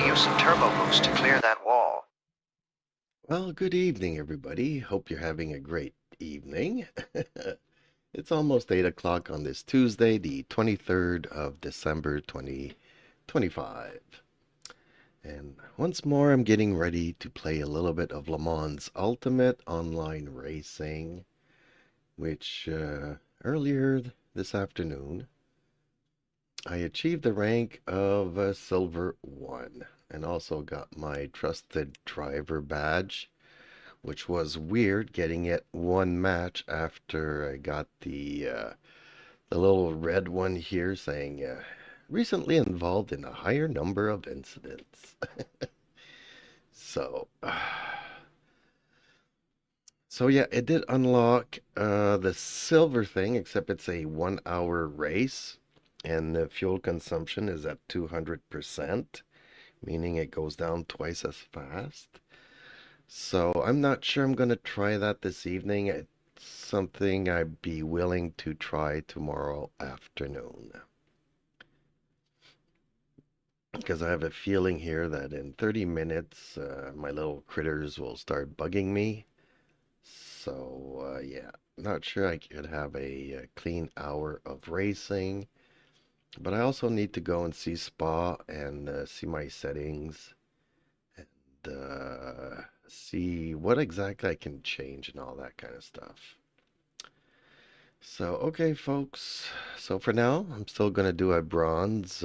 use some turbo boost to clear that wall. Well, good evening, everybody. Hope you're having a great evening. It's almost 8 o'clock on this Tuesday, the 23rd of December, 2025. And once more, I'm getting ready to play a little bit of Le Mans Ultimate Online Racing, which earlier this afternoon, I achieved the rank of Silver 1 and also got my Trusted Driver badge, which was weird getting it one match after I got the little red one here saying recently involved in a higher number of incidents. So so yeah, it did unlock the silver thing, except it's a 1 hour race and the fuel consumption is at 200%, meaning it goes down twice as fast. So I'm not sure I'm going to try that this evening. It's something I'd be willing to try tomorrow afternoon. Because I have a feeling here that in 30 minutes, my little critters will start bugging me. So, yeah, not sure I could have a clean hour of racing. But I also need to go and see Spa and see my settings and see what exactly I can change and all that kind of stuff. So, okay, folks. So for now, I'm still going to do a bronze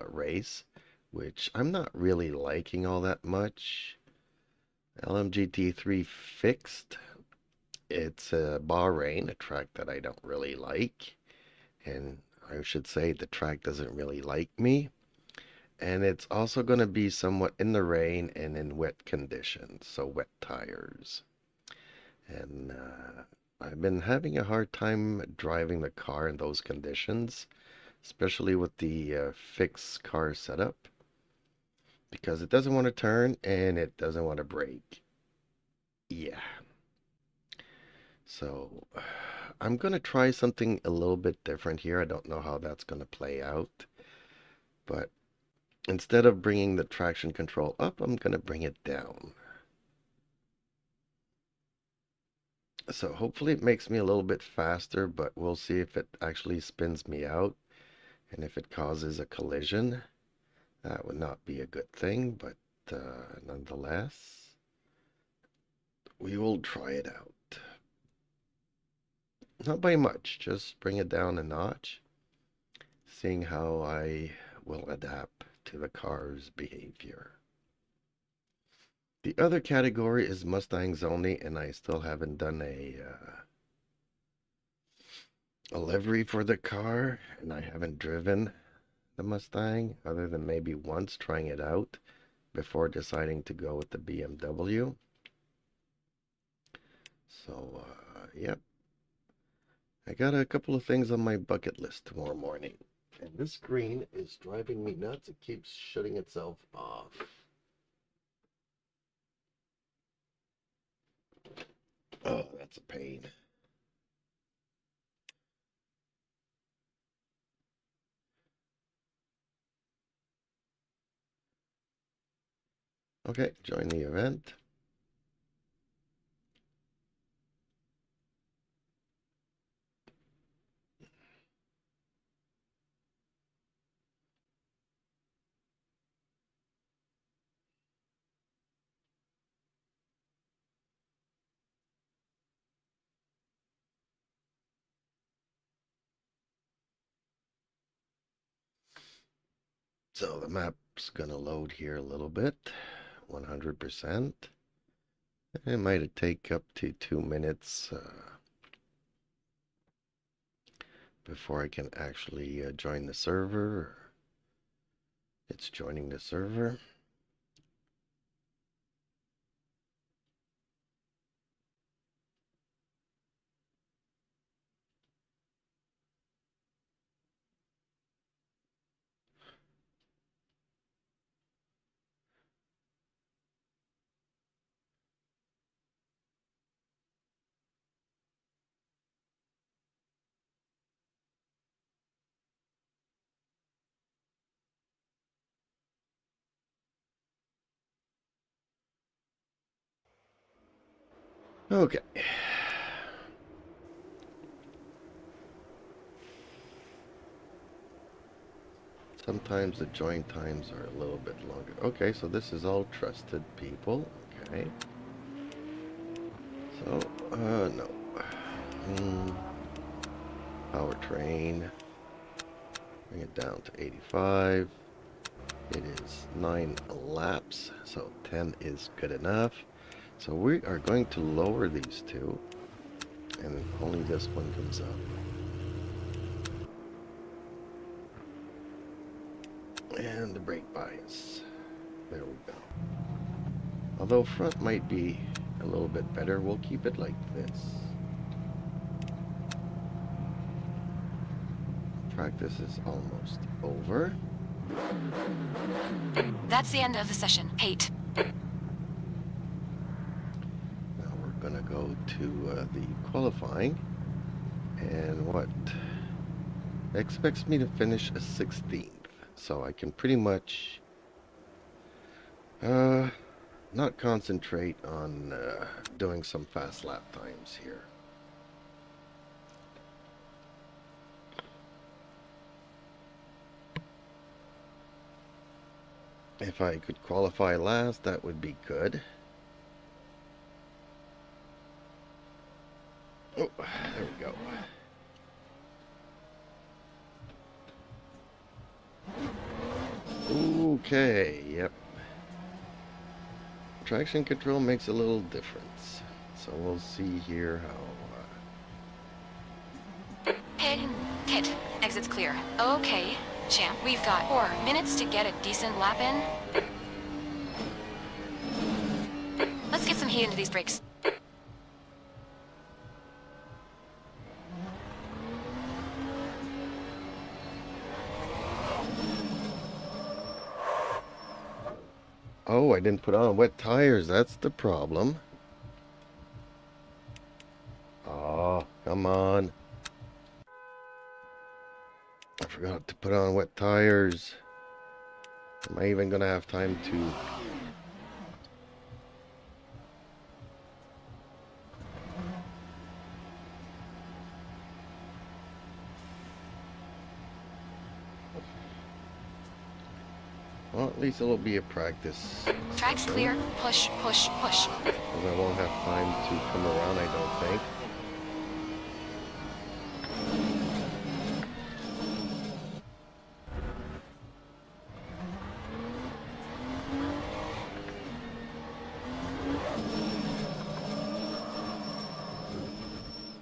race, which I'm not really liking all that much. LMGT3 fixed. It's Bahrain, a track that I don't really like. And I should say the track doesn't really like me. And it's also going to be somewhat in the rain and in wet conditions, so wet tires. And I've been having a hard time driving the car in those conditions, especially with the fixed car setup, because it doesn't want to turn and it doesn't want to brake. Yeah. So I'm going to try something a little bit different here. I don't know how that's going to play out, but instead of bringing the traction control up, I'm going to bring it down. So hopefully it makes me a little bit faster, but we'll see if it actually spins me out and if it causes a collision. That would not be a good thing, but nonetheless, we will try it out. Not by much, just bring it down a notch, seeing how I will adapt to the car's behavior. The other category is Mustangs only, and I still haven't done a livery for the car, and I haven't driven the Mustang other than maybe once trying it out before deciding to go with the BMW. So, yep. I got a couple of things on my bucket list tomorrow morning. And this screen is driving me nuts. It keeps shutting itself off. Oh, that's a pain. Okay, join the event. So the map's gonna load here a little bit, 100%. It might take up to 2 minutes before I can actually join the server. It's joining the server. Okay. Sometimes the join times are a little bit longer. Okay, so this is all trusted people. Okay. So, no. Powertrain. Bring it down to 85. It is 9 laps, so 10 is good enough. So we are going to lower these two, and only this one comes up. And the brake bias. There we go. Although front might be a little bit better, we'll keep it like this. Practice is almost over. That's the end of the session. 8. Now we're gonna go to the qualifying, and what expects me to finish a 16th, so I can pretty much not concentrate on doing some fast lap times here. If I could qualify last, that would be good. Oh, there we go. Okay, yep. Traction control makes a little difference. So we'll see here how... Hit. Exit's clear. Okay, champ. We've got 4 minutes to get a decent lap in. Let's get some heat into these brakes. Oh, I didn't put on wet tires. That's the problem. Oh, come on. I forgot to put on wet tires. Am I even gonna have time to... Well, at least it'll be a practice. Track's clear. Push. Because I won't have time to come around, I don't think.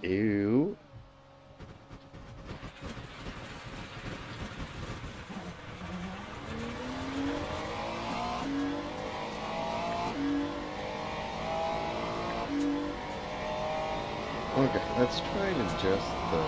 Ew. Okay, let's try to adjust the...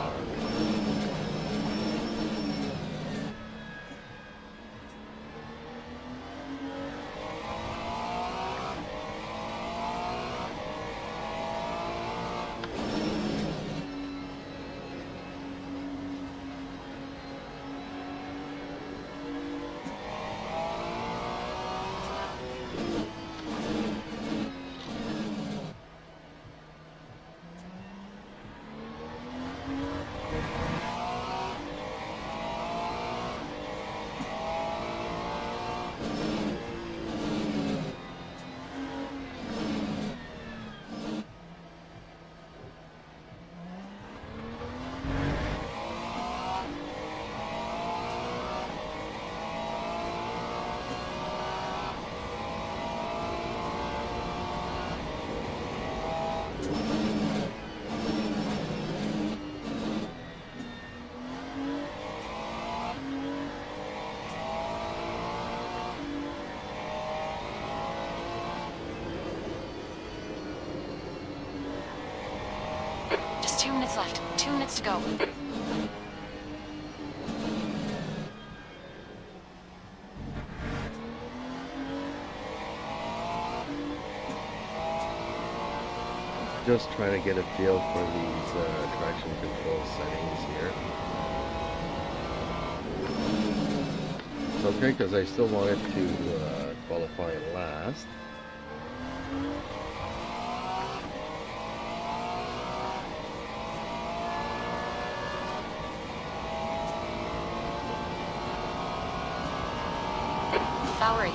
Just 2 minutes left. 2 minutes to go. Just trying to get a feel for these traction control settings here. It's okay because I still wanted to qualify last. Lowry.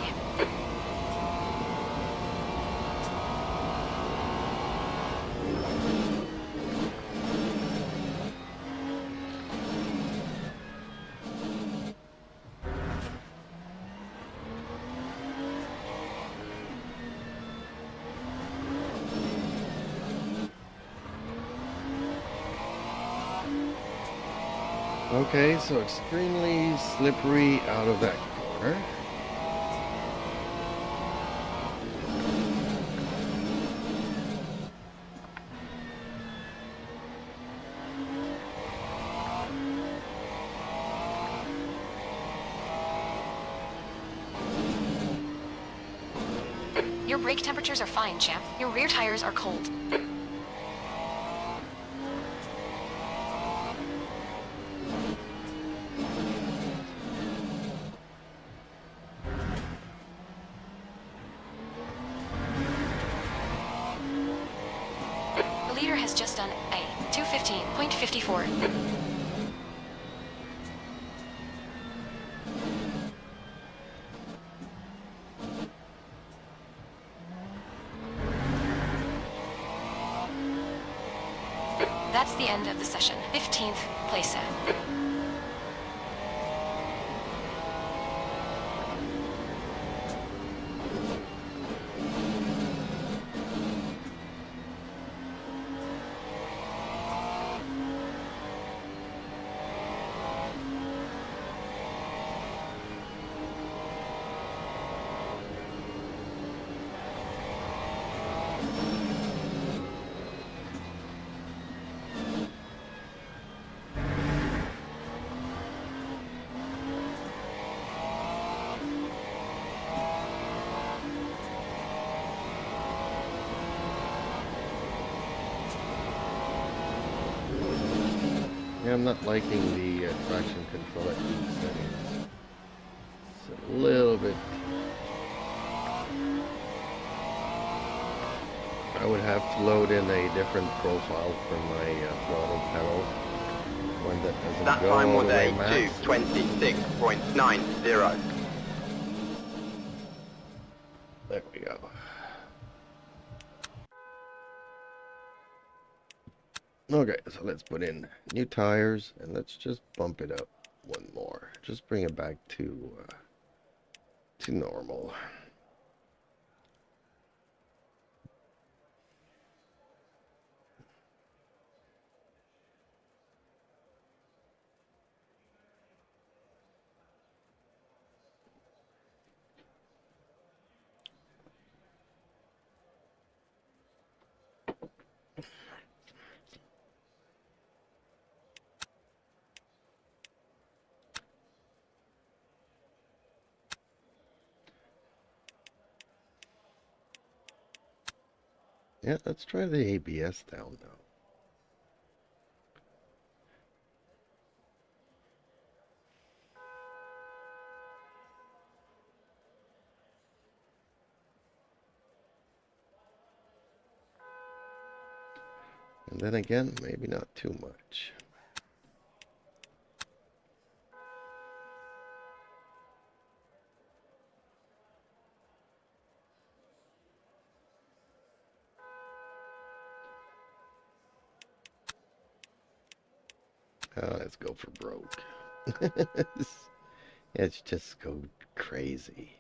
Okay, so extremely slippery out of that corner. Your brake temperatures are fine, champ. Your rear tires are cold. The leader has just done a 215.54. That's the end of the session. 15th place. Yeah, I'm not liking the traction control at these settings. It's a little bit... I would have to load in a different profile for my throttle pedal. One that doesn't That go time all was the way a max. 2:26.90. There we go. Okay, so let's put in new tires and let's just bump it up one more. Just bring it back to normal. Yeah, let's try the ABS down now. And then again, maybe not too much. Let's go for broke. Let's just go crazy.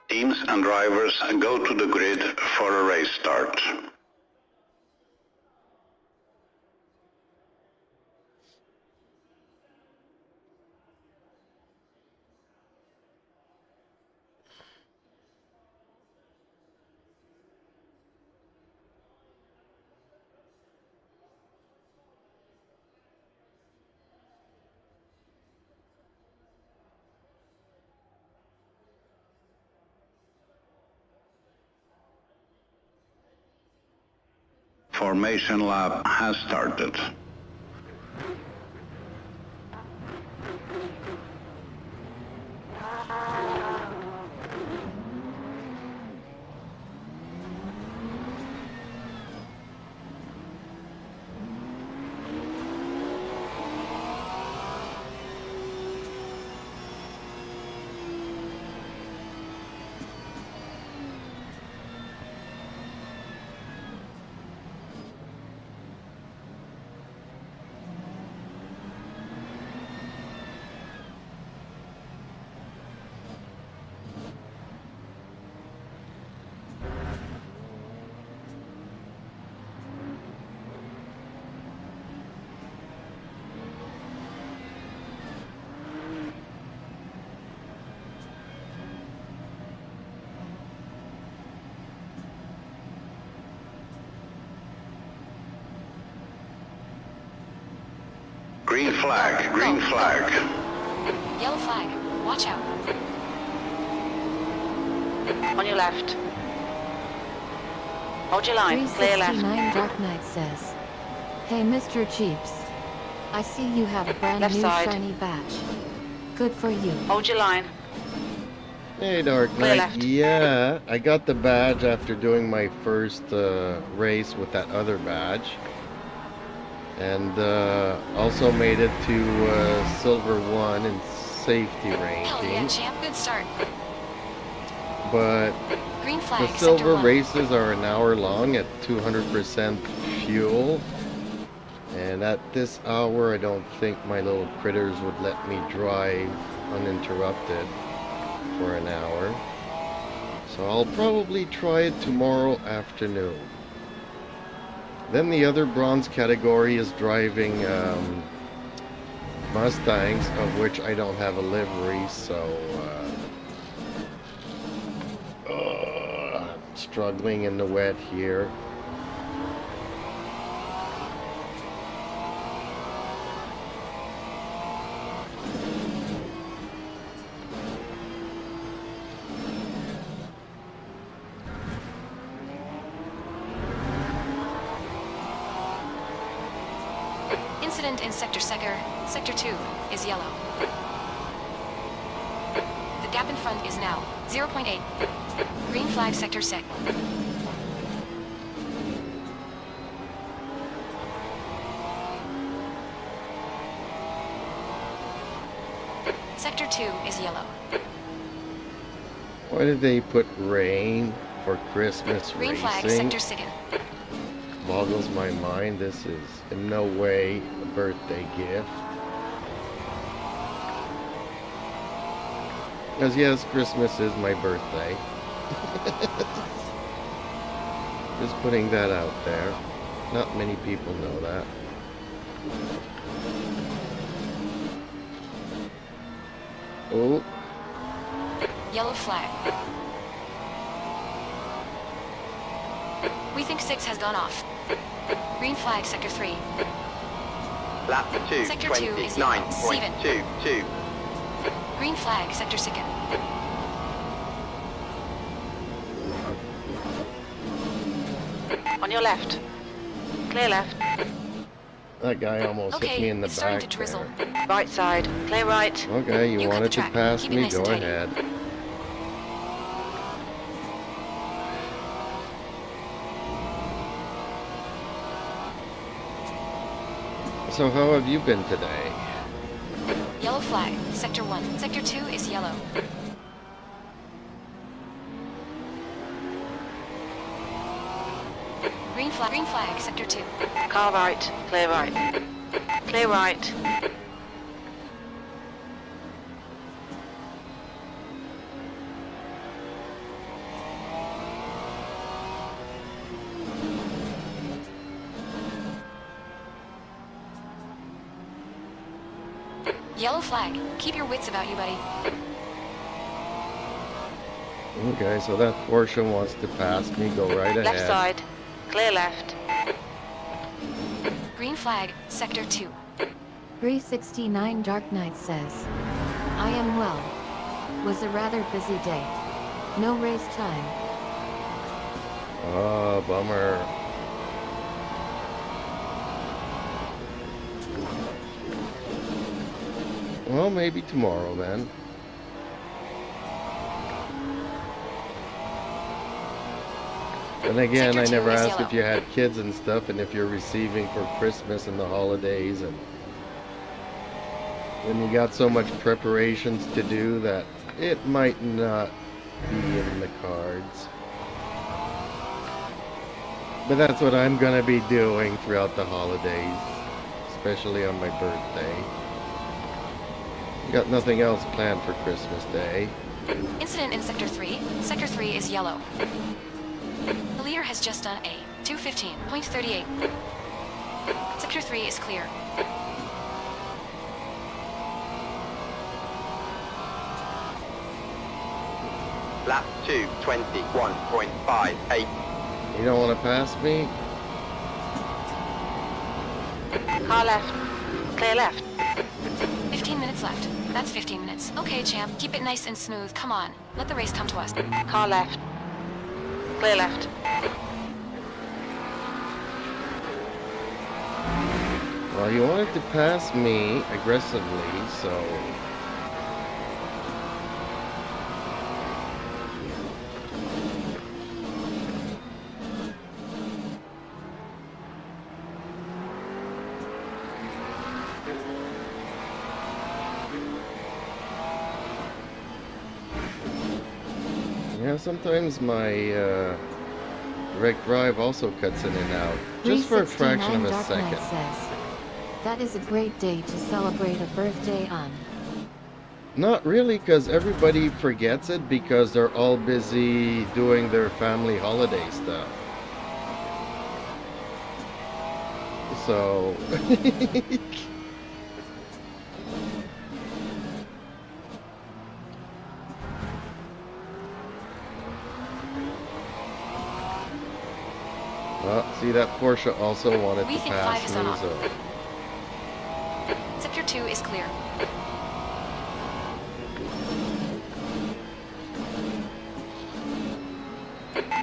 Teams and drivers go to the grid for a race start. Formation lap has started. flag, green Go. flag. Yellow flag. Watch out. On your left. Hold your line. Clear left. 369 Dark Knight says, "Hey, Mr. Jeeps. I see you have a brand Left new side. shiny badge. Good for you." Hold your line. Hey, Dark Clear Knight. left. Yeah, I got the badge after doing my first race with that other badge. And also made it to Silver 1 in safety Hell yeah, ranking. champ. Good start. But Green flag. the Sector silver 1. races are an hour long at 200% fuel. And at this hour, I don't think my little critters would let me drive uninterrupted for an hour. So I'll probably try it tomorrow afternoon. Then the other bronze category is driving Mustangs, of which I don't have a livery, so struggling in the wet here. Incident in Sector 2 is yellow. The gap in front is now 0.8. Green flag Sector 6. Sector 2 is yellow. Why did they put rain for Christmas Green flag racing? Sector 2. Boggles my mind. This is in no way a birthday gift. Because yes, Christmas is my birthday. Just putting that out there. Not many people know that. Oh, Yellow flag. We think 6 has gone off. Green flag Sector 3. Lap Sector 2 is yellow. 229.22. Green flag Sector 2. On your left. Clear left. that guy almost hit me in Okay, the it's starting back to drizzle. there. Right side. Clear right. Okay, you You cut wanted the to track. pass Keep it me? nice Go and tidy. ahead. So how have you been today? Yellow flag Sector 1. Sector 2 is yellow. Green flag Sector 2. Car right. Clear right. Clear right. Yellow flag. Keep your wits about you, buddy. Okay, so that Porsche wants to pass me. Go right ahead. Left side. Clear left. Green flag Sector 2. 369 Dark Knight says, "I am well. Was a rather busy day. No race time." Oh, bummer. Well, maybe tomorrow then. And again, Sector I 2 never is asked yellow. if you had kids and stuff, and if you're receiving for Christmas and the holidays, and when you got so much preparations to do that it might not be in the cards. But that's what I'm gonna be doing throughout the holidays, especially on my birthday. Got nothing else planned for Christmas Day. Incident in Sector 3. Sector 3 is yellow. The leader has just done a 215.38. Sector 3 is clear. Lap 2, 21.58. You don't want to pass me? Car left. Clear left. left. That's 15 minutes. Okay, champ. Keep it nice and smooth. Come on. Let the race come to us. Car left. Clear left. Well, you wanted to pass me aggressively, so... Yeah, sometimes my direct drive also cuts in and out, just for a fraction of a Dark Knight second. says, that is a great day to celebrate a birthday on. Not really, because everybody forgets it because they're all busy doing their family holiday stuff. So... Well, see, that Porsche also wanted We to think pass 5 is me, on. so... Sector 2 is clear.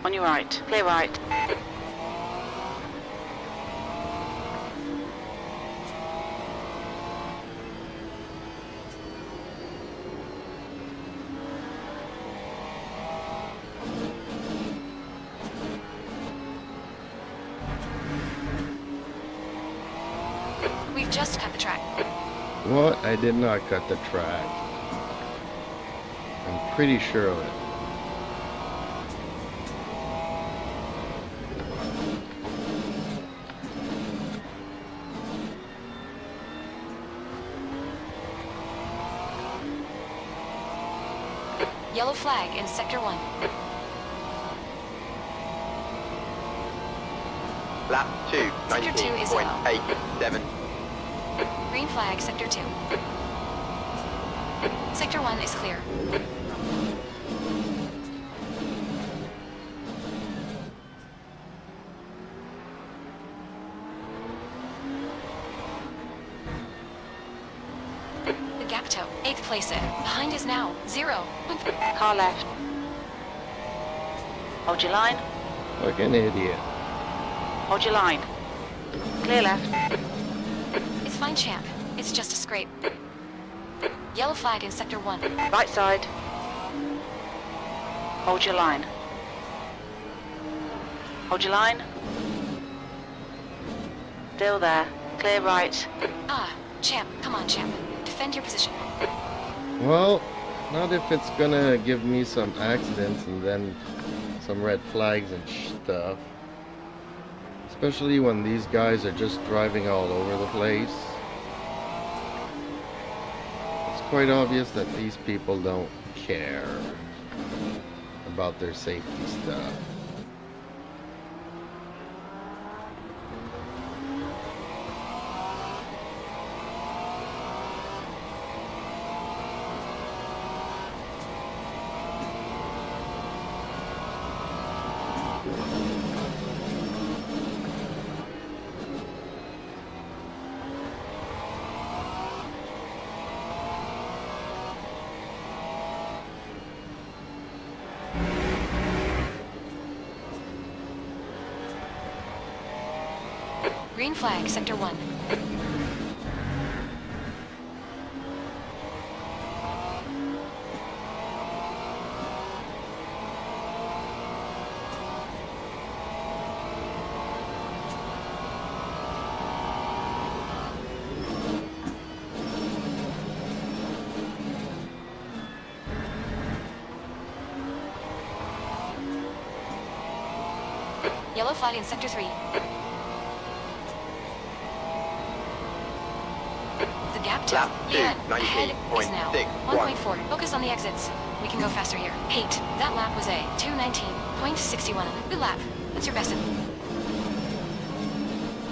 On your right. Clear right. We've just cut the track. What? I did not cut the track. I'm pretty sure of it. Yellow flag in Sector 1. Lap 2, Sector 2 is yellow. 19.87. Green flag, Sector 2. Sector 1 is clear. The gap toe, 8th place in. Behind is now 0. Car left. Hold your line. Like an idiot. Hold your line. Clear left. It's fine, champ. It's just a scrape. Yellow flag in Sector 1. Right side. Hold your line. Hold your line. Still there. Clear right. Ah, champ. Come on, champ. Defend your position. Well, not if it's gonna give me some accidents and then some red flags and stuff. Especially when these guys are just driving all over the place. It's quite obvious that these people don't care about their safety stuff. Green flag, Sector 1. Yellow flag in Sector 3. The gap to Lap the 2, ahead is now 19.61. 1.4. Focus on the exits. We can go faster here. 8. That lap was a 2:19.61. Good lap. That's your best in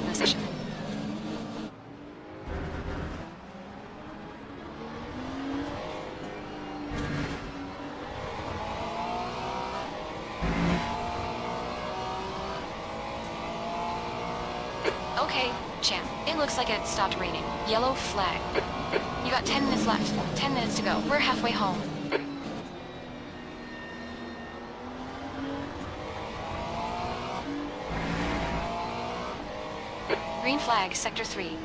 the session. Okay, champ. It looks like it stopped raining. Yellow flag. You got 10 minutes left. 10 minutes to go. We're halfway home. Green flag, Sector 3.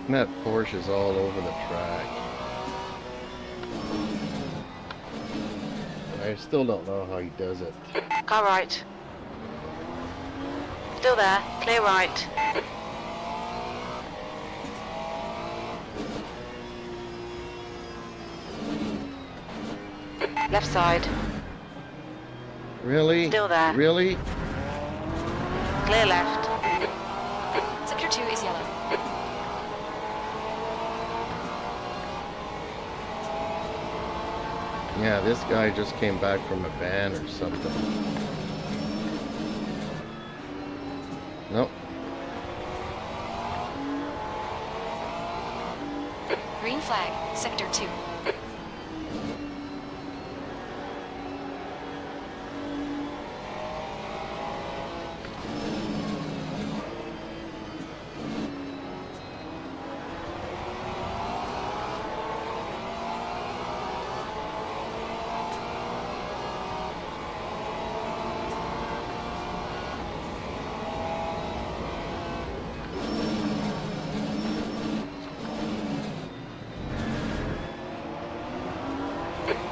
And that Porsche is all over the track. I still don't know how he does it. Car right. Still there. Clear right. Left side. Really? Still there. Really? Clear left. Sector 2 is yellow. Yeah, this guy just came back from a ban or something. Nope. Green flag, Sector 2.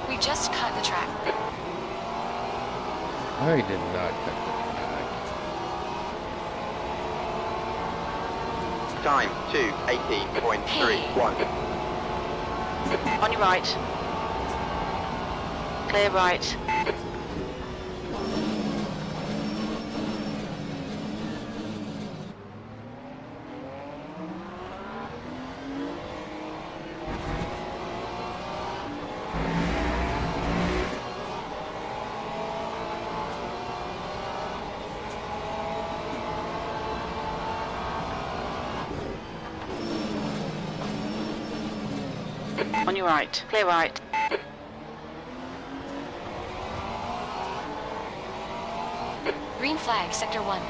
We just cut the track. I did not cut the track. Time 2:18.31. On your right. Clear right. On your right. Clear right. Green flag, Sector 1.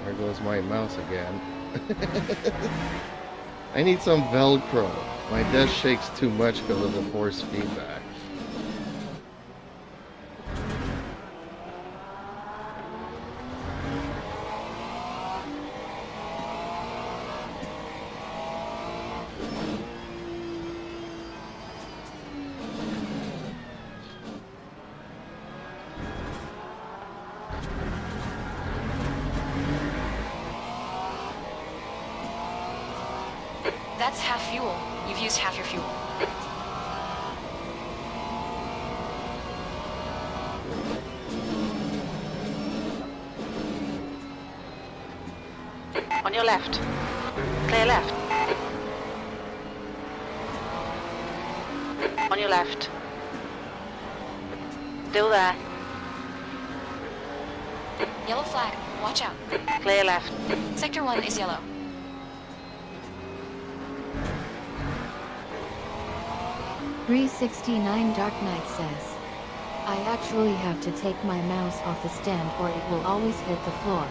There goes my mouse again. I need some Velcro. My desk shakes too much because of the force feedback. That's half fuel. You've used half your fuel. On your left. Clear left. On your left. Still there. Yellow flag. Watch out. Clear left. Sector 1 is yellow. .369 Dark Knight says, I actually have to take my mouse off the stand or it will always hit the floor.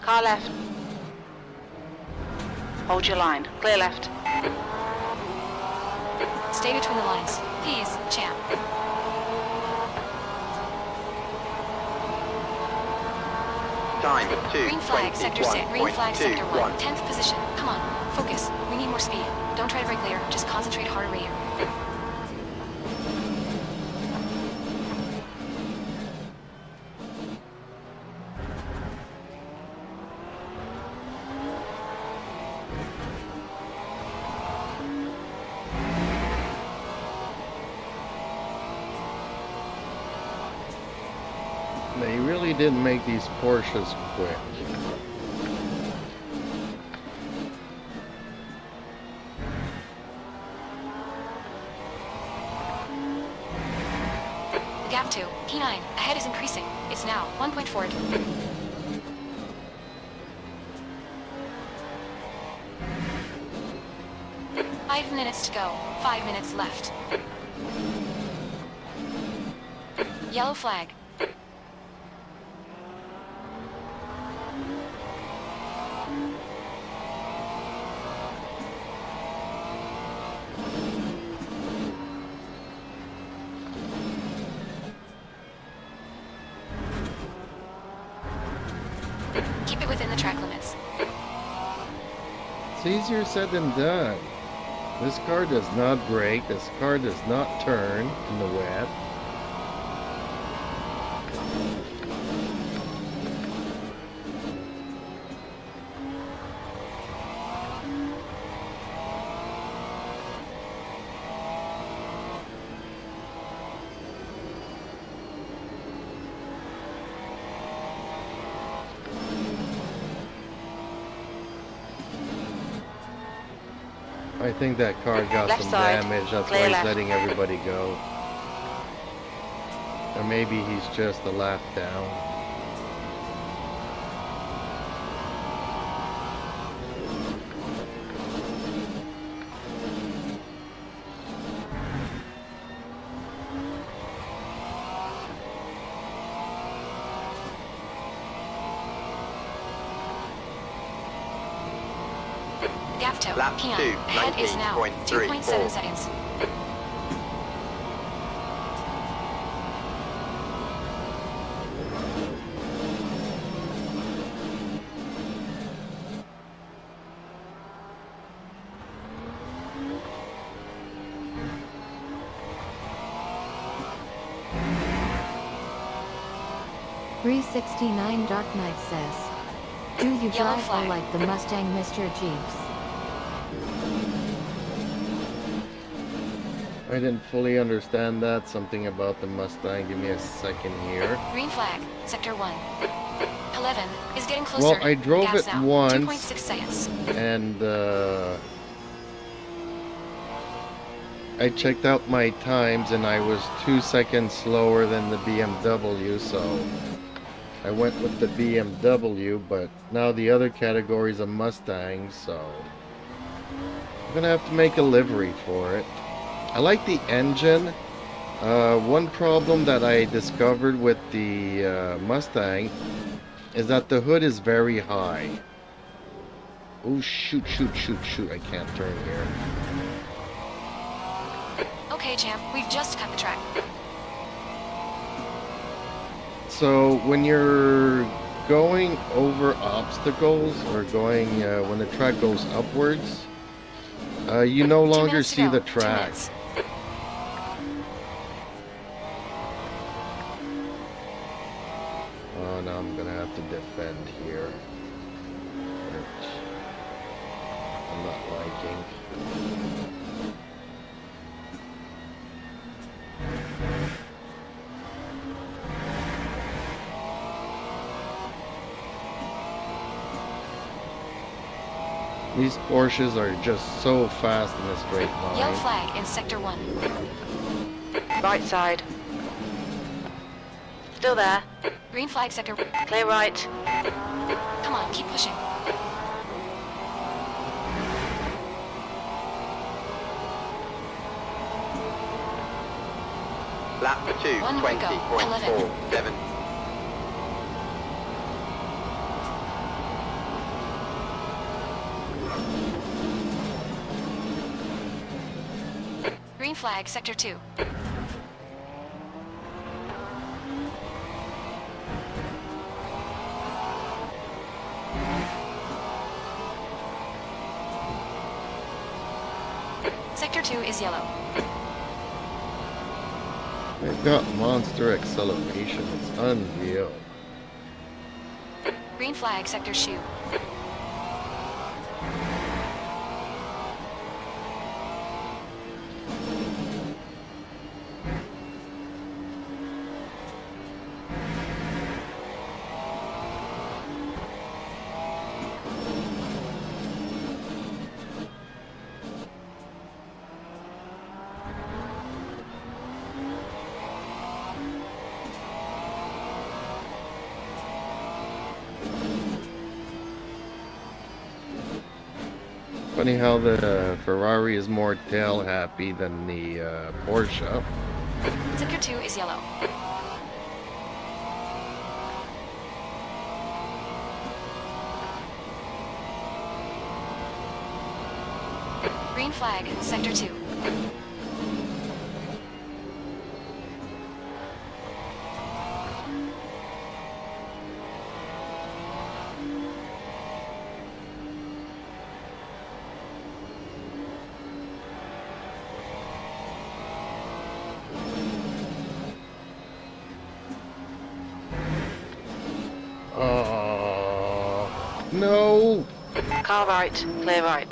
Car left. Hold your line. Clear left. Stay between the lines. Please, champ. Time Green flag, Sector 6. Green flag, Sector 1. 2:21.21. 10th position. Come on. Focus. We need more speed. Don't try to break clear. Just concentrate hard over here. They really didn't make these Porsches quick. Gap 2. P9. Ahead is increasing. It's now 1.4. minutes to go. 5 minutes left. Yellow flag. Keep it within the track limits. It's easier said than done. This car does not brake. This car does not turn in the wet. I think that car got Left some side. damage. That's why Clear he's left. letting everybody go. Or maybe he's just a lap down. Gap toe. Lap Peon. 2, Ahead is now 2.7 19.34. seconds. .369 Dark Knight says, do you Yellow drive flag. or like the Mustang, Mr. Jeeves? I didn't fully understand that. Something about the Mustang. Give me a second here. Green flag. Sector 1. 11 is getting closer. Well, I drove Gas it now. once. 2.6 seconds. And I checked out my times and I was 2 seconds slower than the BMW, so I went with the BMW, but now the other category is a Mustang, so I'm gonna have to make a livery for it. I like the engine. One problem that I discovered with the Mustang is that the hood is very high. Oh, shoot, shoot, shoot, shoot. I can't turn here. Okay, champ. We've just cut the track. So when you're going over obstacles or going when the track goes upwards, you no 2 longer minutes to see go. the 2 track. minutes. Oh, now I'm gonna have to defend here, which I'm not liking. These Porsches are just so fast in a straight line. Yellow flag in Sector 1. Right side. Still there. Green flag Sector. Clear right. Come on, keep pushing. Lap 2, One more go. 20.47. Green flag Sector 2. Sector 2 is yellow. They've got monster acceleration. It's unreal. Green flag Sector Shoe. Funny how the Ferrari is more tail happy than the Porsche. Sector 2 is yellow. Green flag, Sector 2. Oh, no! Car right, clear right.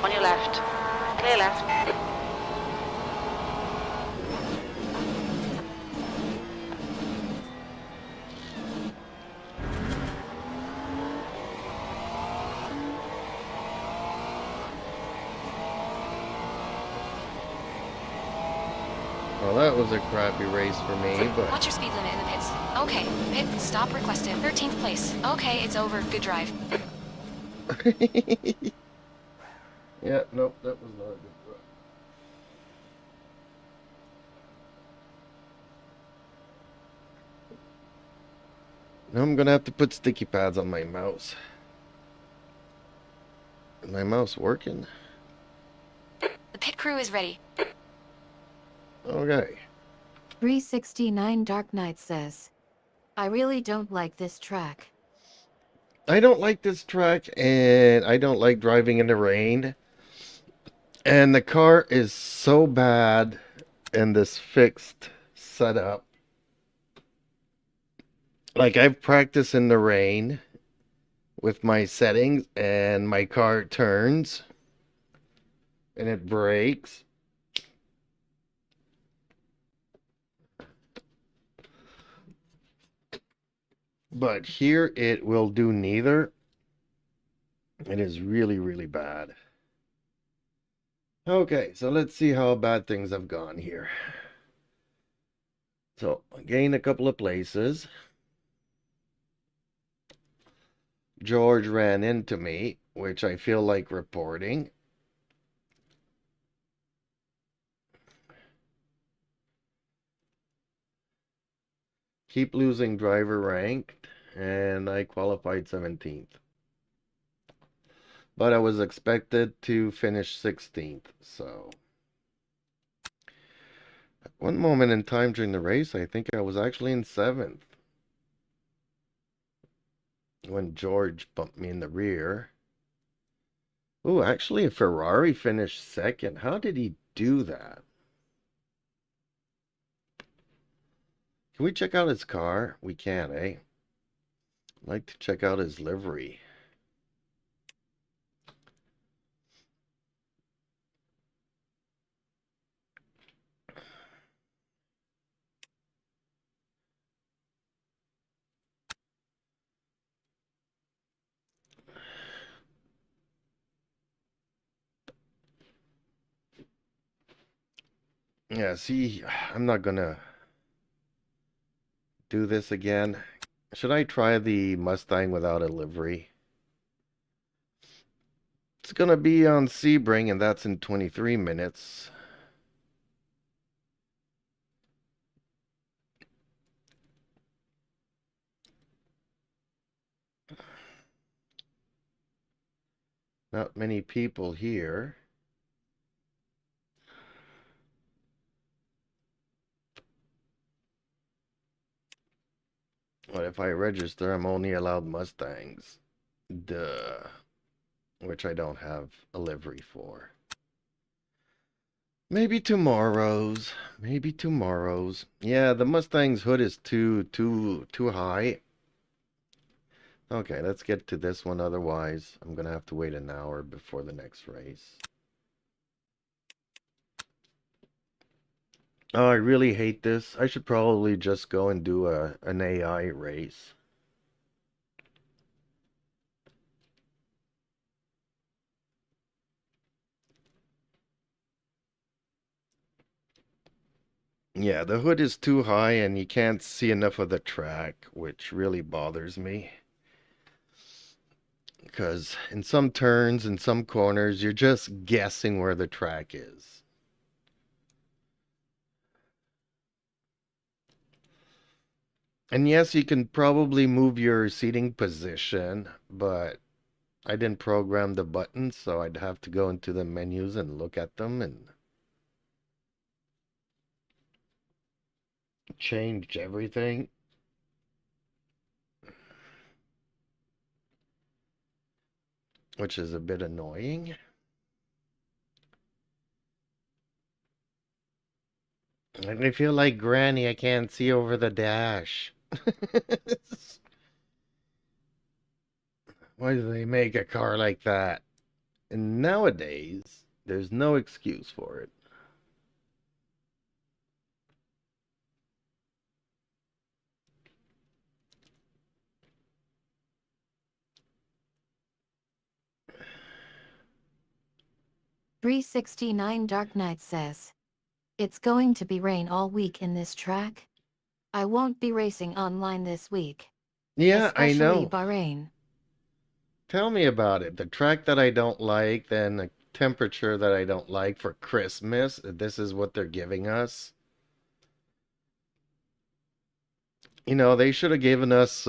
On your left. Clear left. Well, that was a crappy race for me, but... Watch your speed limit in the pits. Okay, pit stop requested. 13th place. Okay, it's over. Good drive. Yeah, nope, that was not a good run. Now I'm gonna have to put sticky pads on my mouse. Is my mouse working? The pit crew is ready. Okay. 369 Dark Knight says, I really don't like this track. I don't like this track, and I don't like driving in the rain. And the car is so bad in this fixed setup. Like, I've practiced in the rain with my settings, and my car turns and it brakes. But here it will do neither. It is really, really bad. Okay, so let's see how bad things have gone here. So, I gained a couple of places. George ran into me, which I feel like reporting. Keep losing driver rank, and I qualified 17th. But I was expected to finish 16th, so... At one moment in time during the race, I think I was actually in 7th. When George bumped me in the rear. Oh, actually a Ferrari finished 2nd. How did he do that? Can we check out his car? We can, eh? I'd like to check out his livery. Yeah, see, I'm not gonna do this again. Should I try the Mustang without a livery? It's gonna be on Sebring, and that's in 23 minutes. Not many people here. But if I register, I'm only allowed Mustangs. Duh. Which I don't have a livery for. Maybe tomorrow's. Maybe tomorrow's. Yeah, the Mustang's hood is too high. Okay, let's get to this one. Otherwise, I'm gonna have to wait an hour before the next race. Oh, I really hate this. I should probably just go and do an AI race. Yeah, the hood is too high and you can't see enough of the track, which really bothers me. Because in some turns, in some corners, you're just guessing where the track is. And yes, you can probably move your seating position, but I didn't program the buttons, so I'd have to go into the menus and look at them and change everything. Which is a bit annoying. And I feel like Granny, I can't see over the dash. Why do they make a car like that? And nowadays, there's no excuse for it. .369 Dark Knight says, it's going to be rain all week in this track. I won't be racing online this week. Yeah, I Especially know. Bahrain. Tell me about it. The track that I don't like, then the temperature that I don't like for Christmas. This is what they're giving us. You know, they should have given us,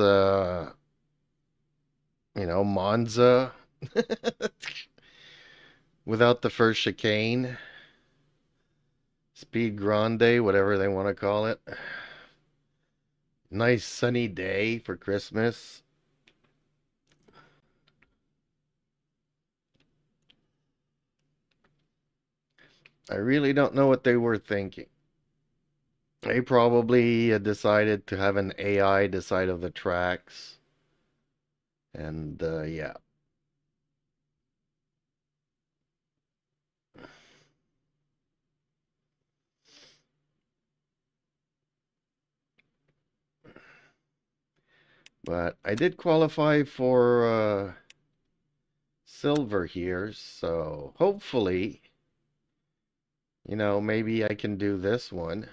Monza without the first chicane. Speed Grande, whatever they want to call it. Nice sunny day for Christmas. I really don't know what they were thinking. They probably decided to have an AI decide of the tracks. And, yeah. But I did qualify for silver here, so hopefully, maybe I can do this one.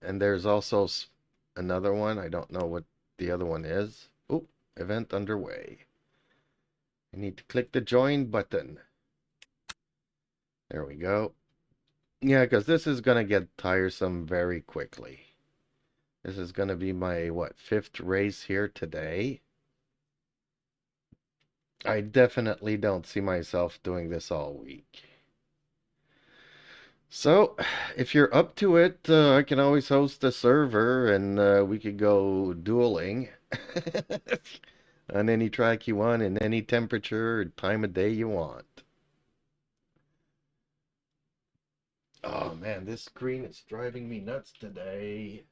And there's also another one. I don't know what the other one is. Oh, event underway. I need to click the join button. There we go. Yeah, because this is going to get tiresome very quickly. This is going to be my, fifth race here today. I definitely don't see myself doing this all week. So, if you're up to it, I can always host a server and we could go dueling on any track you want, in any temperature or time of day you want. Oh man, this screen is driving me nuts today.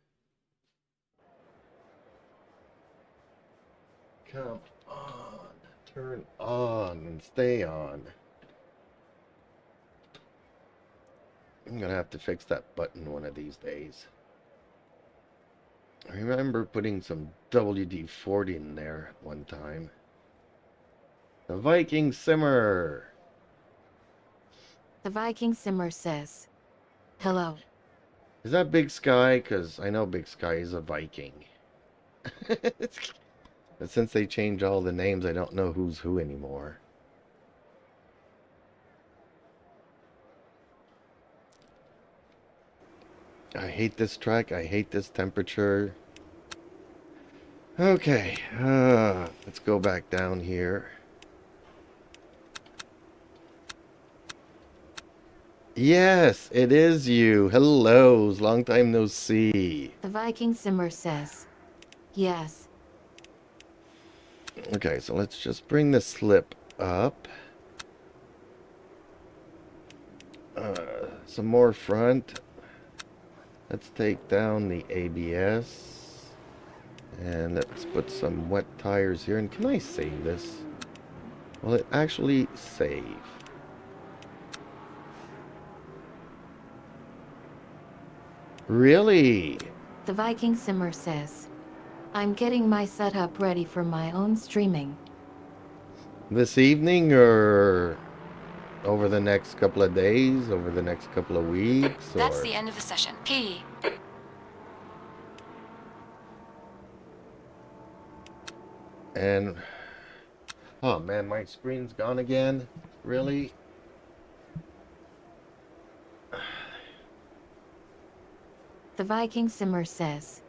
Come on, turn on and stay on. I'm gonna have to fix that button one of these days. I remember putting some WD-40 in there at one time. The Viking Simmer. The Viking Simmer says, hello. Is that Big Sky? Because I know Big Sky is a Viking. But since they changed all the names, I don't know who's who anymore. I hate this track. I hate this temperature. Okay, let's go back down here. Yes, it is you. Hello, long time no see. The Viking Simmer says, yes. Okay, so let's just bring the slip up. Some more front. Let's take down the ABS. And let's put some wet tires here. And can I save this? Will it actually save? Really? The Viking Simmer says, I'm getting my setup ready for my own streaming. This evening or over the next couple of days, over the next couple of weeks? That's or... the end of the session. P. And oh man, my screen's gone again. Really? The Viking Simmer says,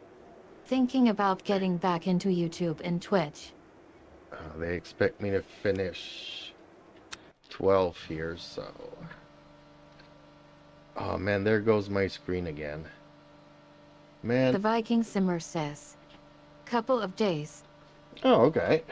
thinking about getting back into YouTube and Twitch. They expect me to finish 12 here, so... Oh man, there goes my screen again. Man. The Viking Simmer says, couple of days. Oh, okay.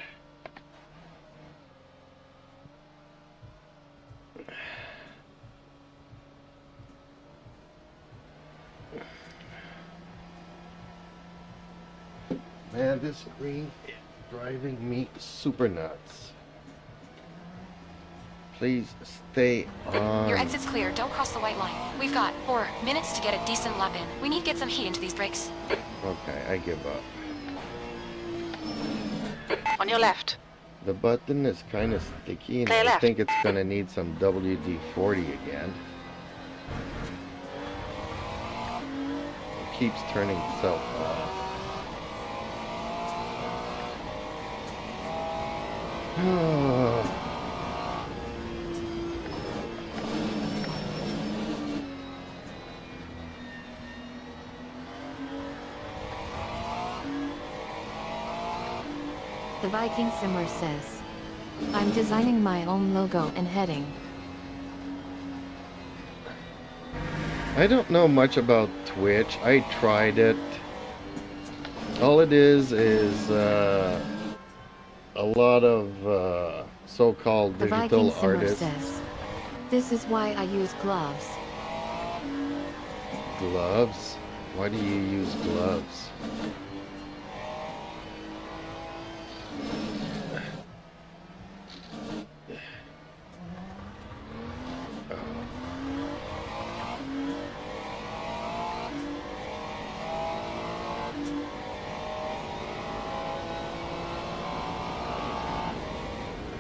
Man, this screen is driving me super nuts. Please stay on. Your exit's clear. Don't cross the white line. We've got 4 minutes to get a decent lap in. We need to get some heat into these brakes. Okay, I give up. On your left. The button is kind of sticky, and Clear I left. think it's gonna need some WD-40 again. It keeps turning itself off. The Viking Simmer says, I'm designing my own logo and heading. I don't know much about Twitch. I tried it. All it is a lot of so-called The digital Viking Simmer artists. says, this is why I use gloves. Gloves? Why do you use gloves?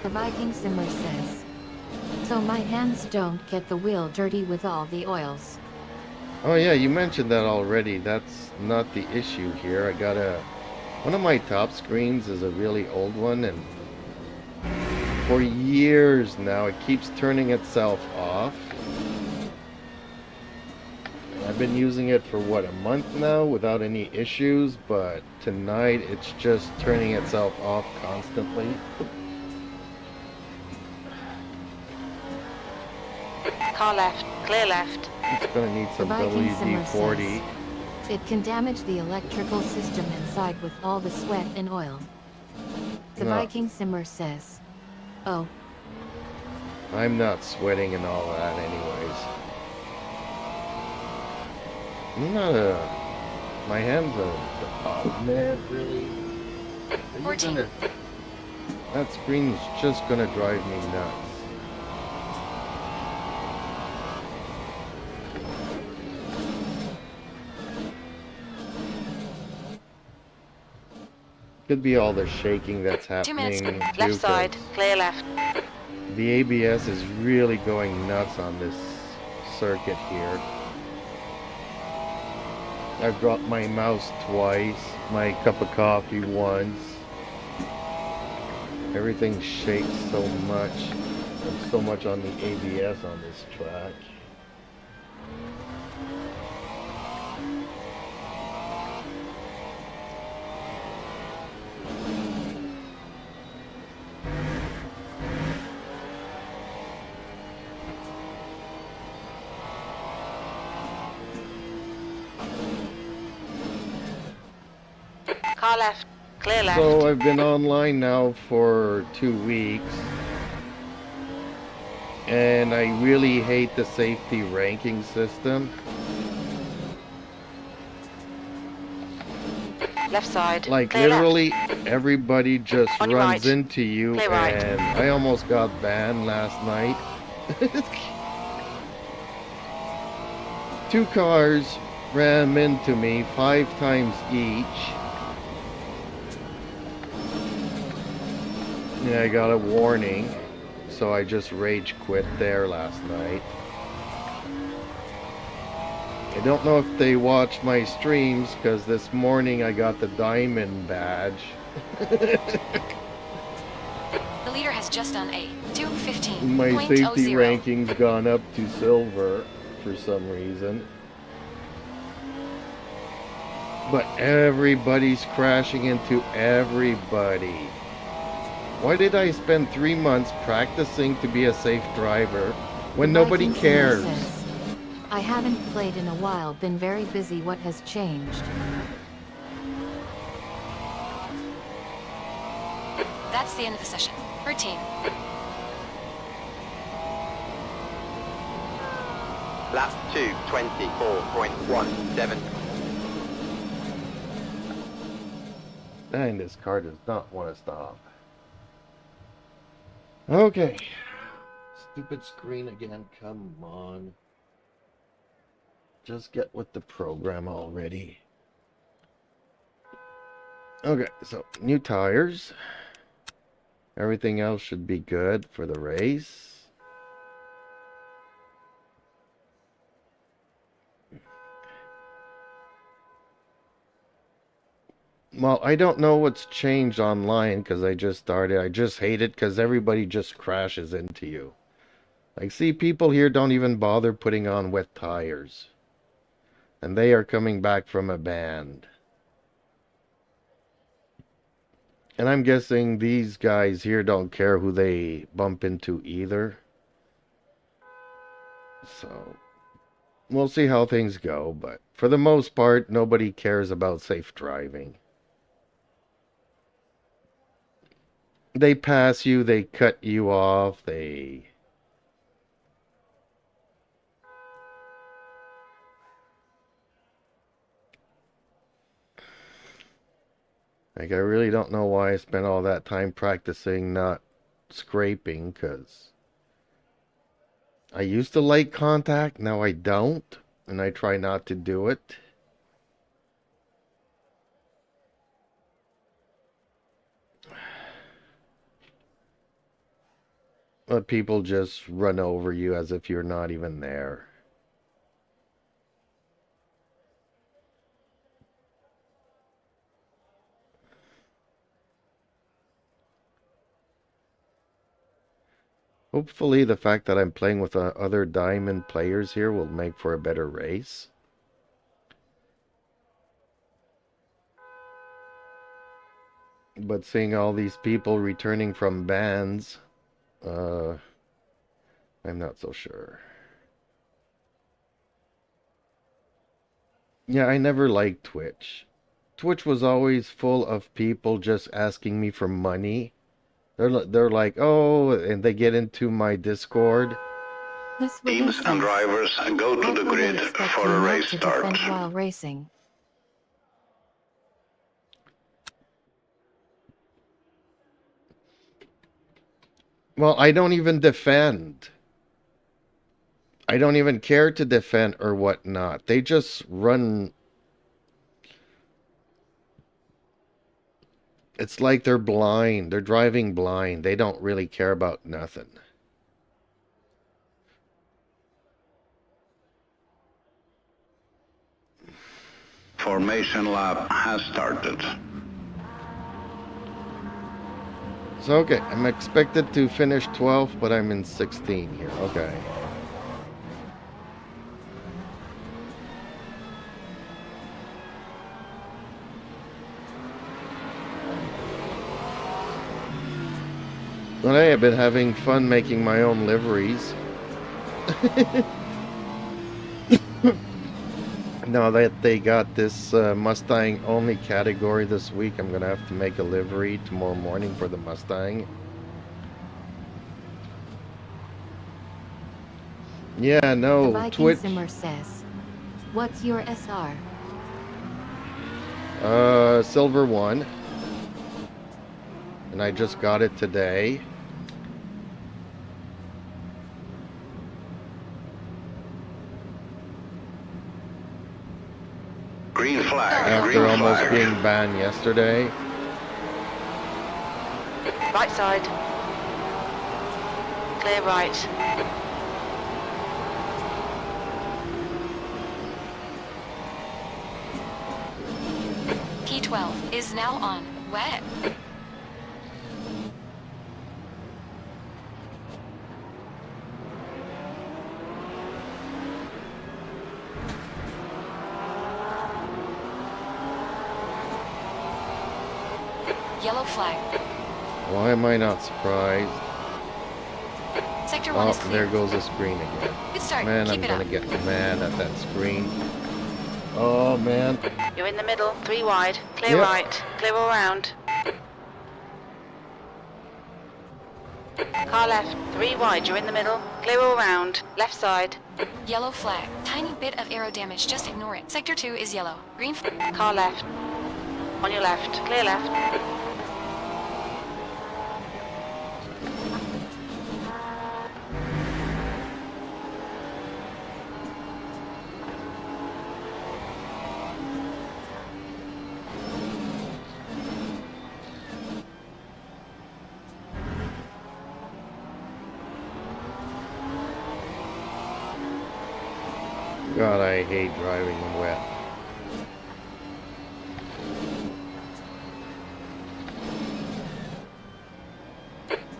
The Viking Simmer says, so my hands don't get the wheel dirty with all the oils. Oh yeah, you mentioned that already. That's not the issue here. I got one of my top screens is a really old one, and for years now it keeps turning itself off. I've been using it for what, a month now without any issues, but tonight it's just turning itself off constantly. Car left. Clear left. It's gonna need The some Viking Simmer WD-40. says, it can damage the electrical system inside with all the sweat and oil. The No. Viking Simmer says, oh, I'm not sweating and all that anyways. I'm not my hands are, oh man, really? Are you 14. gonna- that screen is just gonna drive me nuts. Could be all the shaking that's 2 minutes. happening too, Left side. 'cause Clear left. the ABS is really going nuts on this circuit here. I've dropped my mouse twice, my cup of coffee once. Everything shakes so much. There's so much on the ABS on this track. Car left. Clear left. So I've been online now for 2 weeks. And I really hate the safety ranking system. Left side. Like Clear literally everybody just On your runs right. into you, Clear right. and I almost got banned last night. 2 cars ran into me 5 times each. And I got a warning, so I just rage quit there last night. I don't know if they watched my streams, because this morning I got the diamond badge. leader has just done a 2:15.00. My safety ranking's gone up to silver for some reason. But everybody's crashing into everybody. Why did I spend 3 months practicing to be a safe driver when nobody Viking cares? Simmer says, I haven't played in a while, been very busy. What has changed? That's the end of the session. Per team. Lap 2, 24.17. Dang, this car does not want to stop. Okay. Stupid screen again, come on. Just get with the program already. Okay, so new tires. Everything else should be good for the race. Well, I don't know what's changed online because I just started. I just hate it because everybody just crashes into you. Like, see, people here don't even bother putting on wet tires. And they are coming back from a band. And I'm guessing these guys here don't care who they bump into either. So, we'll see how things go. But for the most part, nobody cares about safe driving. They pass you, they cut you off, they... Like, I really don't know why I spent all that time practicing not scraping, because I used to like contact, now I don't, and I try not to do it. But people just run over you as if you're not even there. Hopefully the fact that I'm playing with other diamond players here will make for a better race. But seeing all these people returning from bans, I'm not so sure. Yeah, I never liked Twitch. Twitch was always full of people just asking me for money. They're like, oh, and they get into my Discord. Teams and drivers go to the grid for a race start. While racing. Well, I don't even defend. I don't even care to defend or whatnot. They just run. It's like they're blind. They're driving blind. They don't really care about nothing. Formation lap has started. So, okay, I'm expected to finish 12th, but I'm in 16 here. Okay. Well, hey, I've been having fun making my own liveries. Now that they got this Mustang only category this week, I'm going to have to make a livery tomorrow morning for the Mustang. Yeah, no, Viking Twitch. Simmer says, what's your SR? Silver 1. And I just got it today. Green flag, After green almost flag. being banned yesterday. Right side. Clear right. P12 is now on wet. Yellow flag. Why am I not surprised? Sector 1 is Oh, clear. there goes the screen again. Good start. Man, Keep I'm it gonna up. get mad at that screen. Oh, man. You're in the middle. 3 wide. Clear Yep. right. Clear all round. Car left. 3 wide. You're in the middle. Clear all round. Left side. Yellow flag. Tiny bit of aero damage, just ignore it. Sector 2 is yellow. Green flag. Car left. On your left. Clear left. God, I hate driving in wet.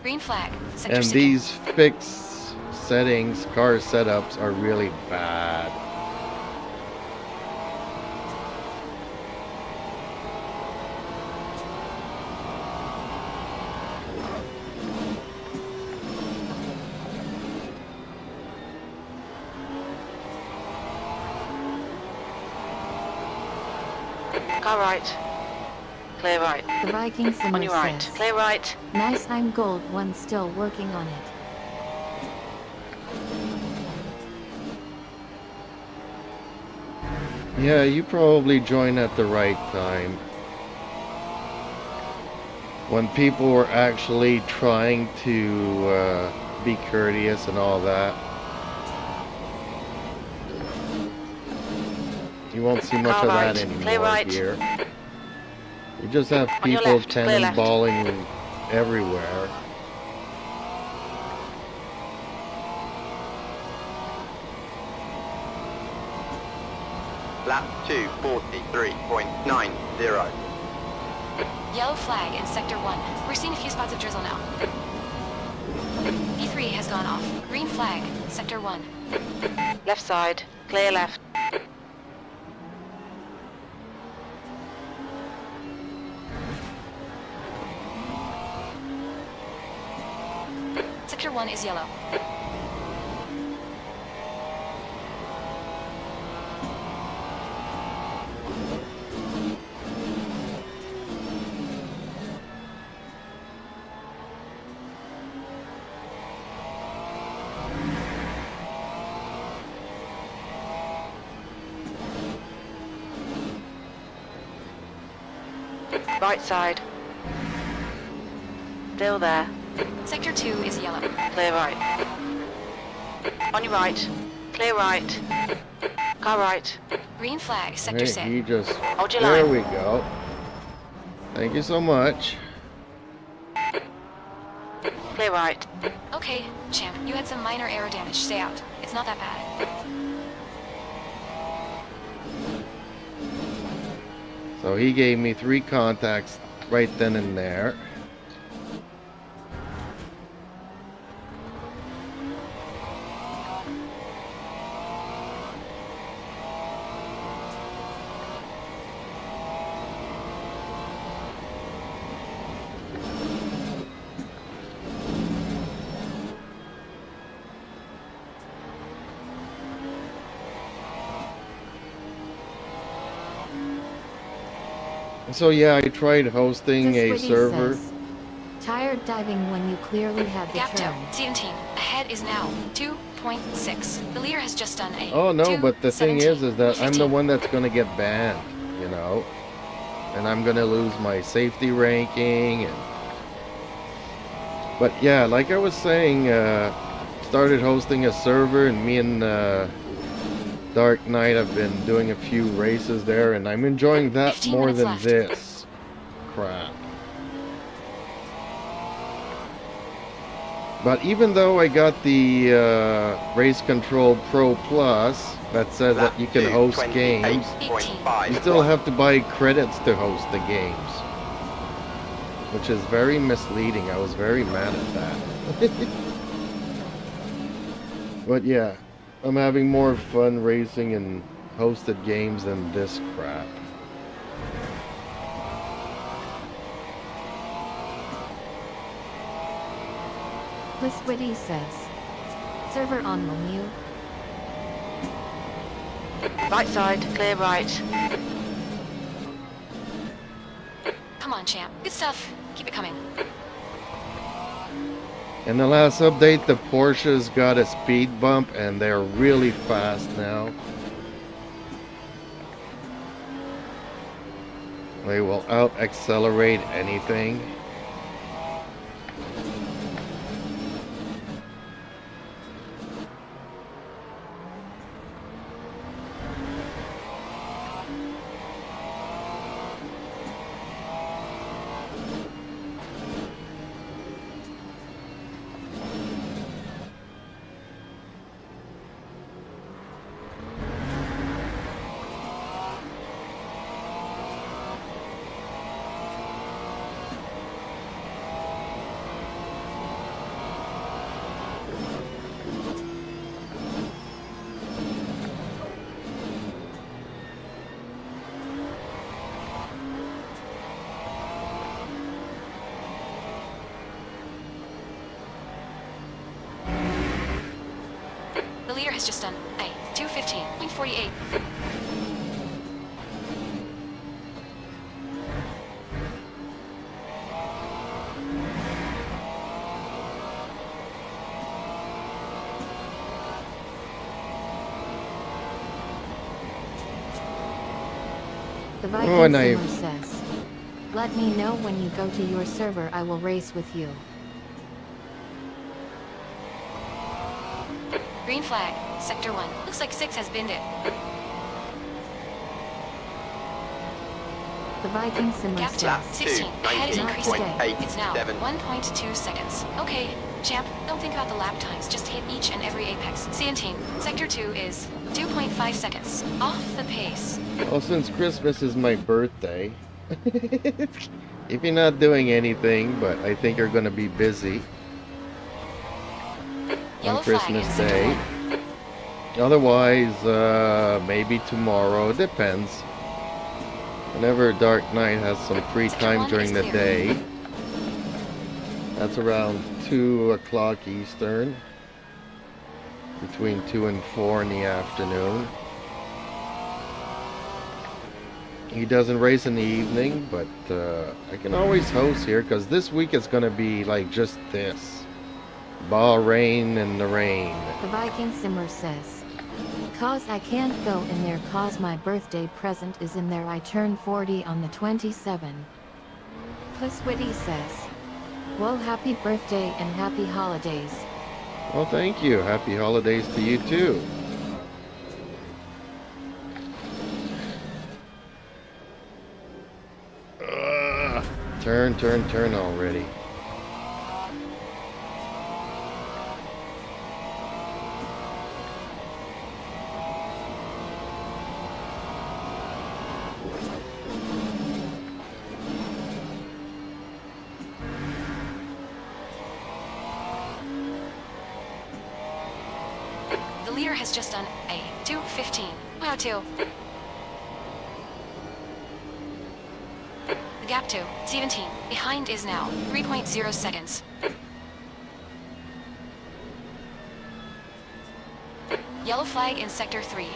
Green flag. Sector And 2. these fixed settings, car setups are really bad. Car right. Clear right. The Viking On Simmer your right. says, Clear right. nice, I'm gold one, still working on it. Yeah, you probably joined at the right time. When people were actually trying to be courteous and all that. You won't see much of that Clear anymore right. here. You just have On your people left, clear left. cannonballing everywhere. Lap 2, 43.90. Yellow flag in Sector 1. We're seeing a few spots of drizzle now. P3 has gone off. Green flag. Sector 1. Left side. Clear left. Sector 1 is yellow. Right side. Still there. Sector 2 is yellow. Clear right. On your right. Clear right. Car right. Green flag. Sector Hey, 6. he just... Hold your There line. we go. Thank you so much. Clear right. Okay, champ. You had some minor aero damage. Stay out. It's not that bad. So he gave me 3 contacts right then and there. So yeah, I tried hosting This a Witty server. says, tired diving when you clearly had the Gap toe. turn. 17. Ahead is now 2.6. The leader has just done a Oh no, but the thing is 2:17. that I'm the 15. one that's gonna get banned, you know, and I'm gonna lose my safety ranking. And but yeah, like I was saying, started hosting a server, and me and Dark Knight have been doing a few races there, and I'm enjoying that 15 more minutes than left. this crap. But even though I got the Race Control Pro Plus that says Lap that you can 2, host games, 28.5. you still have to buy credits to host the games, which is very misleading. I was very mad at that. But yeah, I'm having more fun racing and hosted games than this crap. Pliswitty says. Server on LMU. Right side, clear right. Come on, champ. Good stuff. Keep it coming. In the last update, the Porsches got a speed bump and they're really fast now. They will out-accelerate anything. The leader has just done a 2:15.48. The Viking Oh, and I- Simmer says. Let me know when you go to your server, I will race with you. Green flag. Sector 1. Looks like 6 has binned it. The Viking Simmer Gap to says. 16. Ahead is increasing. 19.87. It's now 1.2 seconds. Okay, champ, don't think about the lap times. Just hit each and every apex. CN Sector 2 is 2.5 seconds. Off the pace. Well, since Christmas is my birthday, if you're not doing anything, but I think you're going to be busy Yellow on flag Christmas in Sector Day. 1. Otherwise, maybe tomorrow. Depends. Whenever Dark Knight has some free Sector time 1 during is the clear. day. That's around 2 o'clock Eastern. Between 2 and 4 in the afternoon. He doesn't race in the evening, but I can always host here because this week is going to be like just this. Bahrain and the rain. The Viking Simmer says. Cause I can't go in there cause my birthday present is in there, I turn 40 on the 27. Pliswitty says. Well, happy birthday and happy holidays. Well, thank you. Happy holidays to you too. Turn already. The leader has just done a 2:15. Wow, 2. The gap to 17. Behind is now 3.0 seconds. Yellow flag in Sector 3.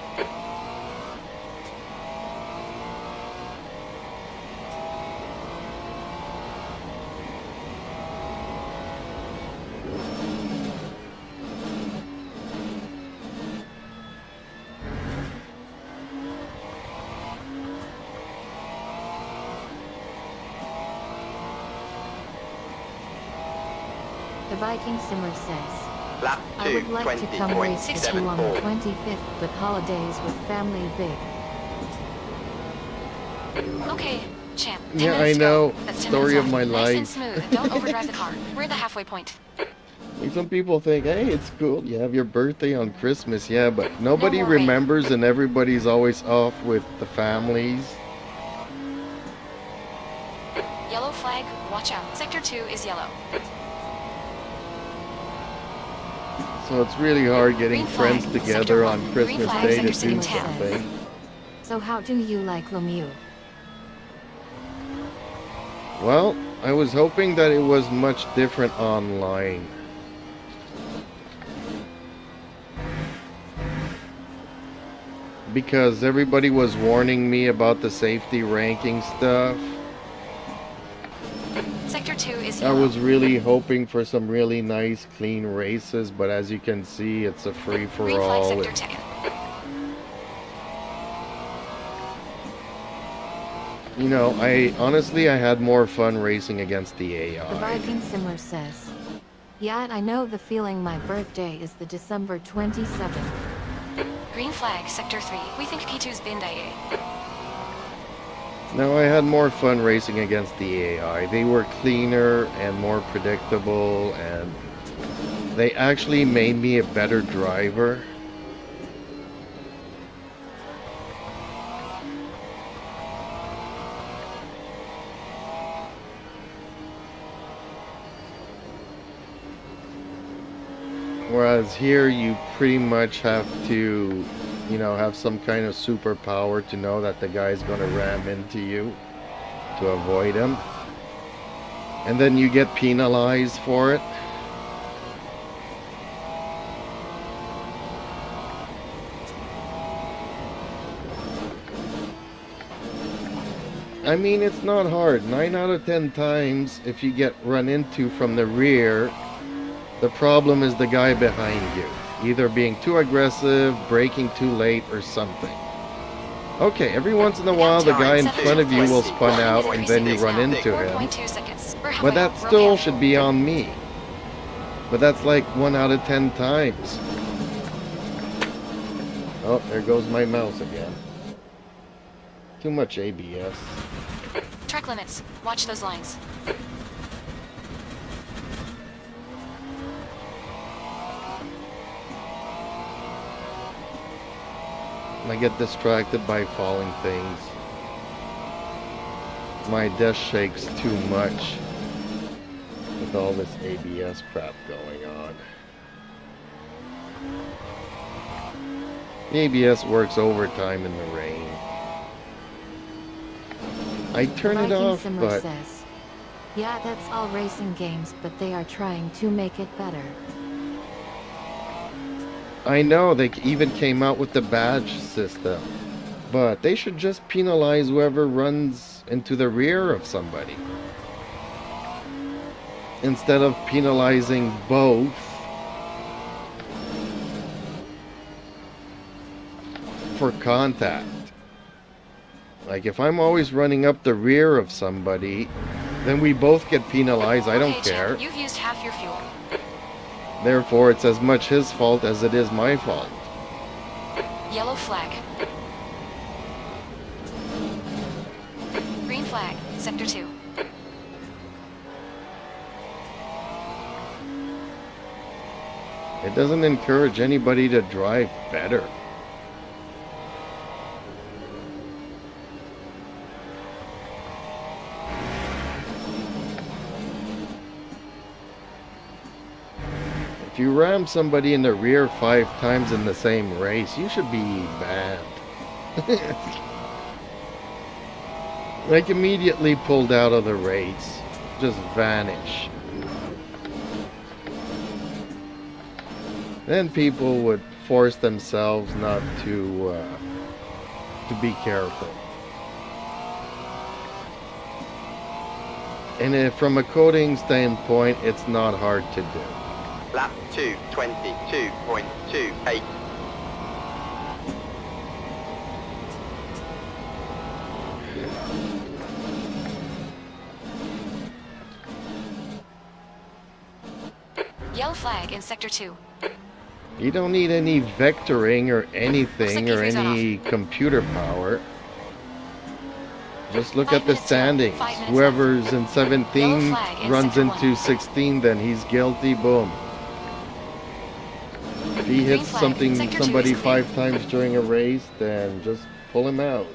The Viking Simmer says. Lap I 2, would like to come race with you on the 20.74. 25th, but holidays with family big. Okay, champ. 10 Yeah, I minutes to know. go. That's 10 Story minutes of left. my Nice and life. smooth. Don't overdrive the car. We're at the halfway point. Like some people think, hey, it's cool. You have your birthday on Christmas. Yeah, but nobody more rain. remembers and everybody's always off with the families. Yellow flag, watch out. Sector 2 is yellow. So it's really hard getting Green flag, friends together Sector on 1. Christmas Green flag, Day to Sector do 10. something. So how do you like LMU? Well, I was hoping that it was much different online. because everybody was warning me about the safety ranking stuff. Sector 2 is I yellow. was really hoping for some really nice, clean races, but as you can see, it's a Green flag free-for-all. sector taken. You know, I had more fun racing against the The AI. Viking Simmer says, yeah, I know the feeling. My birthday is the December 27th. Green flag sector 3. We think P2's been IA. No, I had more fun racing against the AI. They were cleaner and more predictable, and they actually made me a better driver. Whereas here you pretty much have to, you know, have some kind of superpower to know that the guy's going to ram into you to avoid him. And then you get penalized for it. I mean, it's not hard. 9 out of 10 times, if you get run into from the rear, the problem is the guy behind you, either being too aggressive, braking too late, or something. Okay, every once in a while the guy in front of you will spun out and then you run into him. 4.2 seconds. We're halfway. But that Roll still down. should be on me. But that's like 1 out of 10 times. Oh, there goes my mouse again. Too much ABS. Track limits. Watch those lines. I get distracted by falling things. My desk shakes too much with all this ABS crap going on. The ABS works overtime in the rain. I turn it Viking off, Simmer but says, yeah, that's all racing games, but they are trying to make it better. I know they even came out with the badge system, but they should just penalize whoever runs into the rear of somebody instead of penalizing both for contact. Like, if I'm always running up the rear of somebody, then we both get penalized. I don't Okay, care. Champ, you've used half your fuel. Therefore, it's as much his fault as it is my fault. Yellow flag. Green flag. Sector 2. It doesn't encourage anybody to drive better. If you ram somebody in the rear 5 times in the same race, you should be banned. Like, immediately pulled out of the race. Just vanish. Then people would force themselves not to be careful. And if, from a coding standpoint, it's not hard to do. Lap 2:22.28. Yellow flag in Sector 2. You don't need any vectoring or anything or Looks like any computer power. Just look 5 at the minutes left. standings. 5 minutes Whoever's in Yellow 17 flag in runs Sector into 1. 16, then he's guilty. Boom. If he hits flag. something Sector 2 somebody is clear. 5 times during a race, then just pull him out.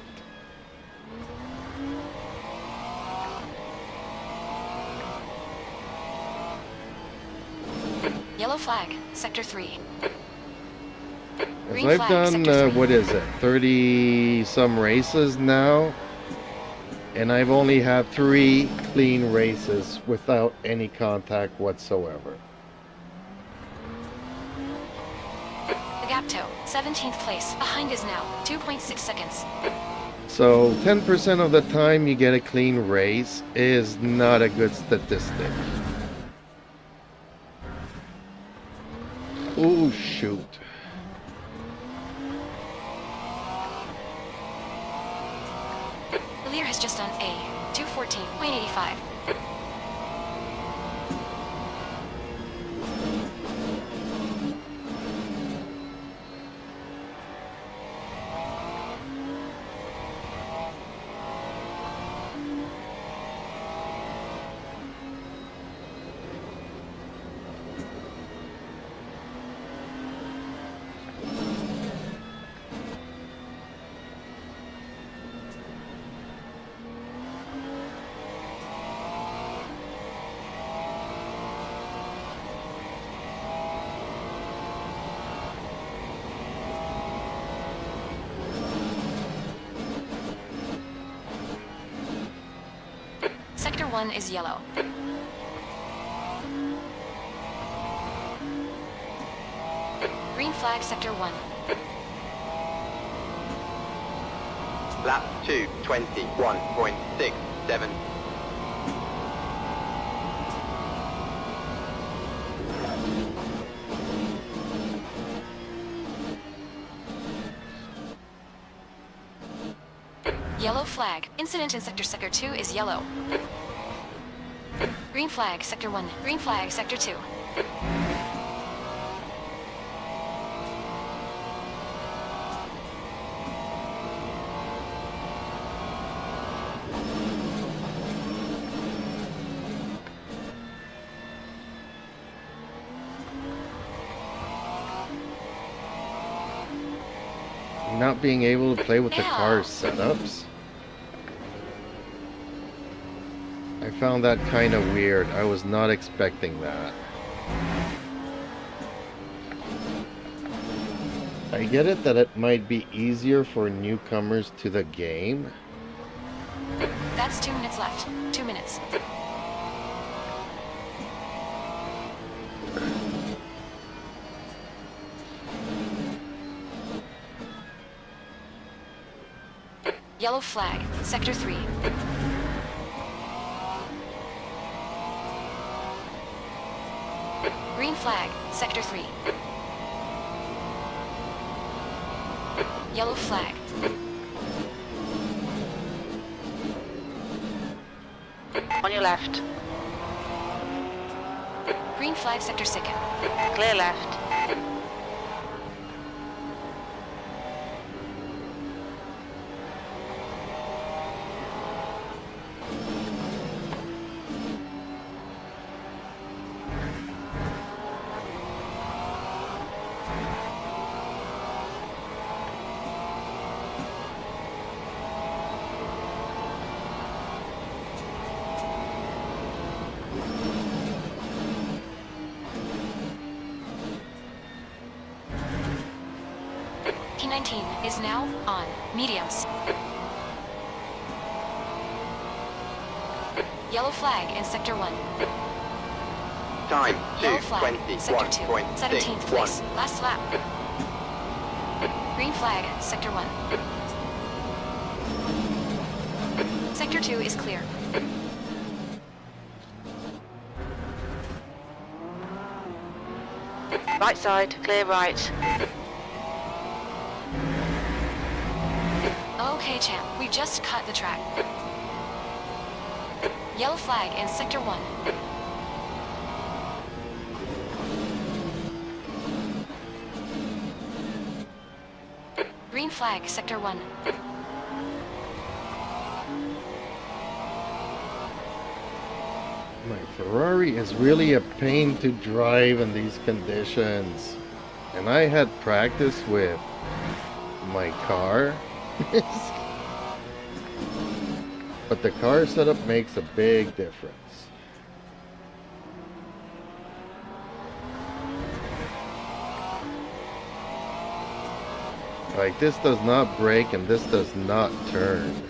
Yellow flag. Sector 3. As Green I've flag, done, Sector 3. what is it, 30 some races now, and I've only had 3 clean races without any contact whatsoever. The Gap toe, 17th place. Behind is now 2.6 seconds. So 10% of the time you get a clean race is not a good statistic. Oh shoot. The leader has just done a 214.85. Sector 1 is yellow. Green flag Sector 1. Lap 2, 21.67. Yellow flag. Incident in Sector 2 is yellow. Green flag Sector 1. Green flag Sector 2. Not being able to play with the car setups. I found that kind of weird. I was not expecting that. I get it that it might be easier for newcomers to the game. That's 2 minutes left. 2 minutes. Yellow flag, Sector 3. Green flag, Sector 3. Yellow flag. On your left. Green flag, Sector 2. Clear left. P19 is now on mediums. Yellow flag in Sector 1. Time Yellow flag, Sector 2, 17th 2:21.61. place, last lap. Green flag, Sector 1. Sector 2 is clear. Right side, clear right. Okay, champ, we just cut the track. Yellow flag in Sector 1. Green flag, Sector 1. My Ferrari is really a pain to drive in these conditions. And I had practice with my car. But the car setup makes a big difference. Like, this does not brake and this does not turn.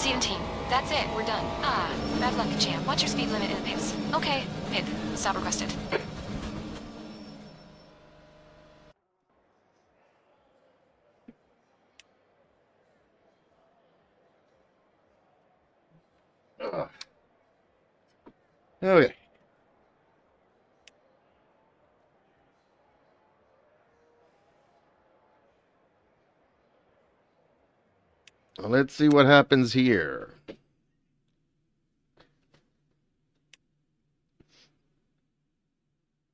17. That's it, we're done. Ah, bad luck, champ. What's your speed limit in the pits? Okay, pit. Stop requested. Ugh. Okay. Well, let's see what happens here.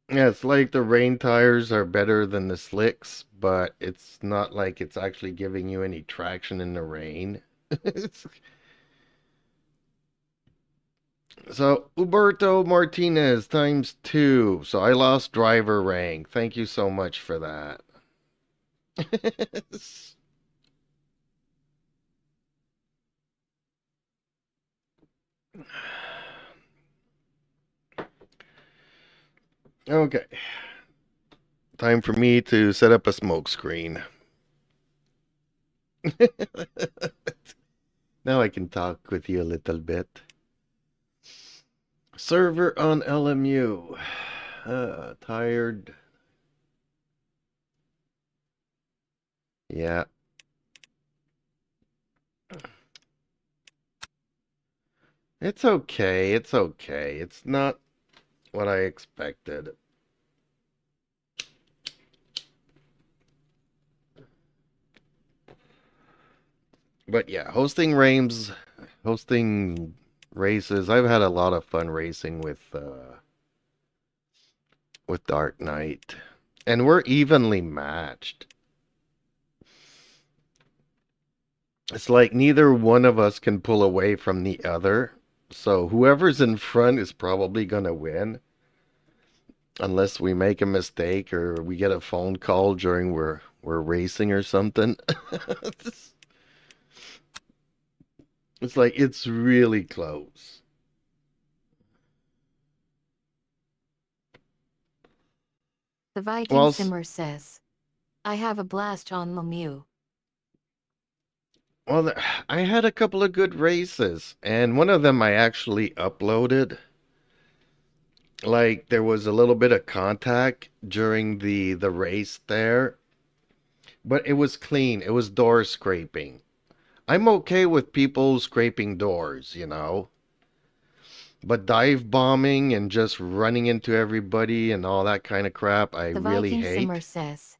Yeah, it's like the rain tires are better than the slicks, but it's not like it's actually giving you any traction in the rain. So, Uberto Martinez times 2. So I lost driver rank. Thank you so much for that. Okay. Time for me to set up a smoke screen. Now I can talk with you a little bit. Server on LMU. Tired. Yeah. It's okay. It's okay. It's not what I expected. But yeah, hosting races. I've had a lot of fun racing with Dark Knight, and we're evenly matched. It's like neither one of us can pull away from the other, so whoever's in front is probably gonna win, unless we make a mistake or we get a phone call during we're racing or something. It's like it's really close. The Viking Well, Simmer says, I have a blast on LMU. Well, I had a couple of good races, and one of them I actually uploaded. Like, there was a little bit of contact during the race there, but it was clean. It was door scraping. I'm okay with people scraping doors, you know. But dive bombing and just running into everybody and all that kind of crap, I The really Viking hate. Simmer says,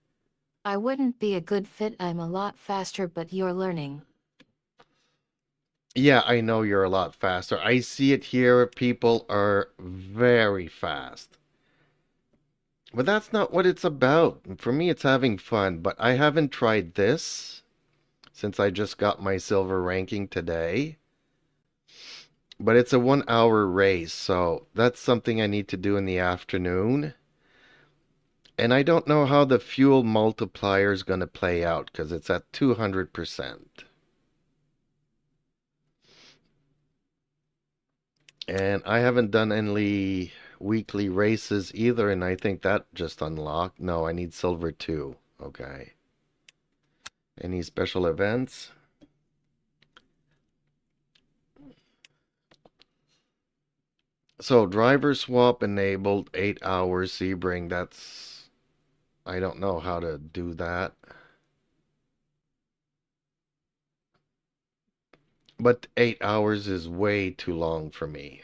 I wouldn't be a good fit. I'm a lot faster, but you're learning. Yeah, I know you're a lot faster. I see it here. People are very fast. But that's not what it's about. For me, it's having fun. But I haven't tried this since I just got my silver ranking today. But it's a 1 hour race, so that's something I need to do in the afternoon. And I don't know how the fuel multiplier is going to play out because it's at 200%. And I haven't done any weekly races either, and I think that just unlocked. No, I need silver 2. Okay. Any special events? So driver swap enabled, 8 hours Sebring. That's, I don't know how to do that. But 8 hours is way too long for me,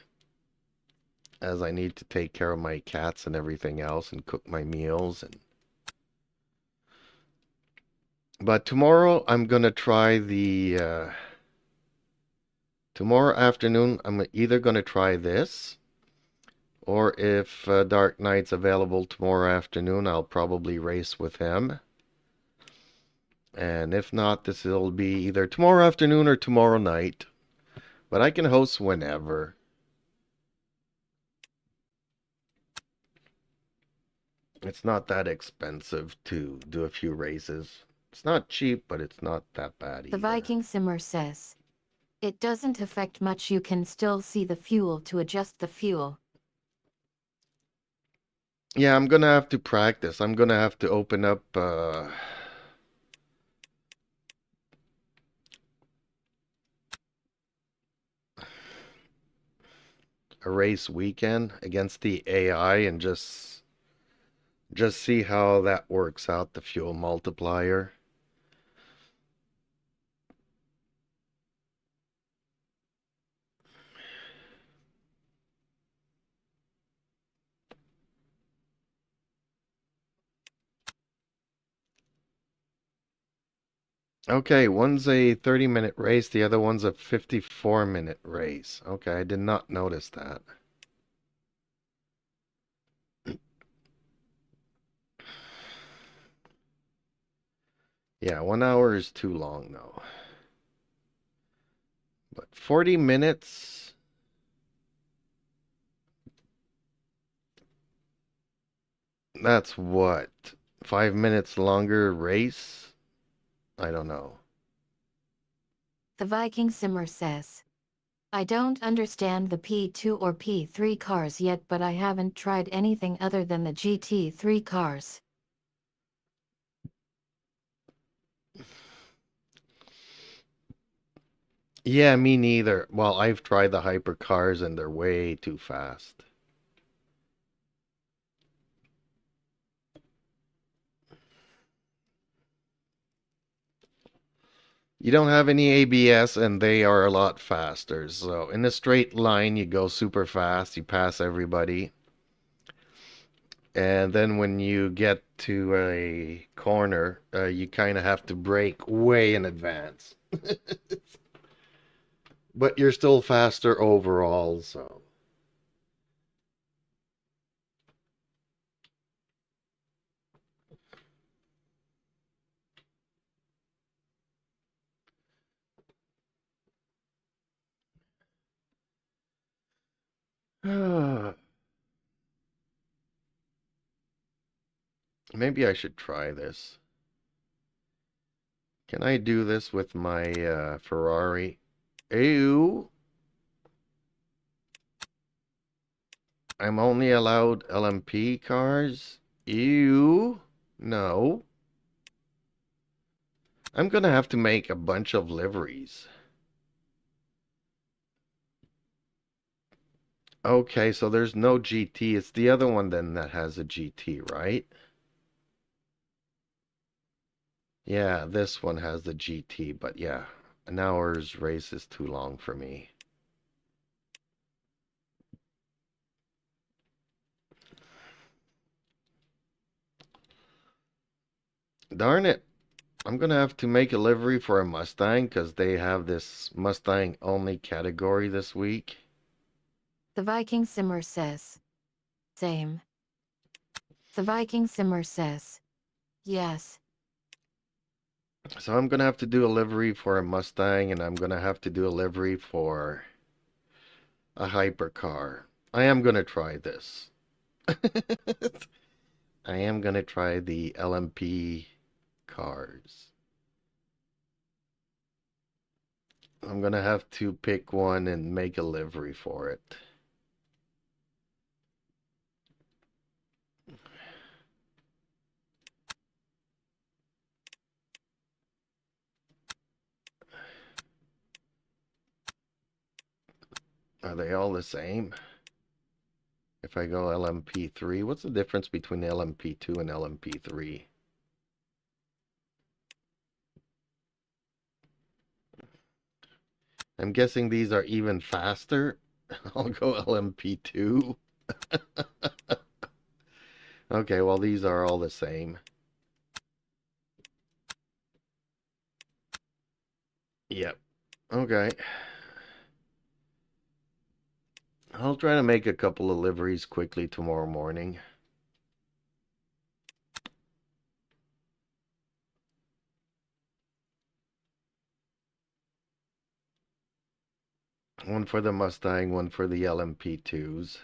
as I need to take care of my cats and everything else and cook my meals. But tomorrow I'm gonna try the tomorrow afternoon I'm either gonna try this, or if Dark Knight's available tomorrow afternoon, I'll probably race with him. And if not, this will be either tomorrow afternoon or tomorrow night. But I can host whenever. It's not that expensive to do a few races. It's not cheap, but it's not that bad either. The Viking Simmer says, it doesn't affect much. You can still see the fuel to adjust the fuel. Yeah, I'm gonna have to practice. I'm gonna have to open up a race weekend against the AI and just see how that works out, the fuel multiplier. Okay, one's a 30-minute race, the other one's a 54-minute race. Okay, I did not notice that. Yeah, 1 hour is too long though. But 40 minutes... That's what? 5 minutes longer race? I don't know. The Viking Simmer says, I don't understand the P2 or P3 cars yet, but I haven't tried anything other than the GT3 cars. Yeah, me neither. Well, I've tried the hypercars and they're way too fast. You don't have any ABS and they are a lot faster. So in a straight line, you go super fast, you pass everybody. And then when you get to a corner, you kind of have to brake way in advance. But you're still faster overall, so. Maybe I should try this. Can I do this with my Ferrari? Ew. I'm only allowed LMP cars? Ew. No. I'm gonna have to make a bunch of liveries. Okay, so there's no GT. It's the other one then that has a GT, right? Yeah, this one has the GT, but yeah, an hour's race is too long for me. Darn it. I'm gonna have to make a livery for a Mustang because they have this Mustang only category this week. The Viking Simmer says, same. The Viking Simmer says, yes. So I'm gonna have to do a livery for a Mustang and I'm gonna have to do a livery for a hypercar. I am gonna try this. I am gonna try the LMP cars. I'm gonna have to pick one and make a livery for it. Are they all the same? If I go LMP3, what's the difference between LMP2 and LMP3? I'm guessing these are even faster. I'll go LMP2. Okay, well, these are all the same. Yep. Okay. I'll try to make a couple of liveries quickly tomorrow morning. One for the Mustang, one for the LMP2s.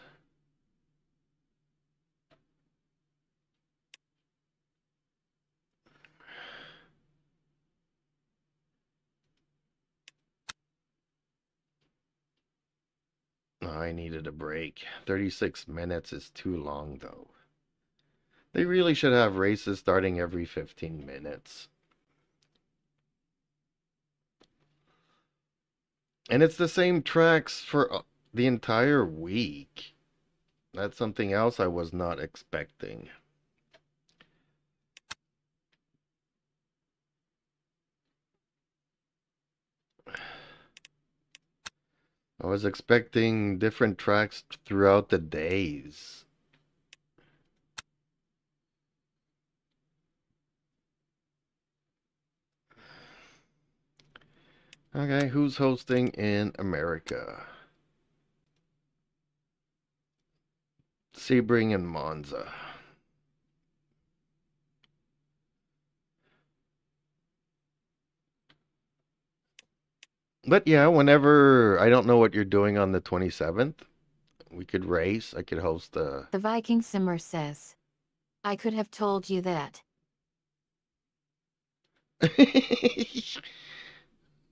Oh, I needed a break. 36 minutes is too long, though. They really should have races starting every 15 minutes. And it's the same tracks for the entire week. That's something else I was not expecting. I was expecting different tracks throughout the days. Okay, who's hosting in America? Sebring and Monza. But yeah, whenever I don't know what you're doing on the 27th, we could race. I could host a... The Viking Simmer says, I could have told you that.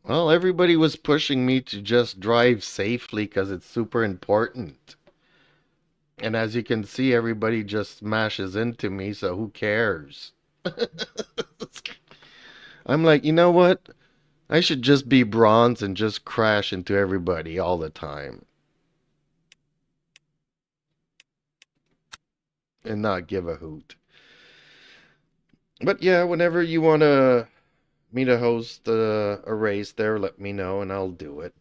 Well, everybody was pushing me to just drive safely because it's super important. And as you can see, everybody just smashes into me, so who cares? I'm like, you know what? I should just be bronze and just crash into everybody all the time. And not give a hoot. But yeah, whenever you want me to host a race there, let me know and I'll do it.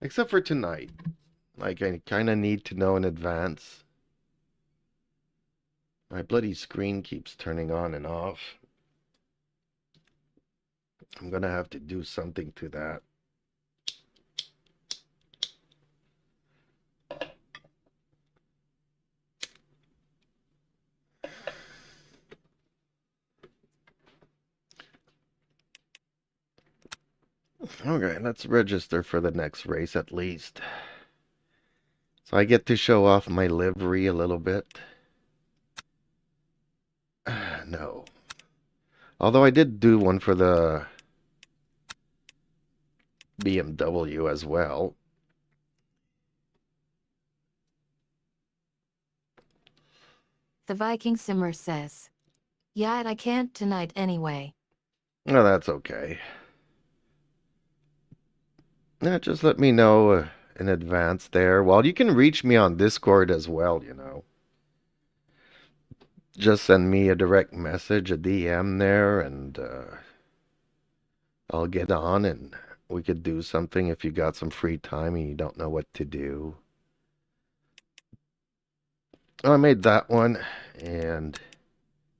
Except for tonight. Like, I kind of need to know in advance. My bloody screen keeps turning on and off. I'm gonna have to do something to that. Okay, let's register for the next race at least. So I get to show off my livery a little bit. No. Although I did do one for the BMW as well. The Viking Simmer says, yeah, I can't tonight anyway. No, that's okay. Yeah, just let me know in advance there. Well, you can reach me on Discord as well, you know. Just send me a direct message, a DM there, and I'll get on and we could do something if you got some free time and you don't know what to do. Oh, I made that one, and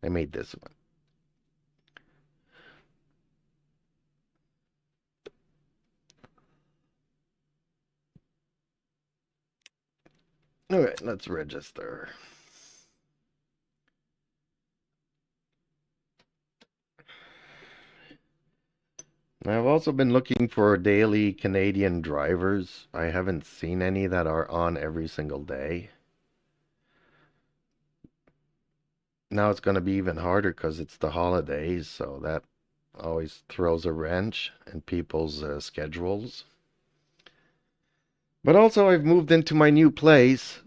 I made this one. All right, let's register. I've also been looking for daily Canadian drivers. I haven't seen any that are on every single day. Now it's going to be even harder because it's the holidays, so that always throws a wrench in people's schedules. But also, I've moved into my new place.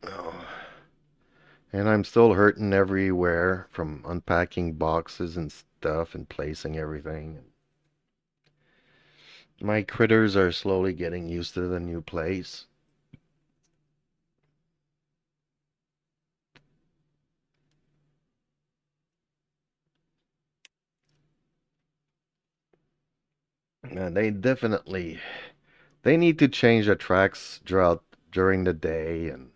Oh. And I'm still hurting everywhere from unpacking boxes and stuff and placing everything. My critters are slowly getting used to the new place. And they need to change the tracks during the day. And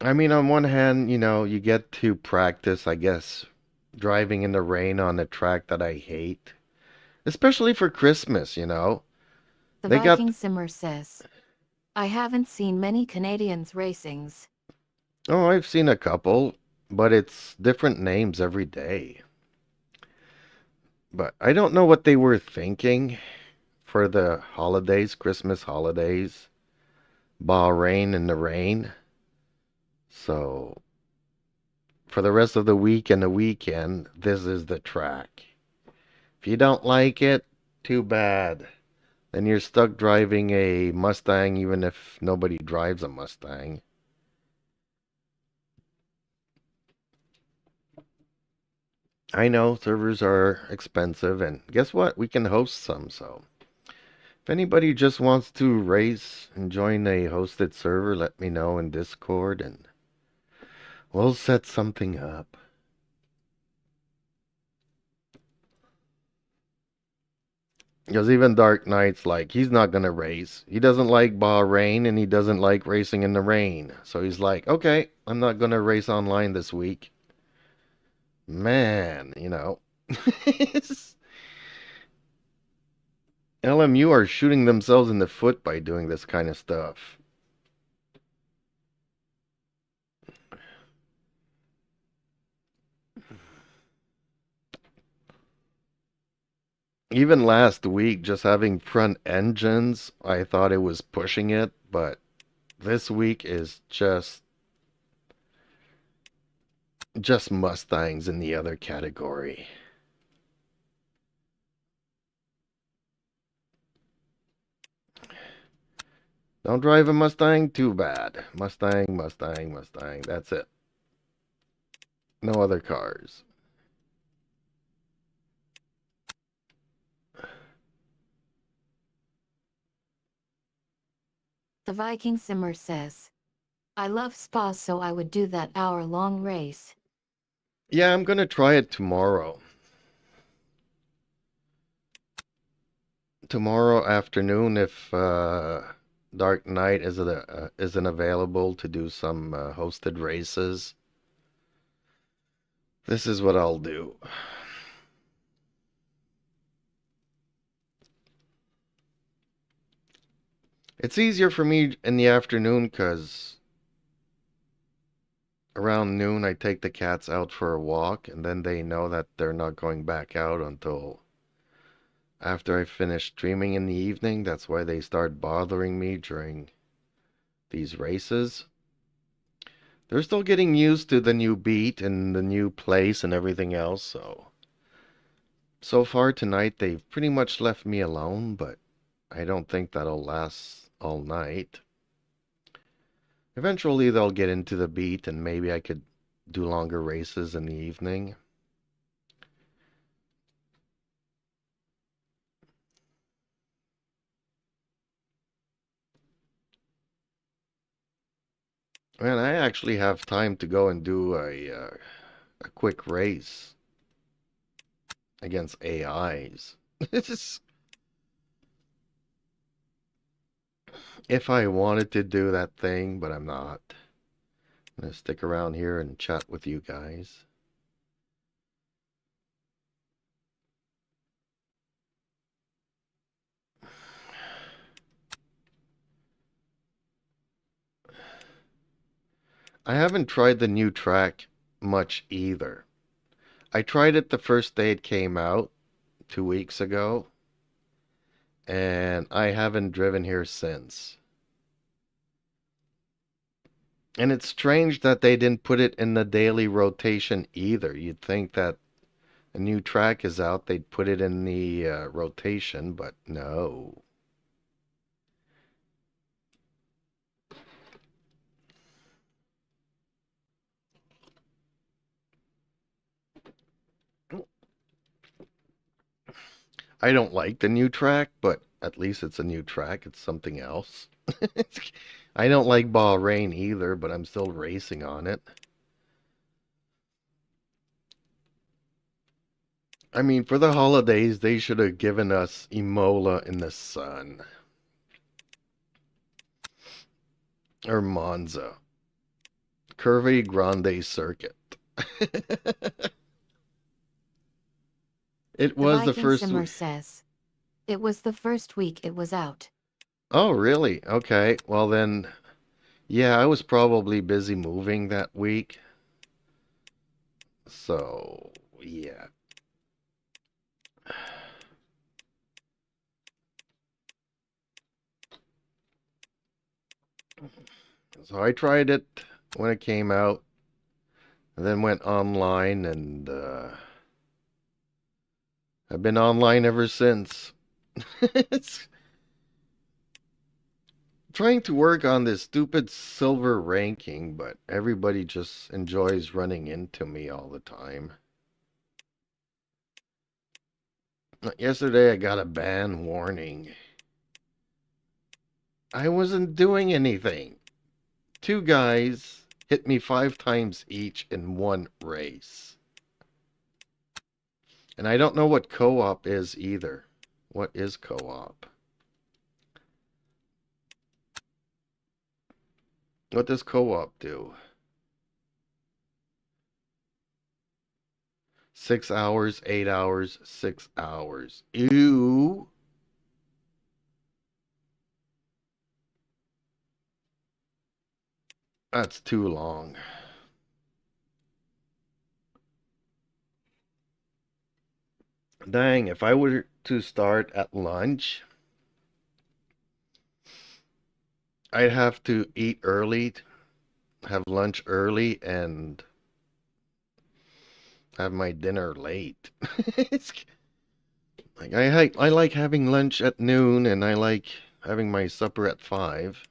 I mean, on one hand, you know, you get to practice, I guess, driving in the rain on a track that I hate. Especially for Christmas, you know. The They got... Viking Simmer says, I haven't seen many Canadians racings. Oh, I've seen a couple, but it's different names every day. But I don't know what they were thinking for the holidays, Christmas holidays. Bahrain in the rain. So, for the rest of the week and the weekend, this is the track. If you don't like it, too bad. Then you're stuck driving a Mustang even if nobody drives a Mustang. I know servers are expensive, and guess what? We can host some, so if anybody just wants to race and join a hosted server, let me know in Discord and we'll set something up. Because even Dark Knight's like, he's not gonna race. He doesn't like Bahrain and he doesn't like racing in the rain. So he's like, okay, I'm not gonna race online this week. Man, you know. LMU are shooting themselves in the foot by doing this kind of stuff. Even last week, just having front engines, I thought it was pushing it, but this week is just Mustangs in the other category. Don't drive a Mustang? Too bad. Mustang, Mustang, Mustang. That's it. No other cars. The Viking Simmer says, I love spa, so I would do that hour-long race. Yeah, I'm gonna try it tomorrow. Tomorrow afternoon, if Dark Knight isn't available to do some hosted races, this is what I'll do. It's easier for me in the afternoon because around noon I take the cats out for a walk and then they know that they're not going back out until after I finish streaming in the evening. That's why they start bothering me during these races. They're still getting used to the new beat and the new place and everything else, so far tonight they've pretty much left me alone, but I don't think that'll last all night. Eventually they'll get into the beat and maybe I could do longer races in the evening. Man, I actually have time to go and do a quick race against AIs. It's just, if I wanted to do that thing, but I'm not. I'm gonna stick around here and chat with you guys. I haven't tried the new track much either. I tried it the first day it came out, 2 weeks ago, and I haven't driven here since. And it's strange that they didn't put it in the daily rotation either. You'd think that a new track is out, they'd put it in the rotation, but no. I don't like the new track, but at least it's a new track. It's something else. I don't like Bahrain either, but I'm still racing on it. I mean, for the holidays, they should have given us Imola in the sun. Or Monza. Curvy Grande Circuit. It was the Viking first Simmer week. says, it was the first week it was out. Oh, really? Okay. Well then, yeah, I was probably busy moving that week. So, yeah. So I tried it when it came out, and then went online, and I've been online ever since. It's trying to work on this stupid silver ranking, but everybody just enjoys running into me all the time. Yesterday I got a ban warning. I wasn't doing anything. 2 guys hit me 5 times each in one race. And I don't know what co-op is either. What is co-op? What does co-op do? 6 hours, 8 hours, 6 hours. Ew. That's too long. Dang, if I were to start at lunch, I'd have to eat early, have lunch early, and have my dinner late. It's like I like having lunch at noon, and I like having my supper at 5.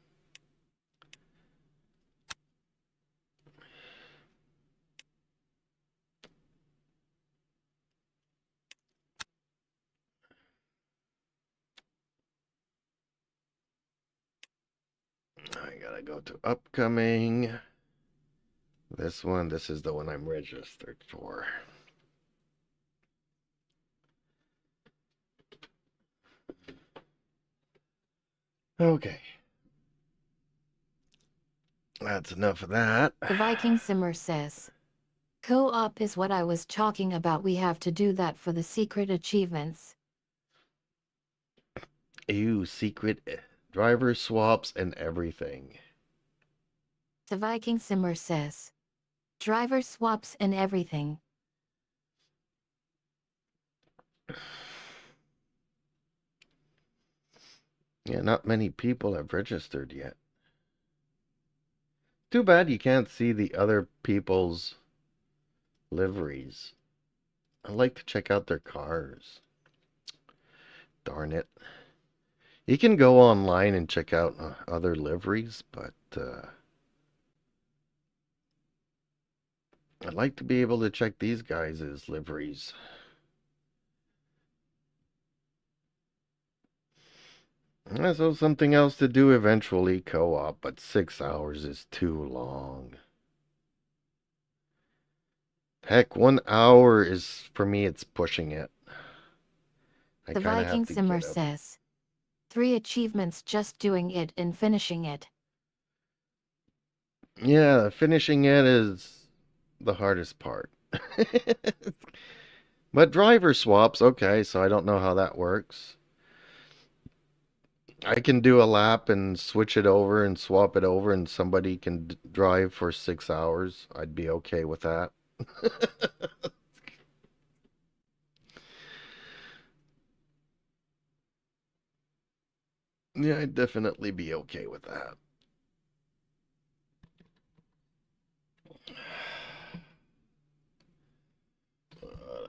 I gotta go to upcoming. This is the one I'm registered for. Okay. That's enough of that. The Viking Simmer says, co-op is what I was talking about. We have to do that for the secret achievements. Ew, secret driver swaps and everything. The Viking Simmer says, driver swaps and everything. Yeah, not many people have registered yet. Too bad you can't see the other people's liveries. I'd like to check out their cars. Darn it. You can go online and check out other liveries, but I'd like to be able to check these guys' liveries. So something else to do eventually, co-op, but 6 hours is too long. Heck, 1 hour is, for me, it's pushing it. The Viking Simmer says, 3 achievements just doing it and finishing it. Yeah, finishing it is the hardest part. But driver swaps, okay, so I don't know how that works. I can do a lap and switch it over and swap it over, and somebody can drive for 6 hours. I'd be okay with that. Yeah, I'd definitely be okay with that.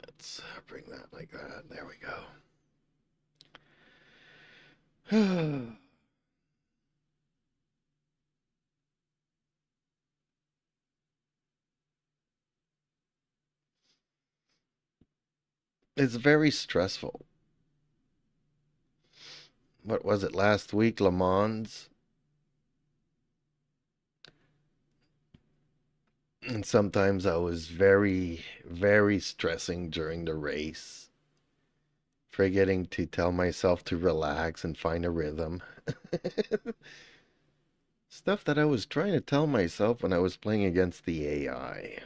Let's bring that like that. There we go. It's very stressful. What was it last week? Le Mans? And sometimes I was very, very stressing during the race, forgetting to tell myself to relax and find a rhythm. Stuff that I was trying to tell myself when I was playing against the AI.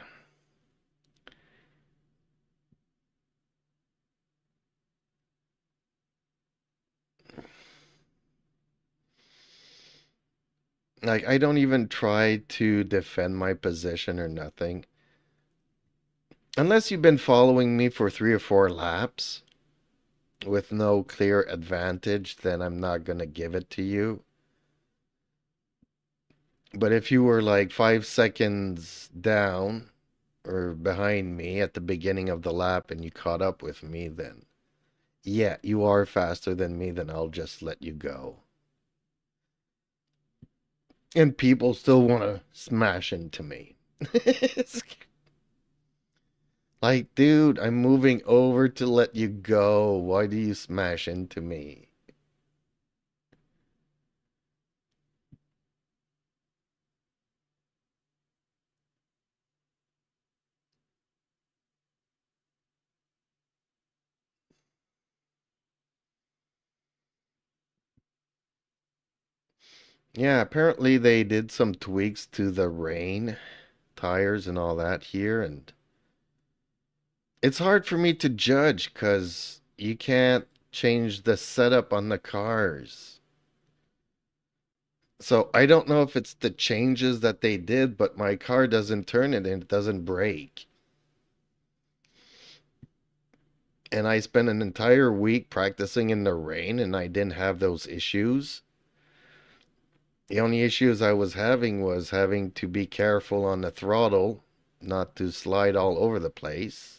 Like, I don't even try to defend my position or nothing. Unless you've been following me for 3 or 4 laps with no clear advantage, then I'm not going to give it to you. But if you were like 5 seconds down or behind me at the beginning of the lap and you caught up with me, then yeah, you are faster than me, then I'll just let you go. And people still want to smash into me. Like, dude, I'm moving over to let you go. Why do you smash into me? Yeah, apparently they did some tweaks to the rain tires and all that here, and it's hard for me to judge because you can't change the setup on the cars. So I don't know if it's the changes that they did, but my car doesn't turn it and it doesn't brake. And I spent an entire week practicing in the rain and I didn't have those issues. The only issues I was having was having to be careful on the throttle, not to slide all over the place.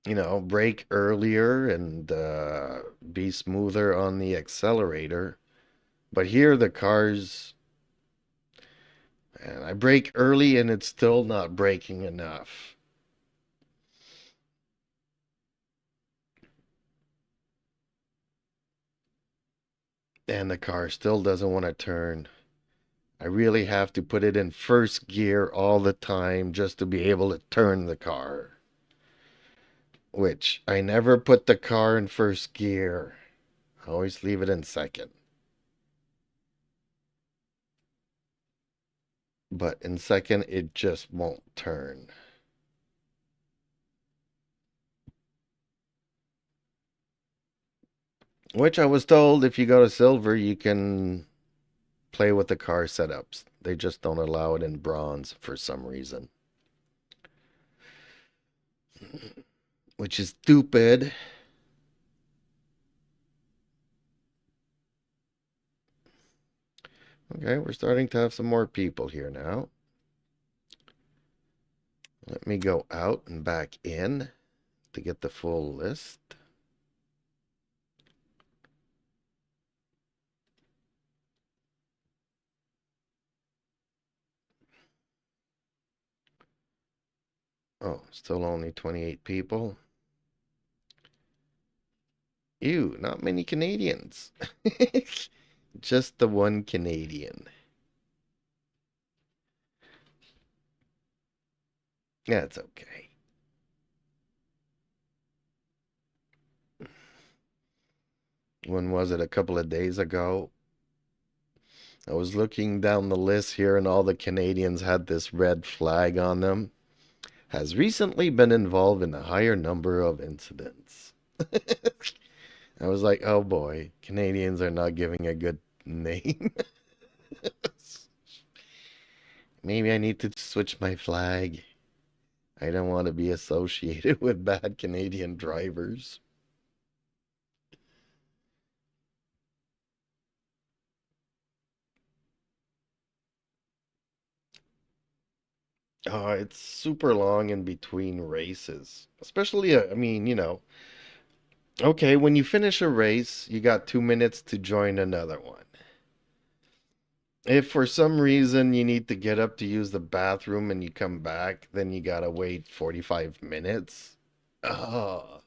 You know, brake earlier and be smoother on the accelerator. But here the cars, and I brake early and it's still not braking enough. And the car still doesn't want to turn. I really have to put it in first gear all the time just to be able to turn the car. Which I never put the car in first gear. I always leave it in second. But in second, it just won't turn. Which I was told if you go to silver, you can play with the car setups. They just don't allow it in bronze for some reason. Which is stupid. Okay, we're starting to have some more people here now. Let me go out and back in to get the full list. Oh, still only 28 people. Ew, not many Canadians. Just the one Canadian. That's okay. When was it? A couple of days ago. I was looking down the list here and all the Canadians had this red flag on them. Has recently been involved in a higher number of incidents. I was like, oh boy, Canadians are not giving a good name. Maybe I need to switch my flag. I don't want to be associated with bad Canadian drivers. Oh, it's super long in between races. Especially, I mean, okay, when you finish a race, you got 2 minutes to join another one. If for some reason you need to get up to use the bathroom and you come back, then you gotta wait 45 minutes. Oh.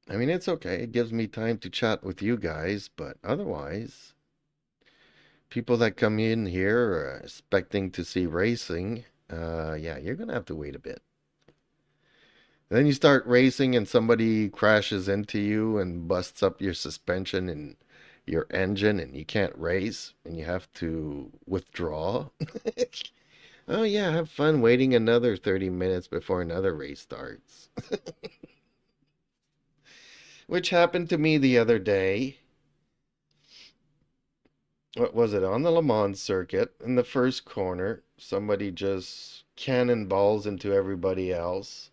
I mean, it's okay. It gives me time to chat with you guys, but otherwise, people that come in here are expecting to see racing, yeah, you're gonna have to wait a bit. Then you start racing and somebody crashes into you and busts up your suspension and your engine and you can't race and you have to withdraw. Oh yeah, have fun waiting another 30 minutes before another race starts. Which happened to me the other day. What was it? On the Le Mans circuit, in the first corner, somebody just cannonballs into everybody else.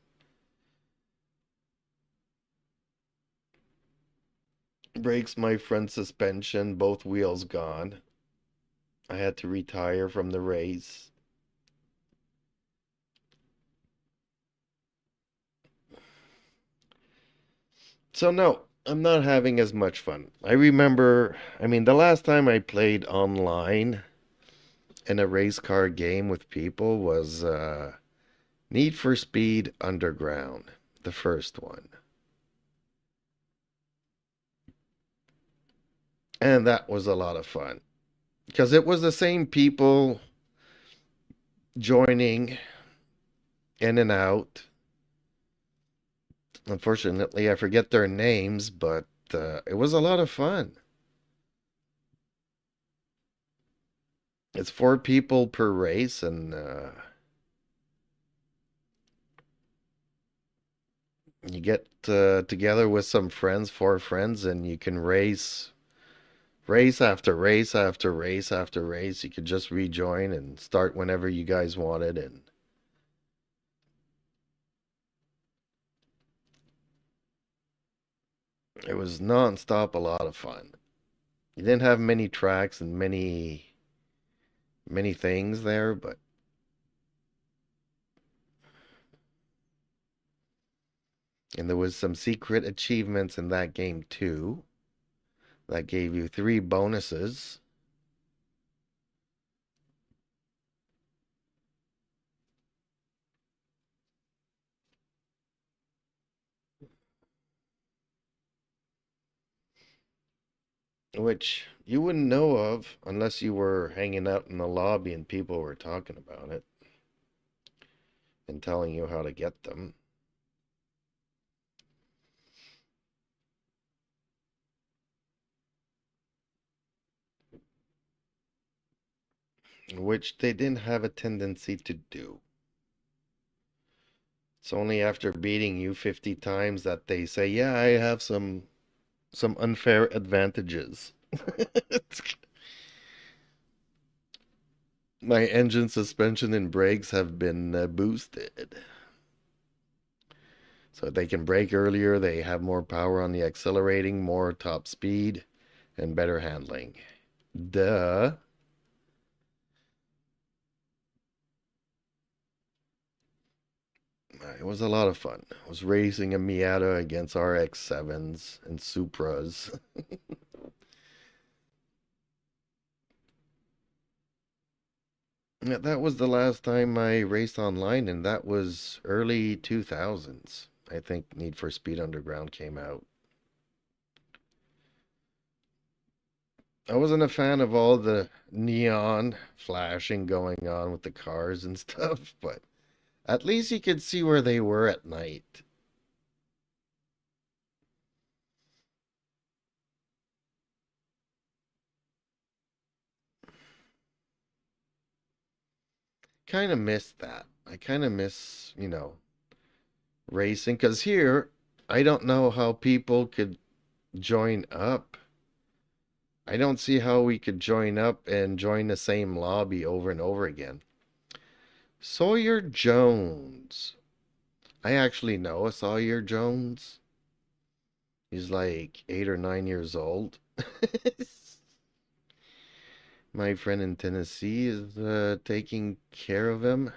Breaks my front suspension, both wheels gone. I had to retire from the race. So no, I'm not having as much fun. I remember, I mean, the last time I played online in a race car game with people was Need for Speed Underground, the first one. And that was a lot of fun because it was the same people joining in and out. Unfortunately, I forget their names, but it was a lot of fun. It's 4 people per race, and you get together with some friends, 4 friends, and you can race after race after race after race. You could just rejoin and start whenever you guys wanted, and it was non-stop a lot of fun. You didn't have many tracks and many things there, but and there was some secret achievements in that game too that gave you 3 bonuses. Which you wouldn't know of unless you were hanging out in the lobby and people were talking about it and telling you how to get them. Which they didn't have a tendency to do. It's only after beating you 50 times that they say, yeah, I have some unfair advantages. My engine, suspension, and brakes have been boosted. So they can brake earlier, they have more power on the accelerating, more top speed, and better handling. Duh. It was a lot of fun. I was racing a Miata against RX-7s and Supras. Yeah, that was the last time I raced online, and that was early 2000s. I think Need for Speed Underground came out. I wasn't a fan of all the neon flashing going on with the cars and stuff, but at least you could see where they were at night. Kind of miss that. I kind of miss, racing, because here, I don't know how people could join up. I don't see how we could join up and join the same lobby over and over again. Sawyer Jones. I actually know a Sawyer Jones. He's like 8 or 9 years old. My friend in Tennessee is taking care of him.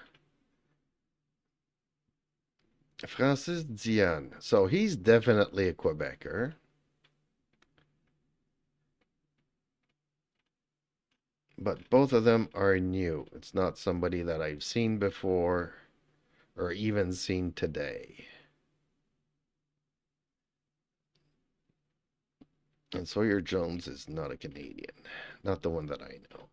Francis Dion. So he's definitely a Quebecer. But both of them are new. It's not somebody that I've seen before or even seen today. And Sawyer Jones is not a Canadian. Not the one that I know.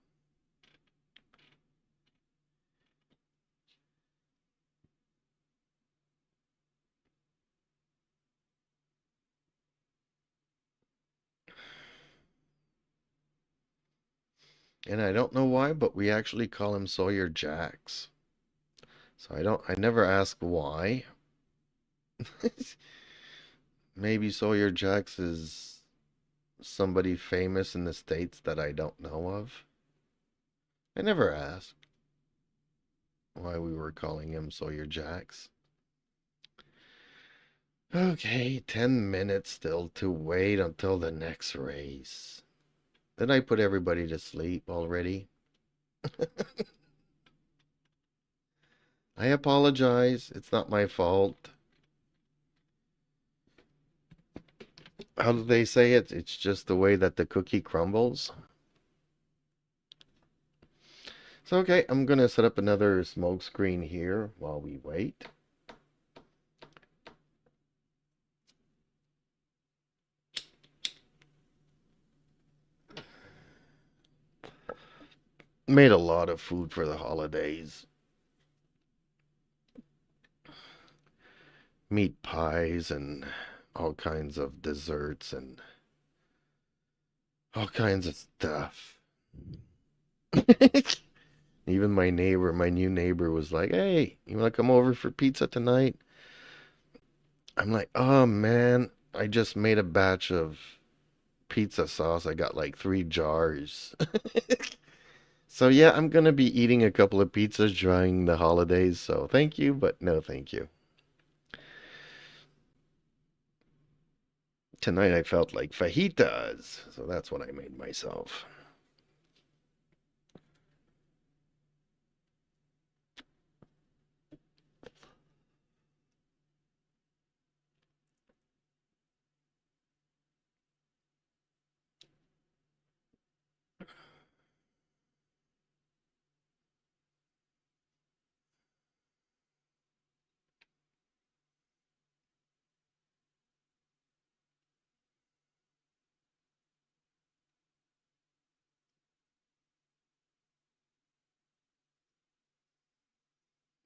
And I don't know why, but we actually call him Sawyer Jacks. So I never ask why. Maybe Sawyer Jacks is somebody famous in the States that I don't know of. I never asked why we were calling him Sawyer Jacks. Okay, 10 minutes still to wait until the next race. Did I put everybody to sleep already? I apologize. It's not my fault. How do they say it? It's just the way that the cookie crumbles. So, okay, I'm going to set up another smoke screen here while we wait. Made a lot of food for the holidays. Meat pies and all kinds of desserts and all kinds of stuff. Even my new neighbor was like, "Hey, you want to come over for pizza tonight?" I'm like, "Oh man, I just made a batch of pizza sauce. I got like 3 jars." So yeah, I'm gonna be eating a couple of pizzas during the holidays, so thank you, but no thank you. Tonight I felt like fajitas, so that's what I made myself.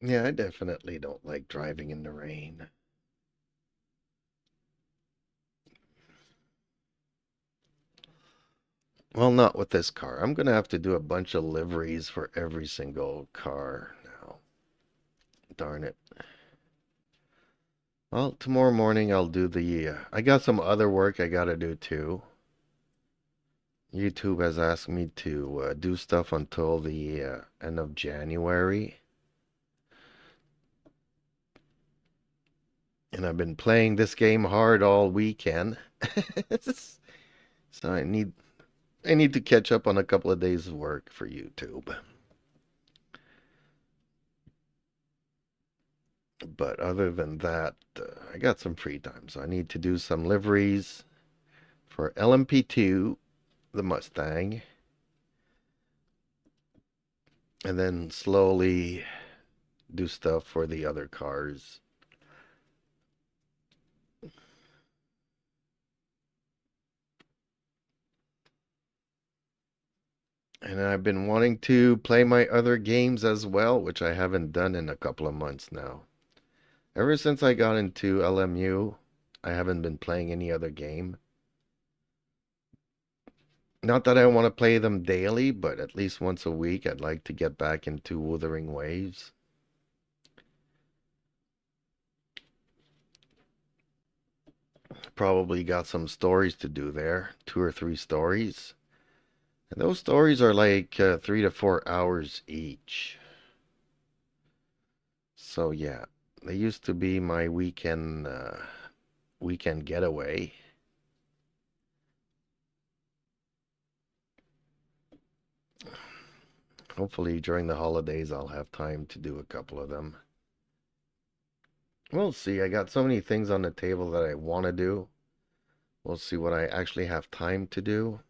Yeah, I definitely don't like driving in the rain. Well, not with this car. I'm gonna have to do a bunch of liveries for every single car now. Darn it. Well, tomorrow morning I'll do I got some other work I gotta do too. YouTube has asked me to do stuff until the end of January. And I've been playing this game hard all weekend. So I need to catch up on a couple of days of work for YouTube. But other than that, I got some free time. So I need to do some liveries for LMP2, the Mustang. And then slowly do stuff for the other cars. And I've been wanting to play my other games as well, which I haven't done in a couple of months now. Ever since I got into LMU, I haven't been playing any other game. Not that I want to play them daily, but at least once a week, I'd like to get back into Wuthering Waves. Probably got some stories to do there, 2 or 3 stories. And those stories are like 3 to 4 hours each. So yeah, they used to be my weekend getaway. Hopefully during the holidays I'll have time to do a couple of them. We'll see. I got so many things on the table that I want to do. We'll see what I actually have time to do.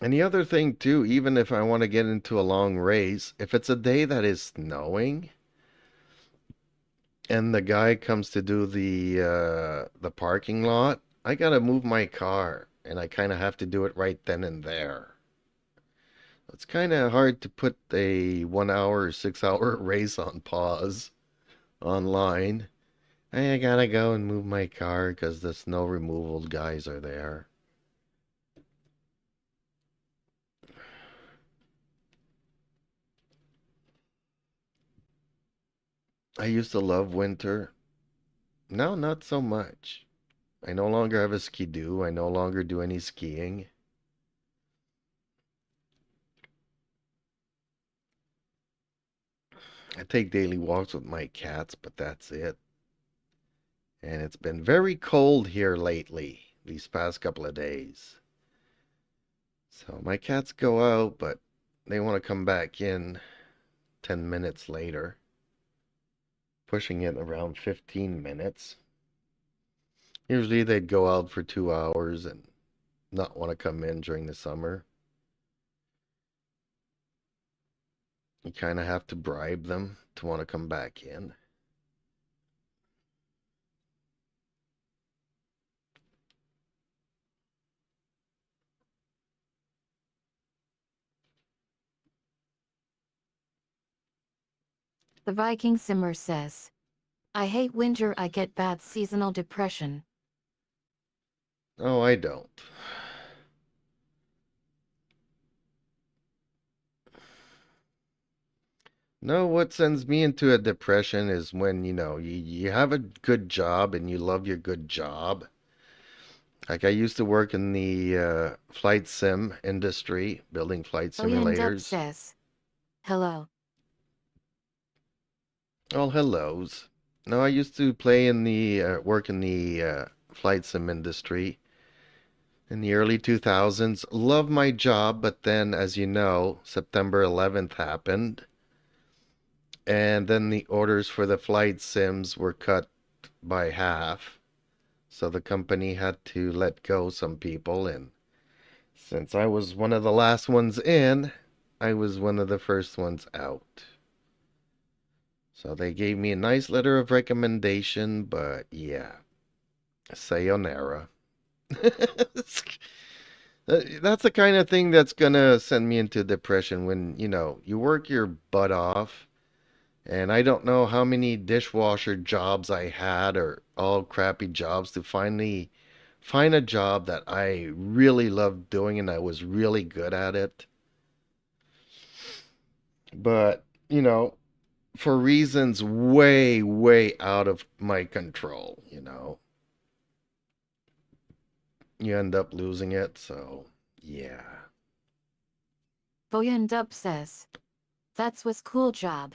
And the other thing too, even if I want to get into a long race, if it's a day that is snowing and the guy comes to do the parking lot, I gotta move my car and I kind of have to do it right then and there. It's kind of hard to put a 1 hour or 6 hour race on pause online. I gotta go and move my car because the snow removal guys are there. I used to love winter. Now, not so much. I no longer have a ski-doo. I no longer do any skiing. I take daily walks with my cats, but that's it. And it's been very cold here lately, these past couple of days. So my cats go out, but they want to come back in 10 minutes later. pushing it around 15 minutes. Usually they'd go out for 2 hours and not want to come in during the summer. You kind of have to bribe them to want to come back in. The Viking Simmer says, I hate winter, I get bad seasonal depression. Oh, I don't. No, what sends me into a depression is when, you have a good job and you love your good job. Like I used to work in the flight sim industry, building flight Oyen Dub simulators. says, hello. Oh, hellos. No, I used to play in the work in the flight sim industry in the early 2000s. Love my job, but then, as you know, September 11th happened, and then the orders for the flight sims were cut by half. So the company had to let go some people, and since I was one of the last ones in, I was one of the first ones out. So they gave me a nice letter of recommendation, but yeah, sayonara. That's the kind of thing that's gonna send me into depression when, you work your butt off. And I don't know how many dishwasher jobs I had, or all crappy jobs, to finally find a job that I really loved doing and I was really good at it. But, for reasons way, way out of my control, you end up losing it. So, yeah. Oyen Dub says, that's was cool job.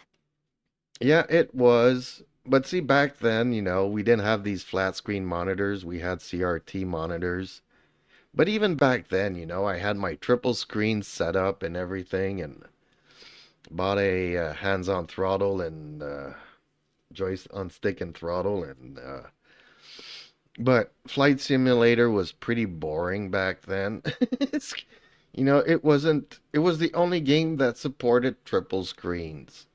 Yeah, it was. But see, back then, we didn't have these flat screen monitors. We had CRT monitors. But even back then, I had my triple screen set up and everything, and bought a hands-on throttle and joystick on stick and throttle, and but Flight Simulator was pretty boring back then. It wasn't. It was the only game that supported triple screens.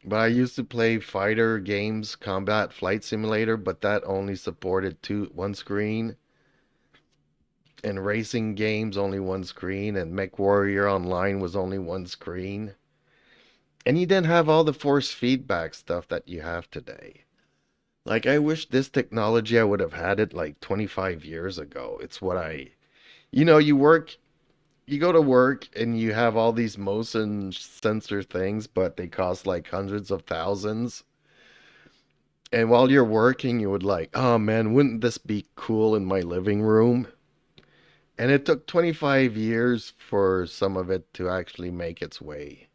But I used to play fighter games, Combat Flight Simulator, but that only supported one screen. And racing games, only one screen. And Mech Warrior Online was only one screen. And you didn't have all the force feedback stuff that you have today. Like, I wish this technology, I would have had it like 25 years ago. It's what you go to work and you have all these motion sensor things, but they cost like hundreds of thousands. And while you're working, you would like, oh man, wouldn't this be cool in my living room? And it took 25 years for some of it to actually make its way.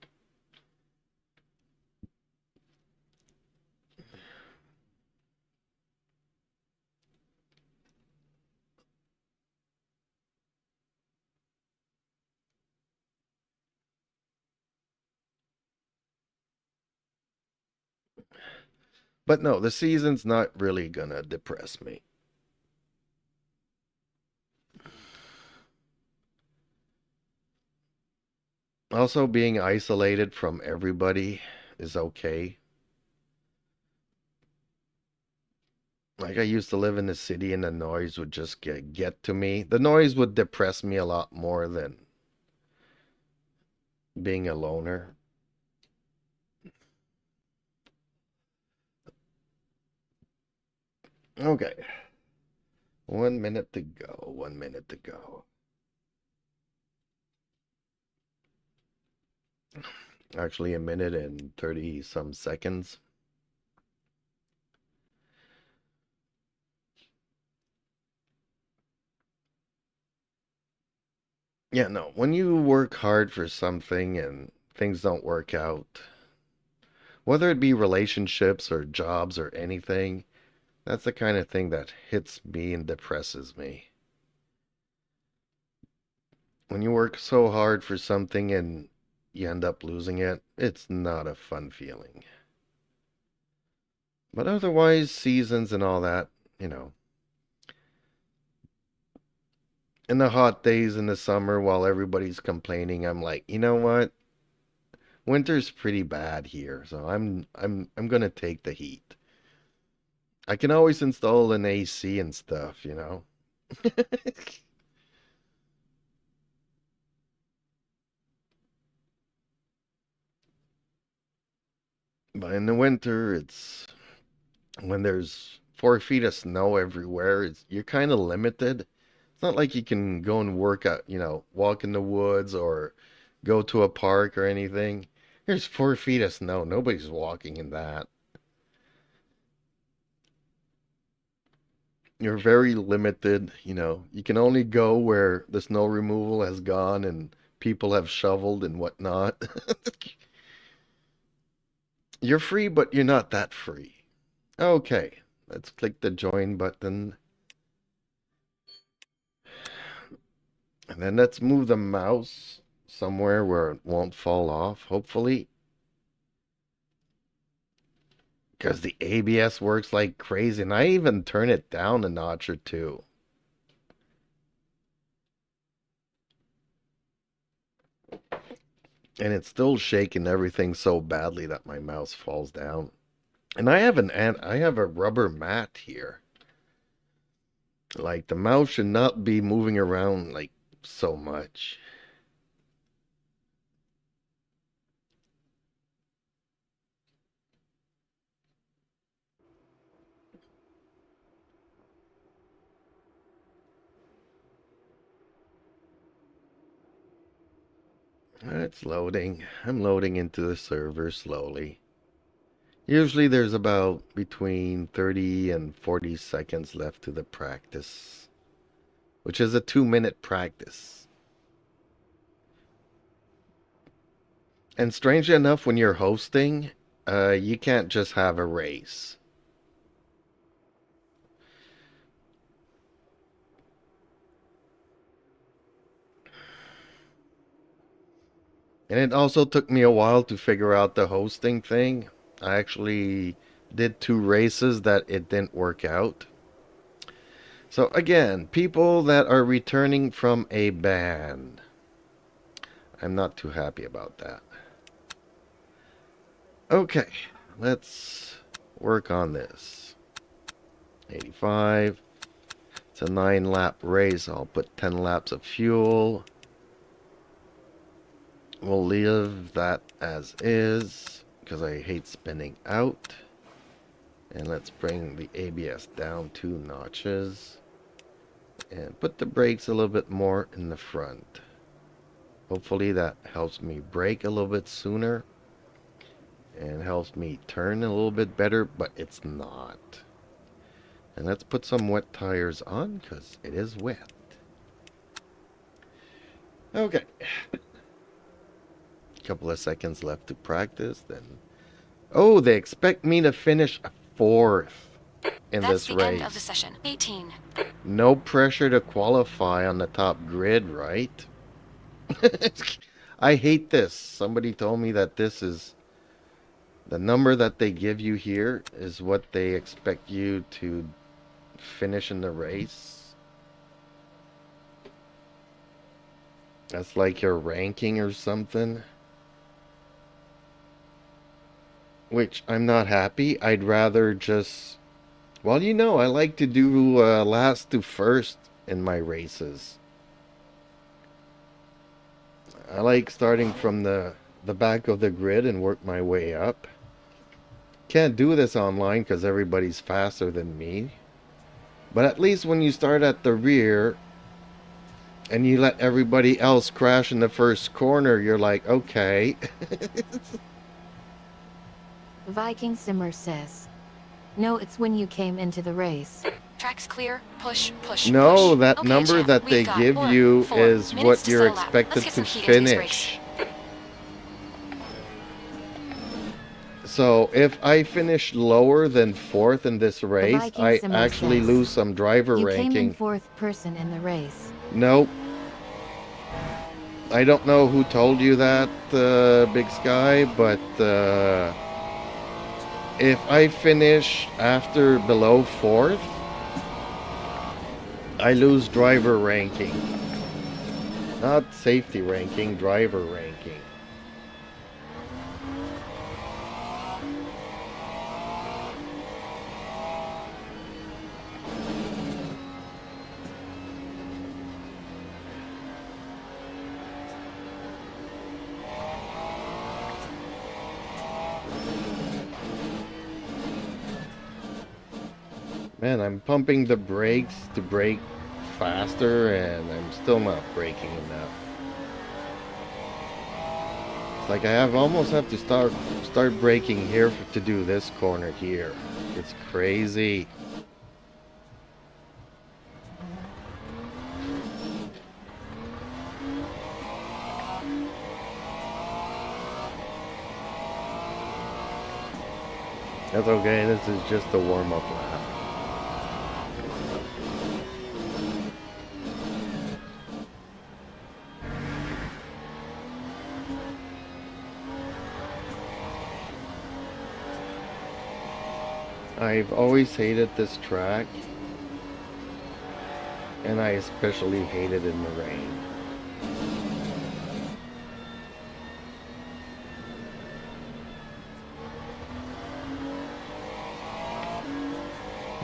But no, the season's not really gonna depress me. Also, being isolated from everybody is okay. Like, I used to live in the city and the noise would just get to me. The noise would depress me a lot more than being a loner. Okay. 1 minute to go. 1 minute to go. Actually, a minute and 30 some seconds. Yeah, no. When you work hard for something and things don't work out, whether it be relationships or jobs or anything, that's the kind of thing that hits me and depresses me. When you work so hard for something and you end up losing it, it's not a fun feeling. But otherwise, seasons and all that, you know. In the hot days in the summer while everybody's complaining, I'm like, you know what? Winter's pretty bad here, so I'm gonna take the heat. I can always install an AC and stuff, you know. But in the winter, it's when there's 4 feet of snow everywhere, you're kind of limited. It's not like you can go and work out, you know, walk in the woods or go to a park or anything. There's 4 feet of snow. Nobody's walking in that. You're very limited, you know. You can only go where the snow removal has gone and people have shoveled and whatnot. You're free, but you're not that free. Okay, let's click the join button. And then let's move the mouse somewhere where it won't fall off, hopefully. Because the ABS works like crazy, and I even turn it down a notch or two. And it's still shaking everything so badly that my mouse falls down. And I have a rubber mat here. Like, the mouse should not be moving around like so much. It's loading. I'm loading into the server slowly. Usually there's about between 30 and 40 seconds left to the practice, which is a 2-minute practice. And strangely enough, when you're hosting, you can't just have a race. And it also took me a while to figure out the hosting thing. I actually did 2 races that it didn't work out. So again, people that are returning from a ban, I'm not too happy about that. Okay, let's work on this. 85. It's a 9-lap race. I'll put 10 laps of fuel. We'll leave that as is because I hate spinning out. And let's bring the ABS down 2 notches. And put the brakes a little bit more in the front. Hopefully that helps me brake a little bit sooner. And helps me turn a little bit better, but it's not. And let's put some wet tires on because it is wet. Okay. Couple of seconds left to practice, then. Oh, they expect me to finish 4th in That's this the race. end of the session. 18. No pressure to qualify on the top grid, right? I hate this. Somebody told me that this is the number that they give you here is what they expect you to finish in the race. That's like your ranking or something. Which I'm not happy. I'd rather just... Well, you know, I like to do last to first in my races. I like starting from the back of the grid and work my way up. Can't do this online because everybody's faster than me. But at least when you start at the rear and you let everybody else crash in the first corner, you're like, okay. Viking Simmer says, no, it's when you came into the race. Tracks clear. Push, push, No, push. that Okay, number champ, that we've they got give 4 you is minutes what to you're settle out. Let's expected get to some heat into this race. finish. So if I finish lower than 4th in this race, Viking I Simmer actually says, lose some driver You came in ranking. 4th person in the race. Nope. I don't know who told you that, Big Sky, but if I finish after below 4th, I lose driver ranking. Not safety ranking, driver ranking. Man, I'm pumping the brakes to brake faster and I'm still not braking enough. It's like almost have to start braking here to do this corner here. It's crazy. That's okay, this is just a warm-up lap. I've always hated this track, and I especially hate it in the rain.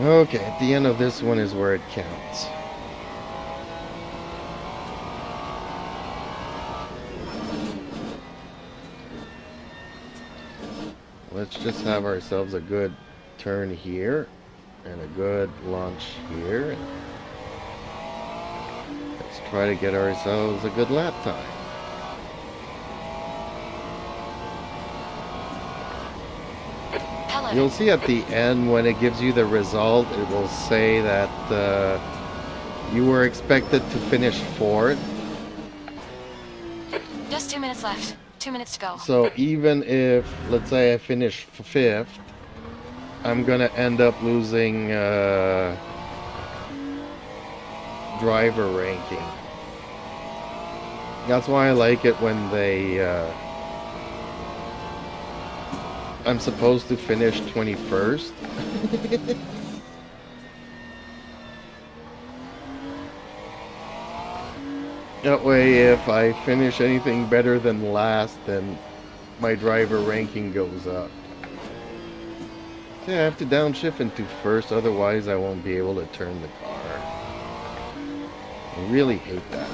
Okay, at the end of this one is where it counts. Let's just have ourselves a good turn here and a good launch here. Let's try to get ourselves a good lap time. You'll see at the end when it gives you the result, it will say that you were expected to finish 4th. Just 2 minutes left. 2 minutes to go. So even if, let's say I finish 5th, I'm gonna end up losing driver ranking. That's why I like it when they I'm supposed to finish 21st. That way if I finish anything better than last, then my driver ranking goes up. Yeah, I have to downshift into first, otherwise I won't be able to turn the car. I really hate that.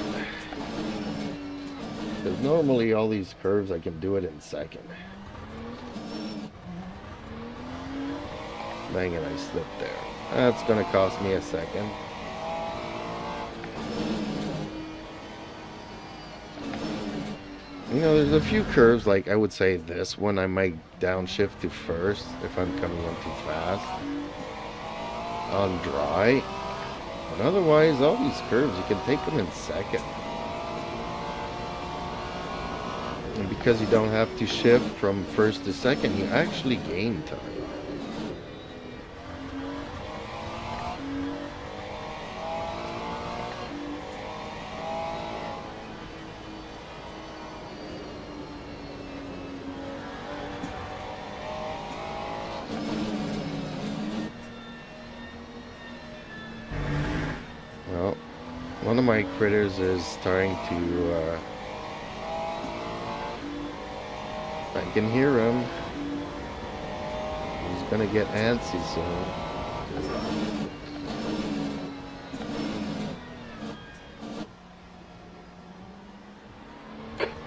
Because normally all these curves I can do it in second. Dang it, I slipped there. That's gonna cost me a second. You know, there's a few curves, like I would say this one, I might downshift to first if I'm coming in too fast on dry. But otherwise, all these curves, you can take them in second. And because you don't have to shift from first to second, you actually gain time. Well, one of my critters is starting to, I can hear him. He's gonna get antsy soon.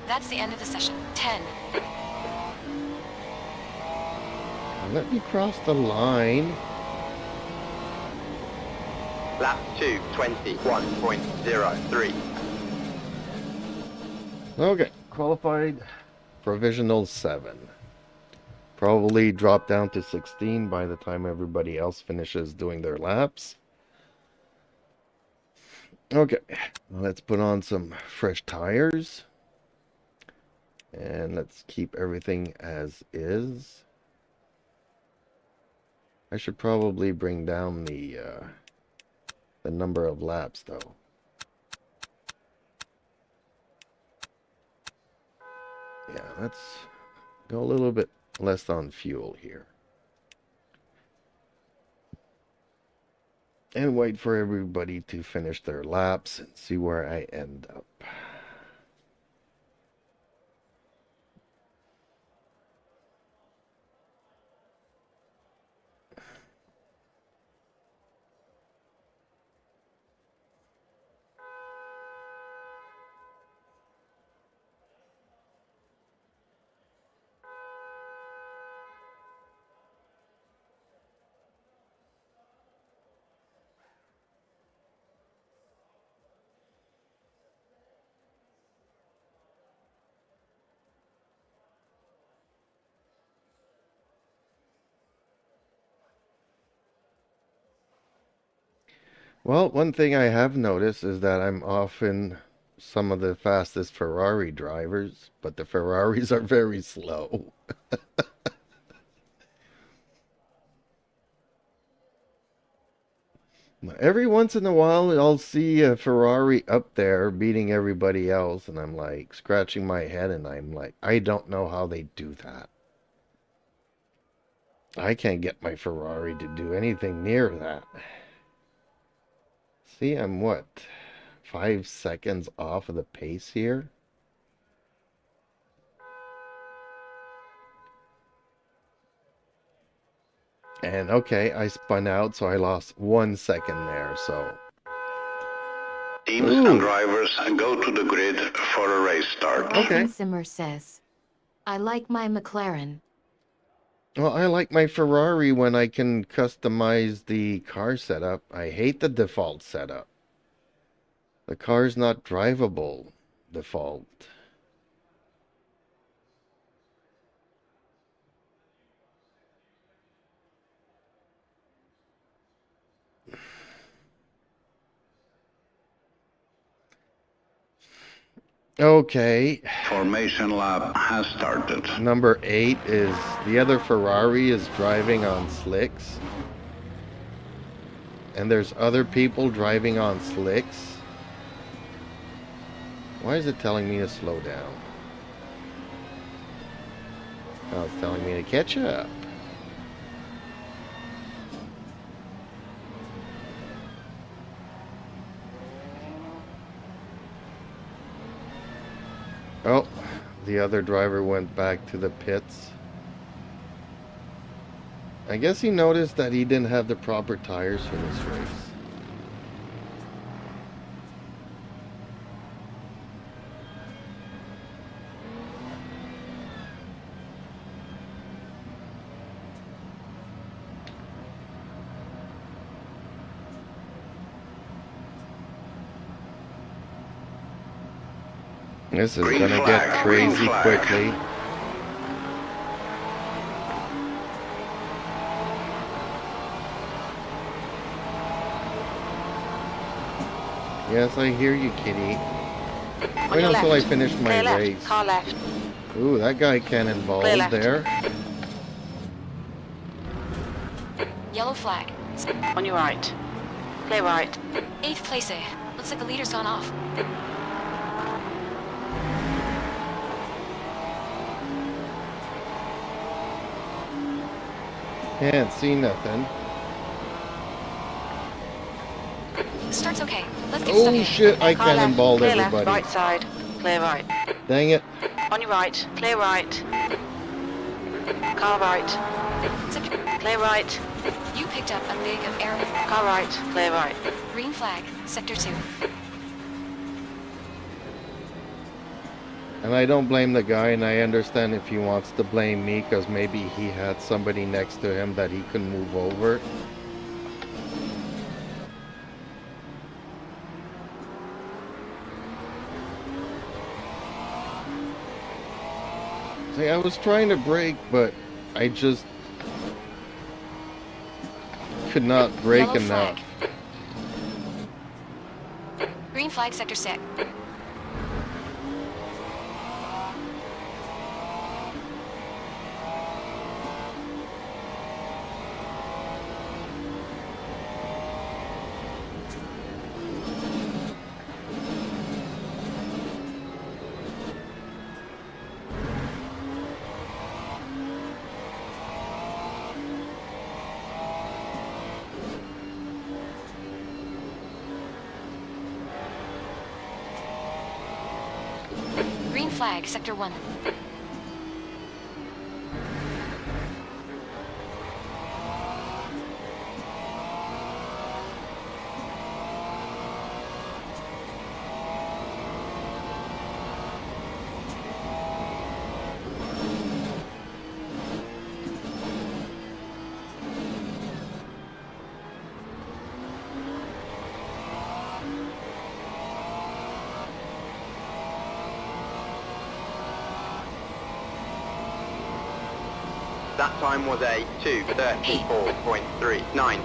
That's the end of the session. 10. Let me cross the line. Lap 2, 21.03. Okay, qualified provisional 7. Probably drop down to 16 by the time everybody else finishes doing their laps. Okay, let's put on some fresh tires. And let's keep everything as is. I should probably bring down the number of laps though. Yeah, let's go a little bit less on fuel here. and wait for everybody to finish their laps and see where I end up. Well, one thing I have noticed is that I'm often some of the fastest Ferrari drivers, but the Ferraris are very slow. Every once in a while, I'll see a Ferrari up there beating everybody else, and I'm like scratching my head, and I'm like, I don't know how they do that. I can't get my Ferrari to do anything near that. See, I'm what, 5 seconds off of the pace here? And okay, I spun out, so I lost 1 second there, so. Teams Ooh. and drivers go to the grid for a race start. Okay. Simmer says, I like my McLaren. Well, I like my Ferrari when I can customize the car setup. I hate the default setup. The car's not drivable default. Okay. Formation lap has started. Number 8 is the other Ferrari is driving on slicks. And there's other people driving on slicks. Why is it telling me to slow down? Oh, it's telling me to catch up. Oh, the other driver went back to the pits. I guess he noticed that he didn't have the proper tires for this race. This is gonna get crazy quickly. Yes, I hear you, kitty. Wait until I finish my race. Car left. Ooh, that guy cannonballed there. Yellow flag. On your right. Clear right. 8th place. Looks like the leader's gone off. Can't see nothing. Start's okay. Let's get stuck Oh in. shit, I Car left. cannonballed Clear left. everybody. Right side. Clear right. Dang it. On your right. Clear right. Car right. Clear right. You picked up a big air. Car right. Clear right. Green flag. Sector 2. And I don't blame the guy, and I understand if he wants to blame me because maybe he had somebody next to him that he couldn't move over. See, I was trying to brake, but I just could not brake Yellow enough. flag. Green flag. Sector 6. flag, Sector 1. That time was a 2:34.39.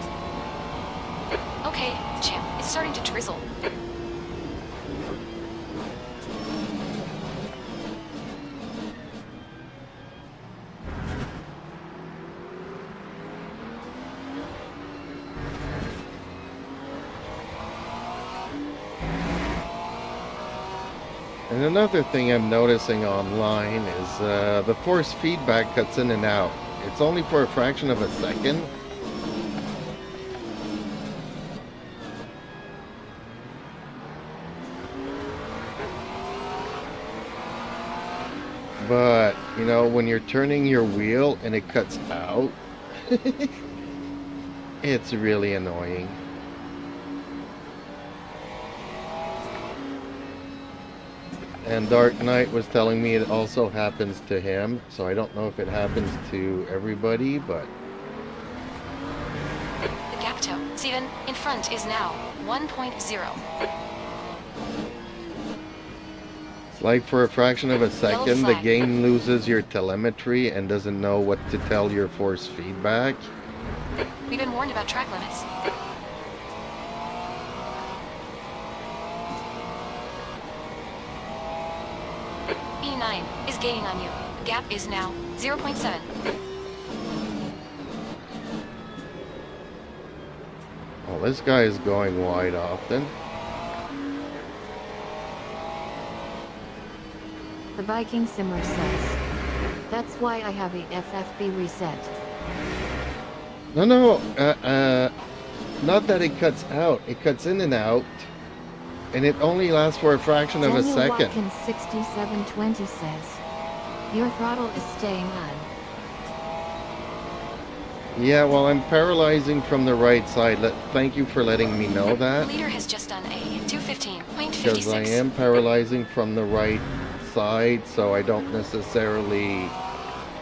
Okay, champ, it's starting to drizzle. And another thing I'm noticing online is the force feedback cuts in and out. It's only for a fraction of a second. But, you know, when you're turning your wheel and it cuts out, it's really annoying. And Dark Knight was telling me it also happens to him, so I don't know if it happens to everybody, but... The gap toe, Steven, in front is now 1.0. It's like for a fraction of a second, the game loses your telemetry and doesn't know what to tell your force feedback. We've been warned about track limits. E9 is gaining on you. The gap is now 0.7. Well, this guy is going wide often. The Viking Simmer says, that's why I have a FFB reset. No, not that it cuts out. It cuts in and out, and it only lasts for a fraction of a Daniel second. Watkins 6720 says, your throttle is staying on. Yeah, well, I'm paralyzing from the right side. Thank you for letting me know The that. leader has just done a 215.56. Because I am paralyzing from the right side, so I don't necessarily...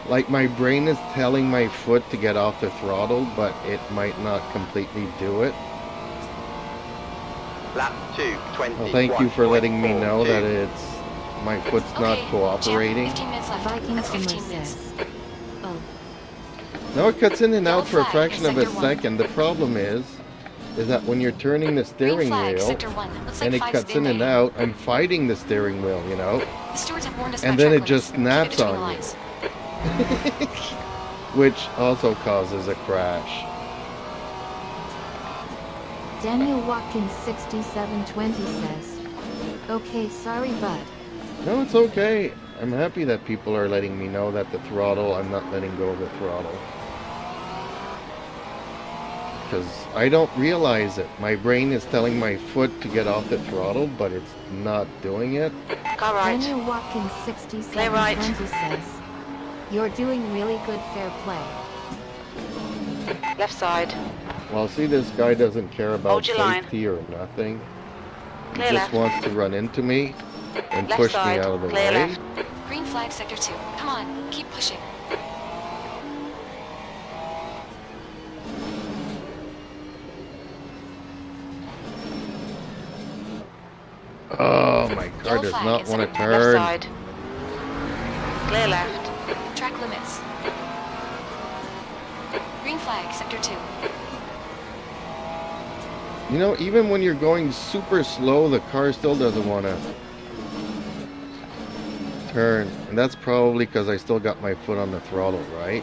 Like, my brain is telling my foot to get off the throttle, but it might not completely do it. Lap 2:21. Well, thank you for letting me know that it's... My foot's not Okay, cooperating. champ, 15 minutes left. Viking That's Simmer 15 minutes. says, oh, No, it cuts in and Yellow out for a flag, fraction of a Sector 1. second. The problem is that when you're turning the Green steering flag, wheel, Sector 1. Looks like and it 5's cuts in been and a. out, I'm fighting the steering wheel, you know? The stewards have warned us And about then track it just limits. Keep it snaps between on the you. lines. Which also causes a crash. Daniel Watkins 6720 says, okay, sorry bud. No, it's okay. I'm happy that people are letting me know that the throttle, I'm not letting go of the throttle. Because I don't realize it. My brain is telling my foot to get off the throttle, but it's not doing it. Car right. Daniel Watkins Play right. 6720 says, you're doing really good fair play. Left side. Well, see, this guy doesn't care about Hold your line. safety or nothing. He Clear just left. wants to run into me and Left push side. me out of the Clear way. left. Green flag, Sector 2. Come on, keep pushing. Oh, my car Yellow does flag not is want to left Left turn. side. Clear left. Track limits. Green flag, Sector 2. You know, even when you're going super slow, the car still doesn't want to turn. And that's probably because I still got my foot on the throttle, right?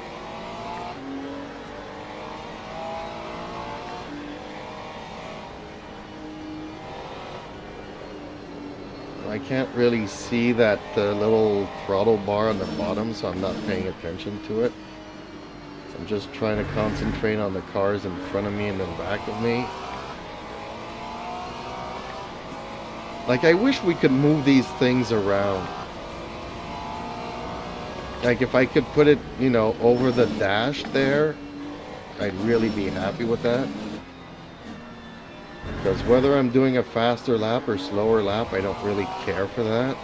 I can't really see that little throttle bar on the bottom, so I'm not paying attention to it. I'm just trying to concentrate on the cars in front of me and in back of me. Like, I wish we could move these things around. Like if I could put it, you know, over the dash there, I'd really be happy with that. Because whether I'm doing a faster lap or slower lap, I don't really care for that.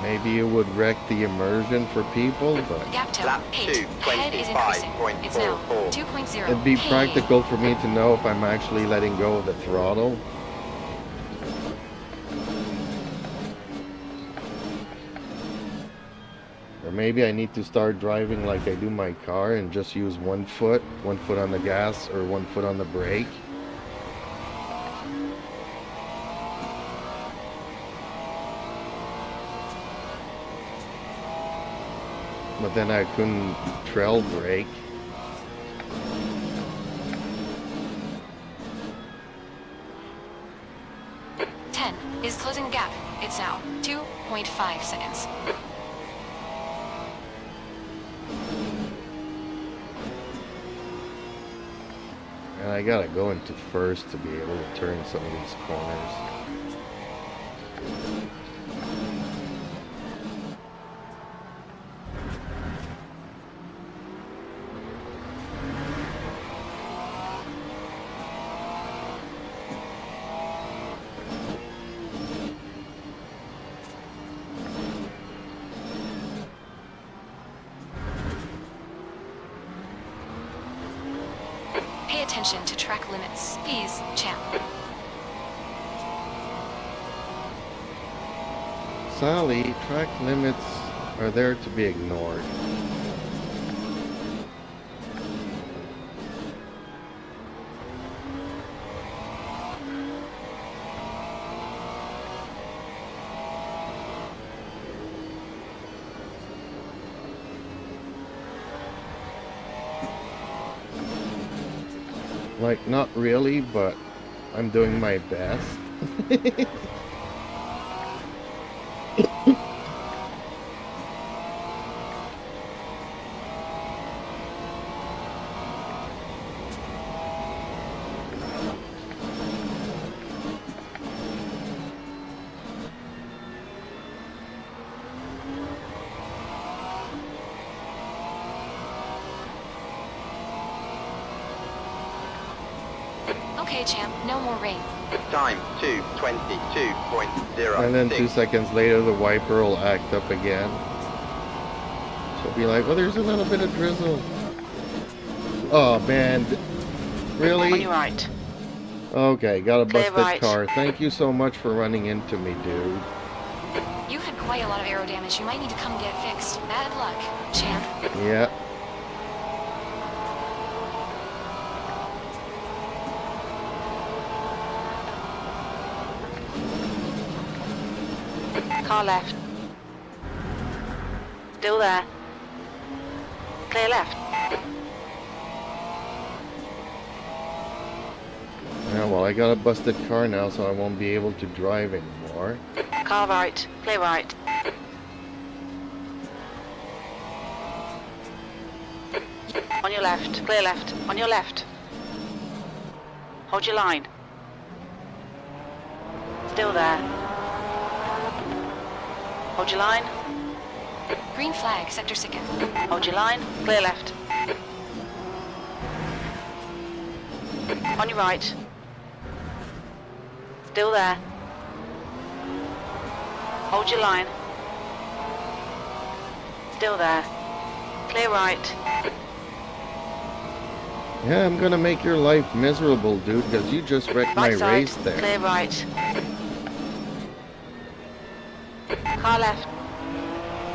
Maybe it would wreck the immersion for people, but Gap to Lap 8. 2, Head is increasing. It's now 25.44. 2.0. it'd be Hey. practical for me to know if I'm actually letting go of the throttle. Or maybe I need to start driving like I do my car and just use one foot on the gas or one foot on the brake. But then I couldn't trail brake. Is closing the gap. It's now 2.5 seconds. And I gotta go into first to be able to turn some of these corners. Pay attention to track limits. Please, champ. Sally, track limits are there to be ignored. Like, not really, but I'm doing my best. Okay, champ. No more rain. Time 2:22.06. And then 2 seconds later, the wiper will act up again. She'll be like, well, there's a little bit of drizzle. Oh, man. On Really? your right. Okay, got a Clear busted right. car. Thank you so much for running into me, dude. You had quite a lot of aero damage. You might need to come get fixed. Bad luck, champ. Yeah. Car left. Still there. Clear left. Yeah, well, I got a busted car now, so I won't be able to drive anymore. Car right. Clear right. On your left. Clear left. On your left. Hold your line. Still there. Hold your line. Green flag, sector second. Hold your line. Clear left. On your right. Still there. Hold your line. Still there. Clear right. Yeah, I'm gonna make your life miserable, dude, because you just wrecked my Right side. race there. Clear right. Car left.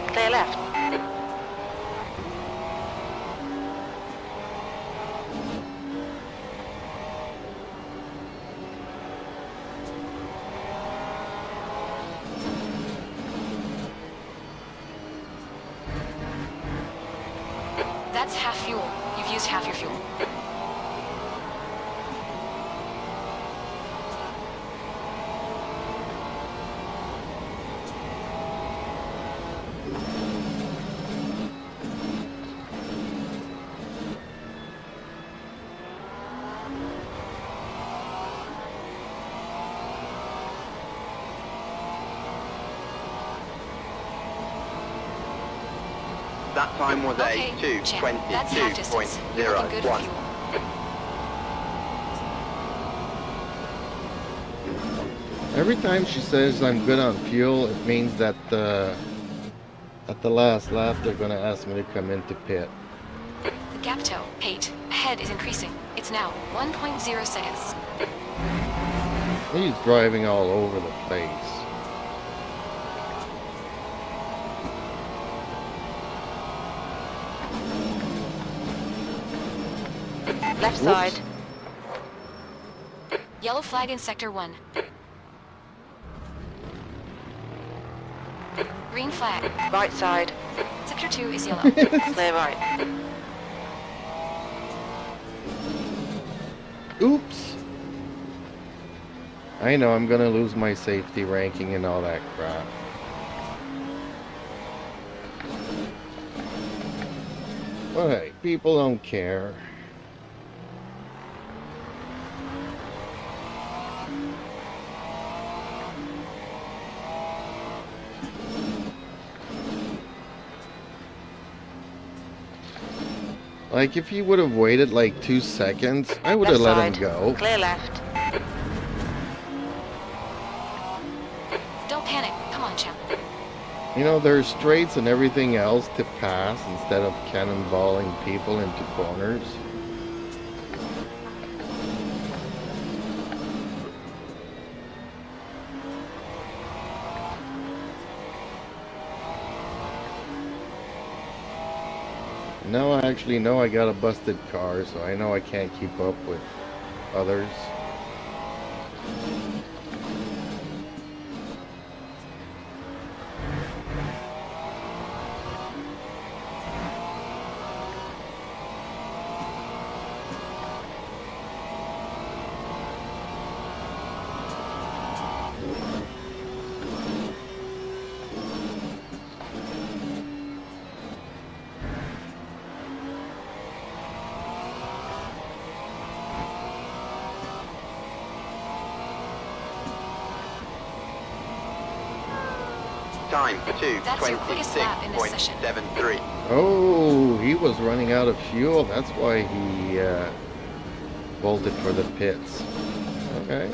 Clear left. That's half fuel. You've used half your fuel. That time was Okay, a champ, that's half distance. You're looking good for 2:22.01. fuel. Every time she says I'm good on fuel, it means that at the last lap they're gonna ask me to come into pit. The gap toe, 8, ahead is increasing. It's now 1.0 seconds. He's driving all over the place. Left Whoops. side. Yellow flag in sector 1. Green flag. Right side. Sector 2 is yellow. Clear right. Oops. I know I'm gonna lose my safety ranking and all that crap. But hey, people don't care. Like, if he would have waited like 2 seconds, I would have Left let him side. go. Clear left. Don't panic. Come on, champ. You know, there's straights and everything else to pass instead of cannonballing people into corners. Now I actually know I got a busted car, so I know I can't keep up with others. Time That's your quickest lap in this session. 2:26.73. Oh, he was running out of fuel. That's why he bolted for the pits. Okay.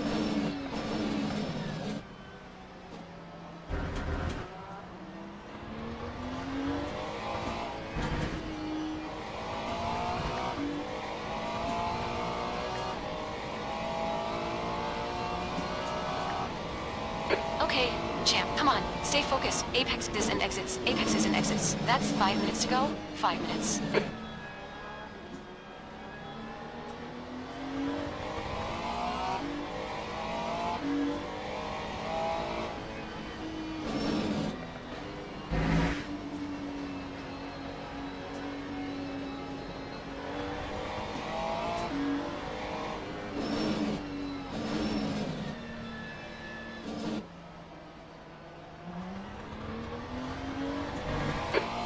Okay, champ, come on. Stay focused. Apexes and exits. Apexes and exits. That's 5 minutes to go. 5 minutes.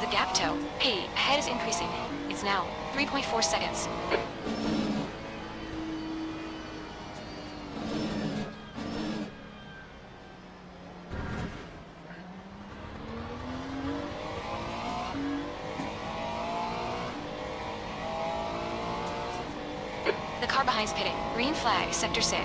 The gap toe. Hey, ahead is increasing. It's now 3.4 seconds. The car behind's pitting. Green flag, sector 6.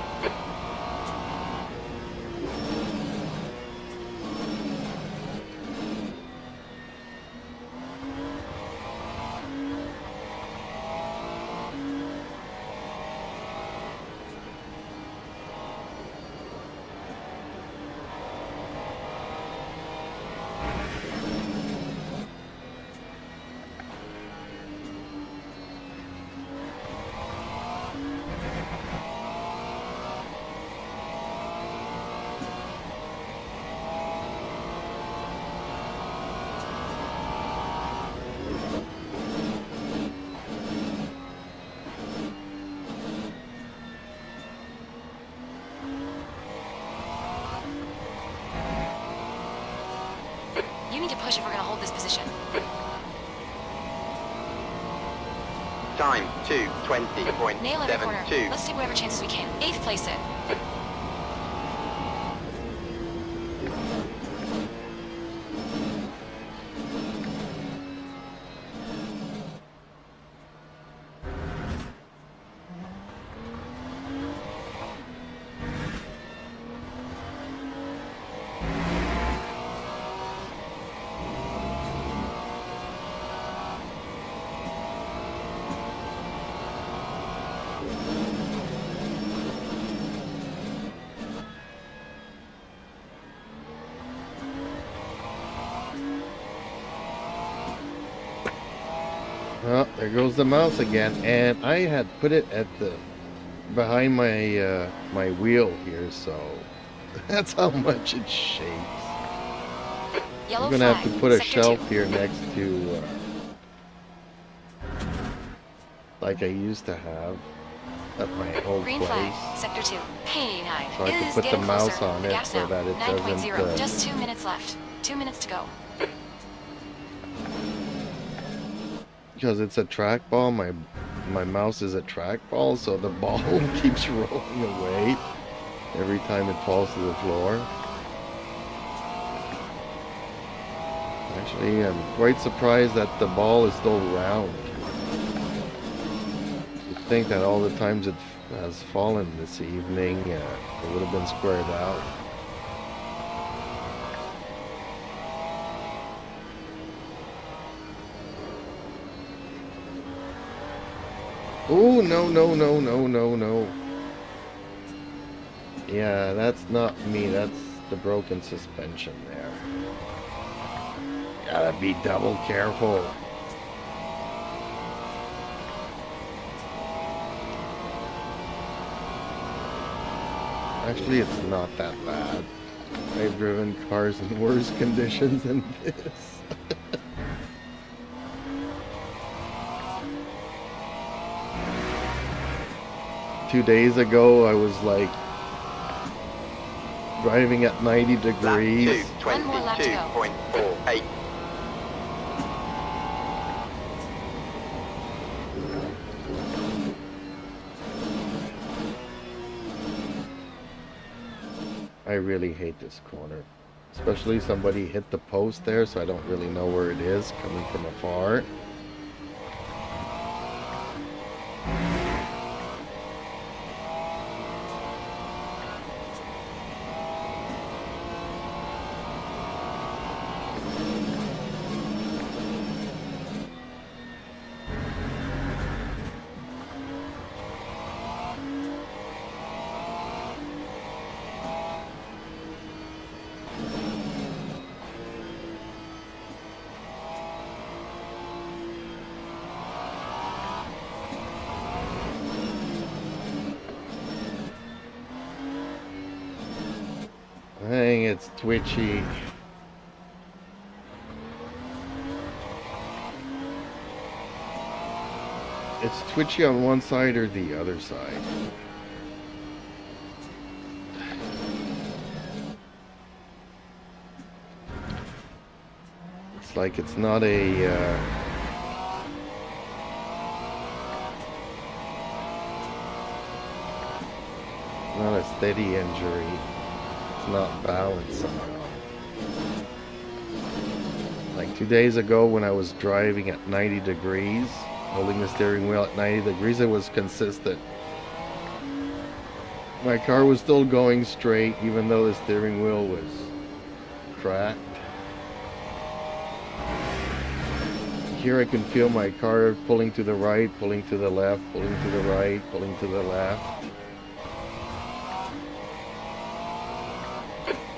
You need to push if we're gonna hold this position. Time Nail every corner. 2:20.72. Let's take whatever chances we can. 8th place it. Oh, there goes the mouse again, and I had put it at the behind my my wheel here, so that's how much it shakes. Yellow I'm gonna have flag, to put a sector shelf 2. here next to like I used to have at my old Green place. flag, sector 2. P9 So I could is put the getting mouse closer. on it Gas so now. that it 9.0. doesn't, Just 2 minutes left. 2 minutes to go. because it's a trackball. My mouse is a trackball, so the ball keeps rolling away every time it falls to the floor. Actually, I'm quite surprised that the ball is still round. You'd think that all the times it has fallen this evening, it would have been squared out. Oh, no, no, no, no, no, no. Yeah, that's not me. That's the broken suspension there. Gotta be double careful. Actually, it's not that bad. I've driven cars in worse conditions than this. 2 days ago, I was like driving at 90 degrees. Lap 2, One more lap to go. 22.48. I really hate this corner. Especially somebody hit the post there, so I don't really know where it is coming from afar. Dang, it's twitchy. It's twitchy on one side or the other side. It's like it's not a not a steady injury. It's not balanced somehow. Like 2 days ago when I was driving at 90 degrees, holding the steering wheel at 90 degrees, it was consistent. My car was still going straight even though the steering wheel was cracked. Here I can feel my car pulling to the right, pulling to the left, pulling to the right, pulling to the left.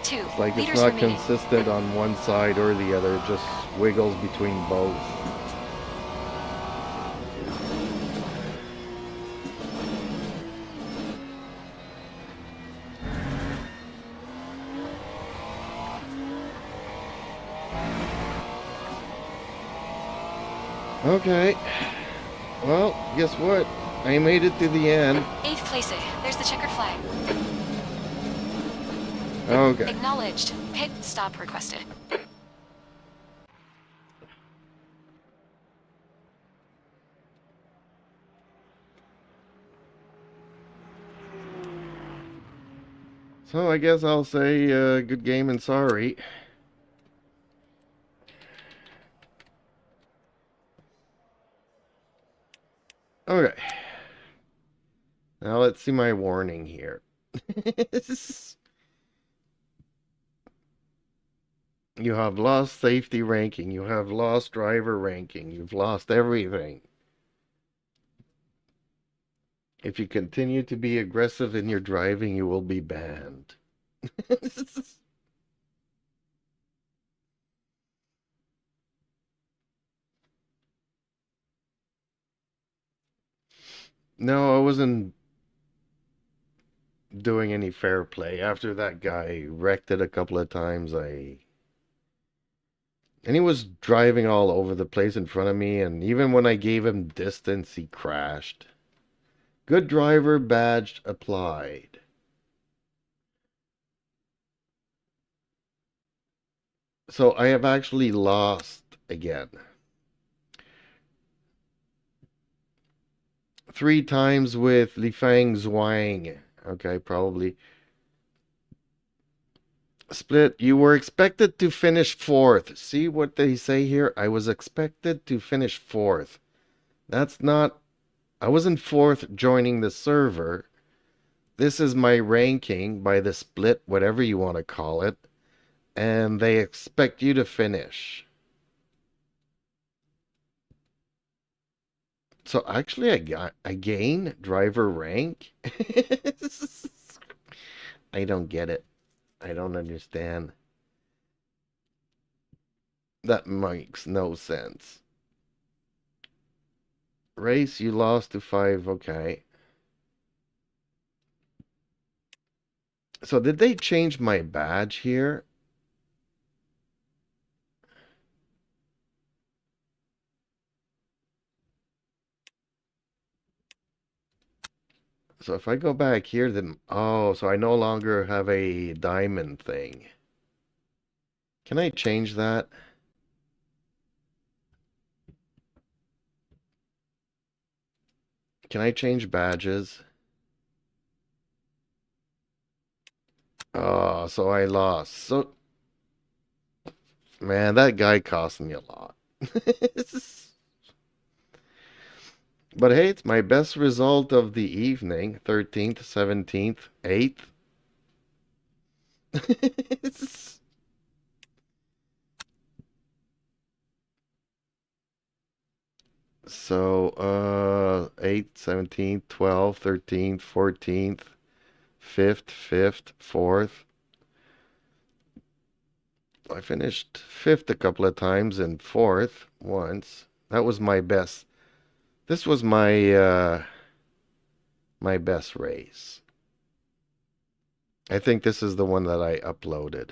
2 Like it's liters not remaining. consistent on one side or the other, it just wiggles between both. Okay. Well, guess what? I made it to the end. 8th place. There's the checkered flag. Okay. Acknowledged. Pit stop requested. So I guess I'll say good game and sorry. Okay. Now let's see my warning here. You have lost safety ranking. You have lost driver ranking. You've lost everything. If you continue to be aggressive in your driving, you will be banned. No, I wasn't doing any fair play. After that guy wrecked it a couple of times, and he was driving all over the place in front of me, and even when I gave him distance, he crashed. Good driver badge applied. So I have actually lost again. 3 times with Li Fang Zhuang. Okay, probably. Split, you were expected to finish 4th. See what they say here? I was expected to finish 4th. That's not... I wasn't 4th joining the server. This is my ranking by the split, whatever you want to call it. And they expect you to finish. So actually I gain driver rank? I don't get it. I don't understand. That makes no sense. Race, you lost to 5, okay. So did they change my badge here? So if I go back here, then... Oh, so I no longer have a diamond thing. Can I change that? Can I change badges? Oh, so I lost. So... Man, that guy cost me a lot. But hey, it's my best result of the evening. 13th, 17th, 8th. So, 8th, 17th, 12th, 13th, 14th, 5th, 4th. I finished 5th a couple of times and 4th once. That was my best. This was my my best race. I think this is the one that I uploaded.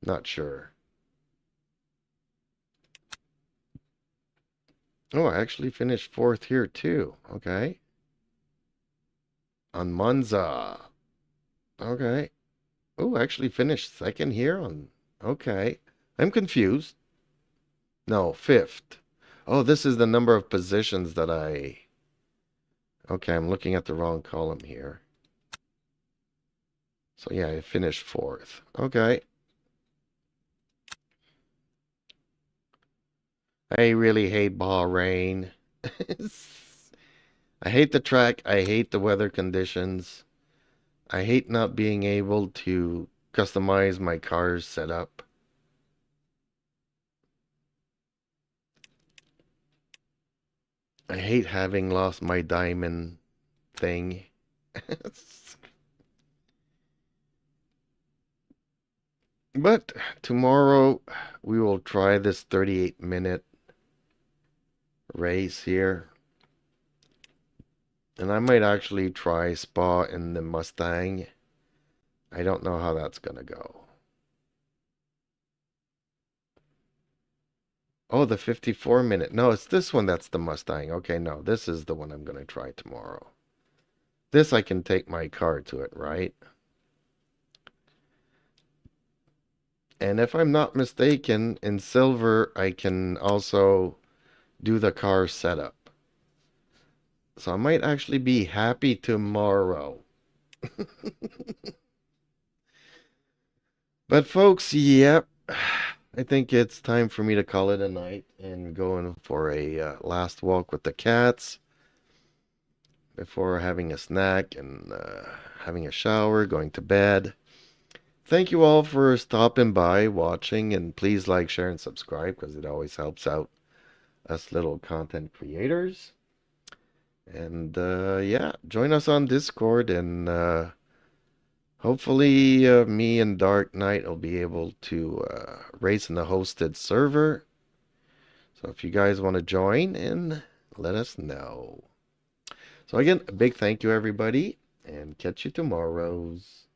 Not sure. Oh, I actually finished 4th here too. Okay. On Moza. Okay. Oh, I actually finished 2nd here on... Okay. I'm confused. No, 5th. Oh, this is the number of positions that I... Okay, I'm looking at the wrong column here. So yeah, I finished 4th. Okay. I really hate Bahrain. I hate the track. I hate the weather conditions. I hate not being able to customize my car's setup. I hate having lost my diamond thing. But tomorrow we will try this 38-minute race here. And I might actually try Spa in the Mustang. I don't know how that's going to go. Oh, the 54-minute. No, it's this one that's the Mustang. Okay, no, this is the one I'm going to try tomorrow. This I can take my car to it, right? And if I'm not mistaken, in silver, I can also do the car setup. So I might actually be happy tomorrow. But folks, yep. I think it's time for me to call it a night and go in for a last walk with the cats before having a snack and having a shower, going to bed. Thank you all for stopping by, watching, and please like, share, and subscribe because it always helps out us little content creators. And yeah, join us on Discord, and hopefully me and Dark Knight will be able to race in the hosted server. So if you guys want to join in, let us know. So again, a big thank you, everybody, and catch you tomorrow's.